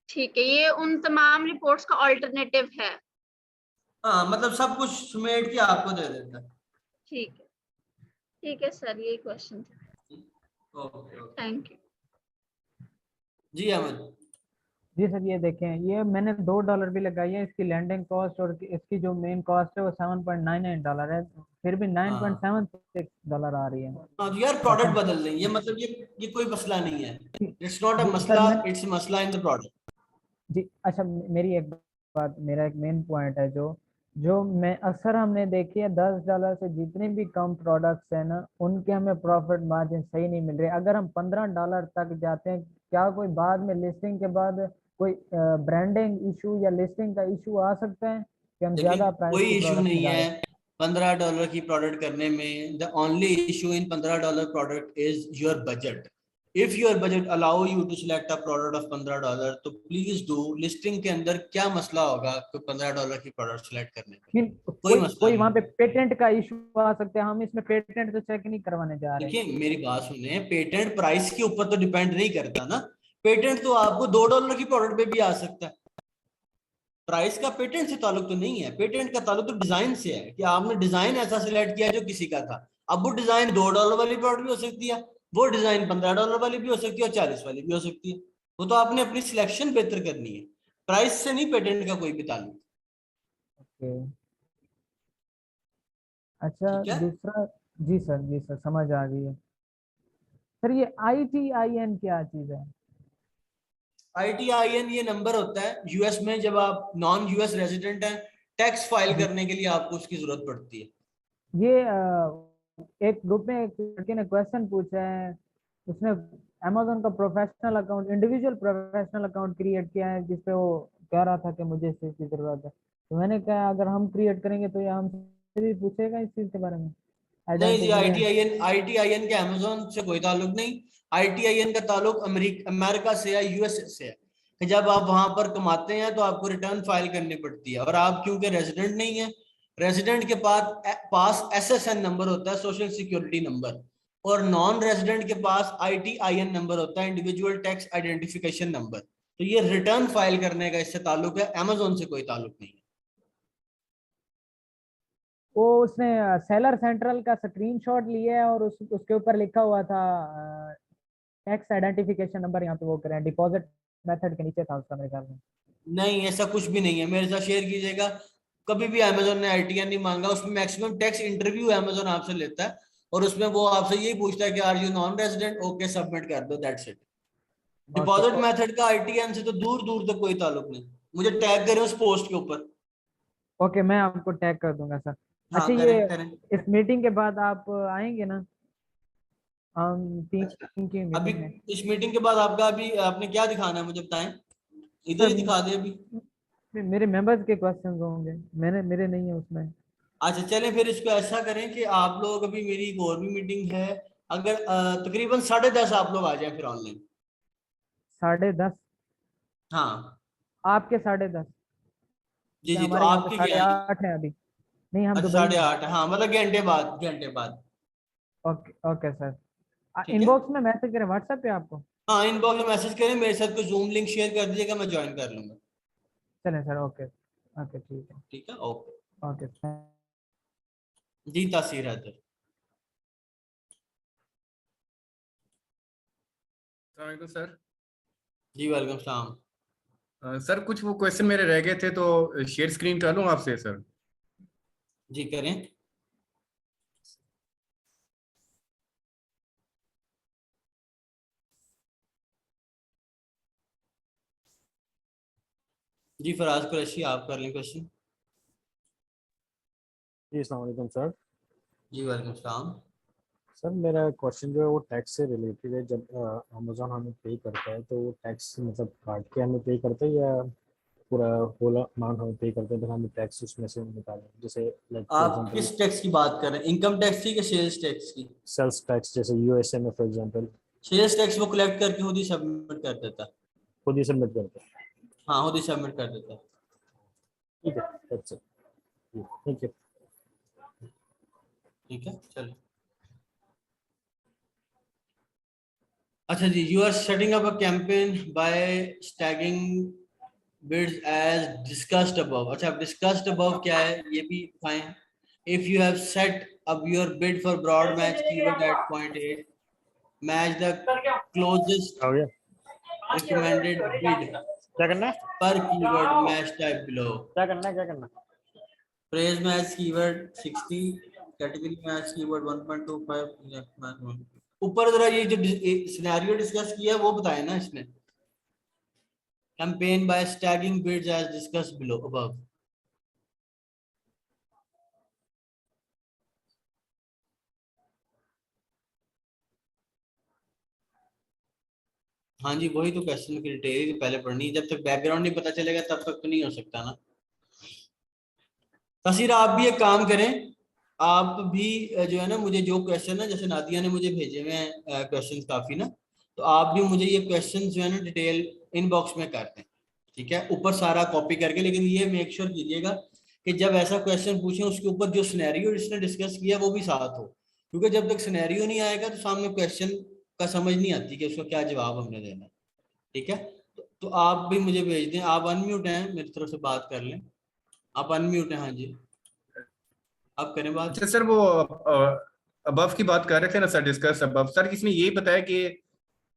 ठीक है, ये उन तमाम रिपोर्ट्स का ऑल्टरनेटिव है? हाँ, मतलब सब कुछ समेट के आपको दे देता है। ठीक है, ठीक है सर, यही क्वेश्चन था। Okay okay. Thank you. जी अहमद। जी सर ये देखें, ये मैंने $2 भी लगाई है। इसकी लैंडिंग कॉस्ट और इसकी जो मेन कॉस्ट है वो $7.99 है, फिर भी हाँ $9.76 आ रही है। हाँ, तो यार प्रोडक्ट बदल दें, ये मतलब ये कोई मसला नहीं है। इट्स नॉट अ जी सर मसला, मैं इट्स मसला इन द प्रोडक्ट। जी अच्छा, मेरी एक बात, मेरा एक मेन पॉइंट है जो जो मैं अक्सर हमने देखी है, $10 से जितने भी कम प्रोडक्ट्स हैं ना, उनके हमें प्रॉफिट मार्जिन सही नहीं मिल रहे। अगर हम $15 तक जाते हैं, क्या कोई बाद में लिस्टिंग के बाद कोई ब्रांडिंग इशू या लिस्टिंग का इशू आ सकता है कि हम देखिए, ज्यादा प्राइस कोई की इशू प्रोडक्ट नहीं निकालें? है $15 की प्रोडक्ट करने में। The only issue in $15 product is your budget. If your budget allow you to select a product of $15, तो प्लीज डू। लिस्टिंग के अंदर क्या मसला होगा कोई $15 की प्रोडक्ट सिलेक्ट करने में? फिर कोई कोई मसला कोई नहीं वहां पे है। पेटेंट का इशू आ सकता है, हम इसमें पेटेंट तो चेक नहीं करवाने जा रहे। देखिए मेरी बात सुने, पेटेंट प्राइस के ऊपर तो डिपेंड नहीं करता ना। पेटेंट तो आपको $2 की प्रोडक्ट पे भी आ सकता है। प्राइस का पेटेंट से ताल्लुक तो नहीं है, पेटेंट का ताल्लुक तो डिजाइन से है कि आपने डिजाइन ऐसा सिलेक्ट किया जो किसी का था। अब वो डिजाइन $2 वाली प्रोडक्ट भी हो सकती है, वो डिजाइन $15 वाली भी हो सकती है, और 40 वाली भी हो सकती है। वो तो आपने अपनी सिलेक्शन बेहतर करनी है, प्राइस से नहीं पेटेंट का कोई भी ताल्लुक। ओके। अच्छा ठीक है। दूसरा, जी सर समझ आ गई है सर। ये ITIN क्या चीज है? ITIN ये नंबर होता है यूएस में, जब आप नॉन यूएस रेजिडेंट हैं, टैक्स फाइल जी। करने के लिए आपको उसकी जरूरत पड़ती है। ये एक ग्रुप में एक लड़के ने क्वेश्चन पूछा है, उसने अमेजोन का professional account, individual professional account create किया है, जिसपे वो कह रहा था कि मुझे इस चीज की जरूरत है। तो मैंने कहा अगर हम क्रिएट करेंगे तो ये हमसे भी पूछेगा इस चीज के बारे में, नहीं जी, आइडेंटिटी है। आईटीआईएन के अमेजोन से कोई ताल्लुक नहीं। आईटीआईएन का ताल्लुक अमेरिका से या यूएसए से है, कि जब आप वहां पर कमाते हैं तो आपको रिटर्न फाइल करनी पड़ती है, और आप क्योंकि रेजिडेंट नहीं है, रेजिडेंट के पास एसएसएन नंबर होता है, सोशल सिक्योरिटी नंबर, और नॉन रेजिडेंट के पास आईटीआईएन नंबर होता है, इंडिविजुअल टैक्स आइडेंटिफिकेशन नंबर। तो ये रिटर्न फाइल करने का इससे ताल्लुक है, अमेजोन से कोई ताल्लुक नहीं है। वो उसने सेलर सेंट्रल का स्क्रीनशॉट लिया है और उसके ऊपर लिखा हुआ था टैक्स आइडेंटिफिकेशन नंबर, यहाँ पे वो करें डिपॉजिट मेथड के नीचे था उसका मेरे ख्याल में। नहीं, ऐसा कुछ भी नहीं है, मेरे साथ शेयर कीजिएगा। कभी भी अमेजोन ने आईटीआर नहीं मांगा, उसमें मैक्सिमम टैक्स इंटरव्यू अमेजोन आपसे लेता है, और उसमें वो आपसे यही पूछता है कि are you non resident, okay submit कर दो, that's it. Okay deposit method का आईटीएन से तो दूर दूर तक कोई ताल्लुक नहीं। मुझे टैग करें उस पोस्ट के ऊपर। ओके, मैं आपको टैग कर दूंगा सर। हाँ, अच्छा ये करें करें। इस मीटिंग के बाद आप आएंगे ना, हम अच्छा, टीम की अभी मीटिंग में? इस मीटिंग के बाद आपका अभी आपने क्या दिखाना है मुझे बताएं, इधर सर ही दिखा दे अभी। मेरे मेंबर्स के क्वेश्चंस होंगे, मेरे नहीं है उसमें। अच्छा चलें, फिर इसको ऐसा करें कि आप लोग, अभी मेरी एक और भी मीटिंग है, अगर तकरीबन 10:30 आप लोग आ जाएं फिर ऑनलाइन। 10:30? हाँ आपके 10:30? जी क्या जी, तो हमारे यहाँ पे आपके साढ़े क्या है? आठ है अभी। नहीं, हम अच्छा, दुबई में। 8:30, हाँ मतलब घंटे बाद, घंटे बाद। Okay okay sir. ठीक है। इनबॉक्स में मैसेज करें व्हाट्सएप पे आपको? हाँ, इनबॉक्स में मैसेज करें, मेरे साथ कोई जूम लिंक शेयर कर दीजिएगा, मैं ज्वाइन कर लूंगा। चलें सर, ओके ओके ठीक है। ठीक है, ओके। ओके। जी, तासीर है। अस्सलाम सर। जी वालेकुम सलाम। सर कुछ वो क्वेश्चन मेरे रह गए थे, तो शेयर स्क्रीन कर लूँ आपसे सर? जी करें। जी फराज कुरैशी, आप कर लें क्वेश्चन। जी अस्सलाम वालेकुम सर। जी वालेकुम सलाम। सर मेरा क्वेश्चन जो है वो टैक्स से रिलेटेड है। जब अमेजोन हमें पे करता है तो वो टैक्स मतलब काट के हमें पे करता है या पूरा होल अमाउंट हमें पे करते हैं, तो हमें टैक्स उसमें से निकालें? जैसे लाइक फॉर आप एग्जांपल किस टैक्स की बात कर रहे हैं, इनकम टैक्स की या सेल्स टैक्स की? सेल्स टैक्स, जैसे यूएसए में फॉर एग्जांपल सेल्स टैक्स वो कलेक्ट करके खुद ही सबमिट कर देता है। खुद ही सबमिट करते हैं। हाँ, खुद ही सबमिट कर देता है। ठीक है, दैट्स इट। Thank you. ठीक है, चलो। अच्छा जी, you are setting up a campaign by staging bids as discussed above। अच्छा, अब discussed above क्या है ये भी दिखाएं। If you have set up your bid for broad match keyword at point 8, match the closest हो गया? recommended bid क्या करना है? per keyword match type below। क्या करना है? क्या करना है? Phrase match keyword 60, category match keyword 1.25, exact match 1। ऊपर जरा ये जो सिनेरियो डिस्कस किया है वो बताए ना इसने। Campaign by stacking bids as discussed below above। हाँ जी, वही तो क्वेश्चन की डिटेल पहले पढ़नी है, जब तक बैकग्राउंड नहीं पता चलेगा तब तक तो नहीं हो सकता ना। तसीर, आप भी एक काम करें, आप भी जो है ना, मुझे जो क्वेश्चन है, जैसे नादिया ने मुझे भेजे हुए हैं क्वेश्चन काफी ना, तो आप भी मुझे ये क्वेश्चन जो है ना डिटेल इनबॉक्स में कर दें। ठीक है, ऊपर सारा कॉपी करके, लेकिन ये मेक श्योर कीजिएगा कि जब ऐसा क्वेश्चन पूछे उसके ऊपर जो सिनेरियो जिसने डिस्कस किया वो भी साथ हो, क्योंकि जब तक सिनेरियो नहीं आएगा तो सामने क्वेश्चन का समझ नहीं आती कि उसका क्या जवाब हमने देना है। ठीक है, तो आप भी मुझे भेज दें। आप अनम्यूट हैं, मेरी तरफ से बात कर लें। आप अनम्यूट हैं, हाँ जी, आप करें बात। अच्छा सर, वो अबव की बात कर रहे थे ना सर, डिस्कस अबव। सर इसमें यही बताया कि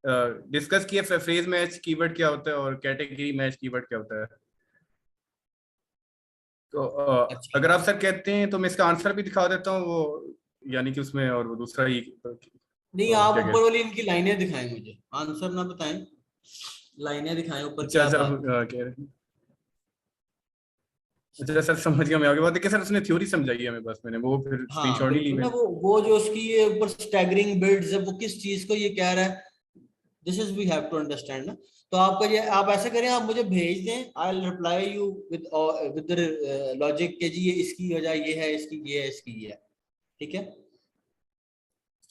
डिस्कस किया फ्रेज मैच कीवर्ड क्या होता है और कैटेगरी मैच कीवर्ड क्या होता है? तो अच्छा। अगर आप सर कहते हैं तो मैं इसका आंसर भी दिखा देता हूँ, वो यानी कि उसमें, और वो दूसरा ही नहीं, आप क्या ऊपर वाली इनकी लाइनें दिखाएं, मुझे आंसर ना बताएं, लाइनें दिखाएं ऊपर अच्छा क्या अच्छा, बात है। कह रहे हैं। अच्छा सर, समझ गया मैं आगे बात। देखिए सर, उसने थ्योरी समझाई है हमें, बस मैंने वो फिर हाँ स्क्रीनशॉट नहीं ली बिल्कुल ना, मैंने। वो जो उसकी ये ऊपर स्टैगरिंग बिल्ड्स है, वो किस चीज को ये कह रहा है, this is we have to understand ना। तो आपका ये, आप ऐसा करें, आप मुझे भेज दें, I will reply you with logic के जी ये इसकी वजह ये है, इसकी ये है, इसकी ये है, ठीक है।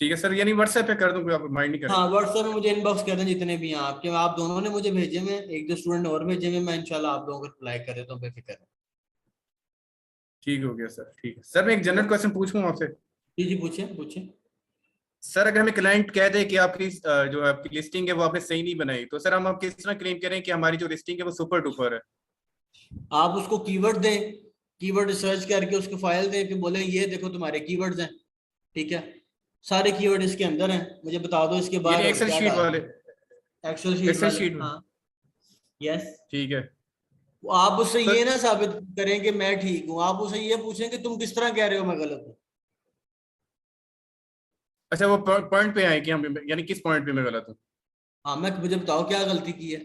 ठीक है सर, यानी व्हाट्सएप पे कर दूं, कोई आप माइंड नहीं हाँ, करेंगे? व्हाट्सएप में मुझे इनबॉक्स कर दें जितने भी हैं आपके, आप दोनों ने मुझे भेजे में, एक दो स्टूडेंट और भेजे में, मैं इंशाल्लाह आप लोगों को रिप्लाई कर देता हूँ, बेफिक्र है। ठीक हो गया सर, ठीक है सर। मैं एक जनरल क्वेश्चन पूछूं आपसे? जी जी, पूछे पूछे। सर अगर हमें क्लाइंट कह दे कि आपकी जो आपकी लिस्टिंग है वो आपने सही नहीं बनाई, तो सर हम आप किस तरह क्लेम करें कि हमारी जो लिस्टिंग है वो सुपर डुपर है? आप उसको कीवर्ड दें, कीवर्ड रिसर्च करके उसको फाइल दें, कि बोले ये देखो तुम्हारे कीवर्ड्स हैं, ठीक है, सारे कीवर्ड इसके अंदर हैं, मुझे बता दो इसके यानी बाहर और एक्सेल क्या शीट वाले? डालना है। एक्सेल शीट एक्सेल वाले, शीट में? हाँ, यस। ठीक है आप उससे ये सर। ना साबित करें कि मैं ठीक हूँ, आप उससे ये पूछें कि तुम किस तरह कह रहे हो मैं गलत हूँ। अच्छा, वो पॉइंट पे आए कि हम, यानी किस पॉइंट पे मैं गलत हूँ? हाँ, मैं मुझे बताओ क्या गलती की है।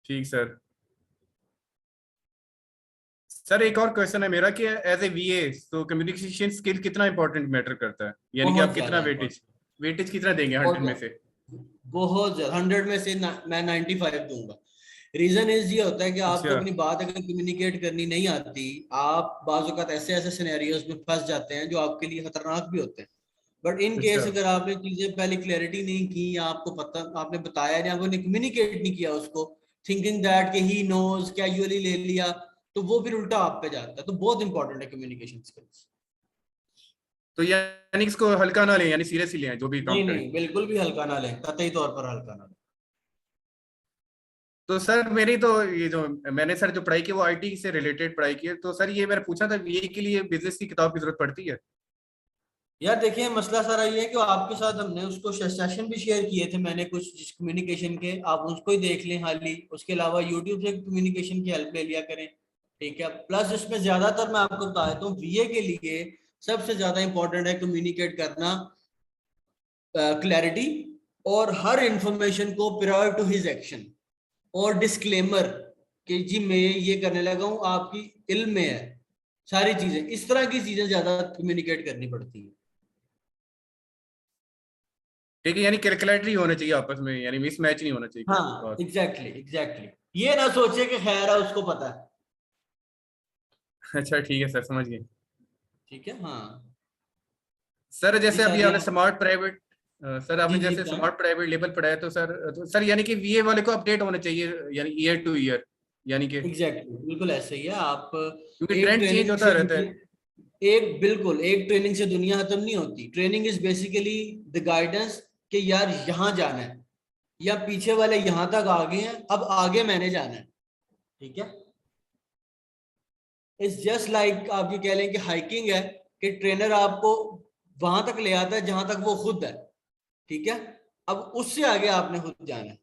ठीक सर। सर एक और क्वेश्चन है मेरा कि एज ए वीए तो कम्युनिकेशन स्किल कितना इंपॉर्टेंट मैटर करता है, यानी कि बहुत आप कितना ज्यादा वेटेज इम्पोर्टेंट, वेटेज कितना देंगे बहुत 100 में ज्यादा, से? बहुत ज्यादा, 100 में से मैं 95 दूंगा। रीजन इज ये होता है कि आपको अच्छा अपनी बात अगर कम्युनिकेट करनी नहीं आती, आप बाज़ औक़ात ऐसे ऐसे सिनेरियोज में फंस जाते हैं जो आपके लिए खतरनाक भी होते हैं। बट इन अच्छा। केस अगर आपने चीजें पहले क्लैरिटी नहीं की, या आपको पता, आपने बताया नहीं, आपने कम्युनिकेट नहीं किया उसको, थिंकिंग दैट कि ही नोज, कैजुअली ले लिया, तो वो फिर उल्टा आप पे जाता है। तो बहुत इंपॉर्टेंट है कम्युनिकेशन स्किल्स। तो यानी इसको हल्का ना लें, यानी सीरियसली लें जो भी काम नहीं करें? नहीं, बिल्कुल भी हल्का ना लें, कतई तौर पर हल्का ना लें। तो सर मेरी तो ये जो मैंने सर जो पढ़ाई की वो आईटी से रिलेटेड पढ़ाई की है, तो सर ये मैंने पूछा था बीए के लिए बिजनेस की किताब की जरूरत पड़ती है? यार देखिए, मसला सारा ये है कि आपके साथ हमने उसको सेशन भी शेयर किए थे मैंने कुछ, जिस कम्युनिकेशन के, आप उसको ही देख लें हाली, उसके अलावा यूट्यूब से कम्युनिकेशन की हेल्प ले लिया करें, ठीक है। प्लस इसमें ज्यादातर मैं आपको बता देता हूँ, बीए के लिए सबसे ज्यादा इंपॉर्टेंट है कम्युनिकेट करना, क्लैरिटी, और हर इंफॉर्मेशन को प्रायर टू हिज एक्शन, और डिस्क्लेमर कि जी मैं ये करने लगा हूँ, आपकी इल्म में है, सारी चीजें, इस तरह की चीजें ज्यादा कम्युनिकेट करनी पड़ती है। ठीक है, यानी कैलकुलेटरी होना चाहिए आपस में, यानी मिसमैच नहीं होना चाहिए किसी के हाँ पास। एग्जैक्टली एग्जैक्टली, ये ना सोचे कि खैर है उसको पता है। अच्छा ठीक है सर, समझ गए। ठीक है, हाँ। सर जी जैसे अभी सादिया। आपने स्मार्ट प्राइवेट, सर आपने जी जी, जैसे बताएं। स्मार्ट प्राइवेट लेवल पढ़ाया, तो सर यानी कि वीए वाले को अपडेट होना चाहिए, यानी ईयर टू ईयर, यानी कि एग्जैक्टली, बिल्कुल ऐसा ही है। आप क्योंकि एक ट्रेंड चेंज ट्रेनिंग होता से रहता है। एक बिल्कुल, एक ट्रेनिंग से दुनिया खत्म नहीं होती। Training is basically the guidance कि यार यहाँ जाना है, या पीछे वाले यहाँ तक आ गए हैं, अब आगे मैंने जाना है, ठीक है। इट्स जस्ट लाइक आप ये कह लें कि हाइकिंग है, कि ट्रेनर आपको वहां तक ले आता है जहां तक वो खुद है, ठीक है, अब उससे आगे आपने खुद जाना है।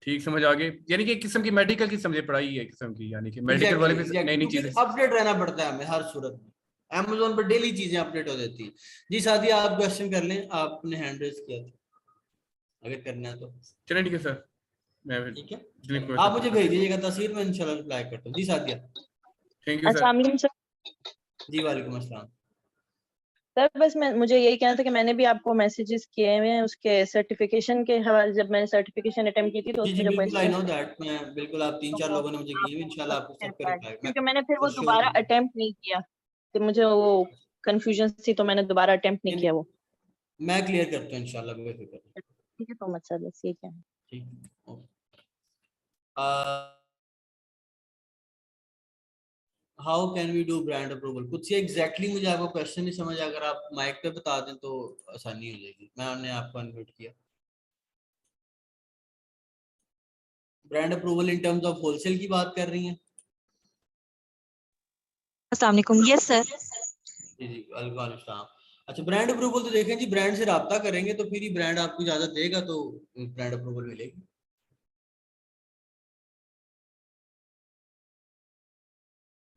ठीक, समझ आ गई, यानी कि एक किस्म की मेडिकल की समझे पढ़ाई है, एक किस्म की, यानी कि मेडिकल एग्जैक्टली वाले भी नई एग्जैक्टली, नई क्योंकि चीजें। अपडेट रहना पड़ता है हमें हर सूरत में। Amazon पर डेली चीजें अपडेट हो जाती है। जी सादिया, आप क्वेश्चन कर लें, आपने हैंड रेज किया था, अगर करना है तो। चलिए ठीक है सर, मैं ठीक है, फिर चलो क्वेश्चन आप मुझे पूछता हूँ। भेज दीजिएगा तस्वीर में, इंशाल्लाह रिप्लाई करता हूँ। जी सादिया। Thank you sir. अस्सलाम वालेकुम सर। जी वालेकुम अस्सलाम। सर बस मुझे यही कहना था कि मैंने भी आपको मैसेजेस किए हुए हैं उसके सर्टिफिकेशन के हवाले। जब मैंने सर्टिफिकेशन अटेम्प्ट की थी तो जी जी उसमें जो बिल्कुल, आई नो क्वेश्चंस दैट, मैं बिल्कुल, आप तीन चार तो लोगों ने मुझे किए हुए, इंशाल्लाह आपको उसके सबका रिगार्डिंग, रिप्लाई मैं क्योंकि मैंने फिर वो फॉर श्योर दोबारा दूंगा। अटेम्प्ट नहीं किया, तो मुझे वो कंफ्यूजन थी, तो मैंने दोबारा अटेम्प्ट नहीं किया वो। मैं क्लियर करता हूँ इंशाल्लाह, बेफिक्र। ठीक है सो मच सर, बस ये क्या है। ठीक। How can we do brand approval, कुछ एग्जैक्टली मुझे आपको क्वेश्चन नहीं समझ, अगर आप माइक पे बता दें तो आसानी हो जाएगी। मैंने आपको अनम्यूट किया। Brand approval in terms of wholesale की बात कर रही हैं? अस्सलाम वालेकुम। Yes sir. जी जी, वालेकुम अस्सलाम। अच्छा, ब्रांड अप्रूवल तो देखें जी, ब्रांड से राब्ता करेंगे तो फिर ही ब्रांड आपको इजाजत देगा, तो ब्रांड अप्रूवल मिलेगी।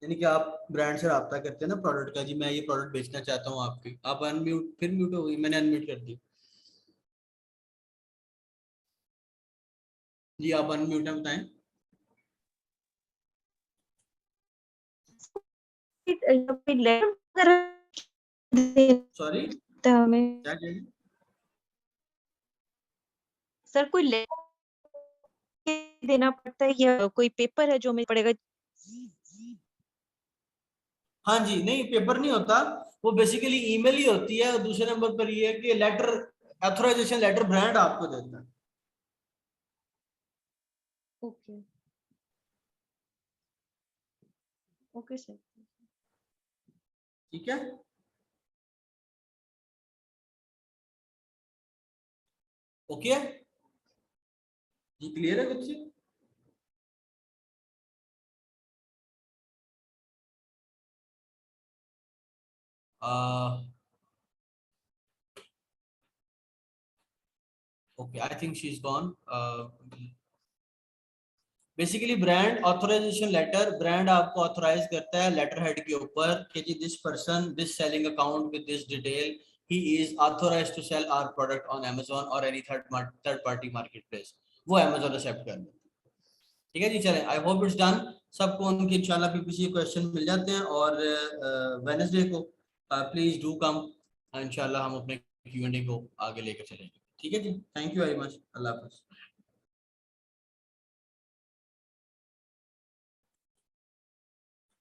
यानी कि आप ब्रांड से रब्ता करते हैं ना प्रोडक्ट का, जी मैं ये प्रोडक्ट बेचना चाहता हूँ आपकी, आप अनम्यूट, फिर म्यूट हो गई, मैंने अनम्यूट कर दी जी, आप अनम्यूट है, बताएं। सॉरी हमें क्या कह रही? सर कोई देना पड़ता है या कोई पेपर है जो हमें पड़ेगा? हाँ जी, नहीं पेपर नहीं होता, वो बेसिकली ईमेल ही होती है। और दूसरे नंबर पर ये है कि लेटर, ऑथराइजेशन लेटर ब्रांड आपको देता है। Okay okay sir. ठीक है, ओके जी, क्लियर है कुछ? Okay, I think she is gone. Basically brand authorization letter, brand आपको ऑथराइज करता है लेटर हेड के ऊपर कि जी this person, this selling account with this detail, he is authorized to sell our product on Amazon और any third party market place, वो Amazon एक्सेप्ट कर लेता है। ठीक है जी, चलें, आई होप इट्स डन। सबको उनके इंशाल्लाह पीपीसी क्वेश्चन मिल जाते हैं, और वेडनेसडे को प्लीज डू कम, इंशाल्लाह हम अपने Q&A को आगे लेकर चलेंगे। ठीक है जी, थैंक यू वेरी मच, अल्लाह हाफिज़।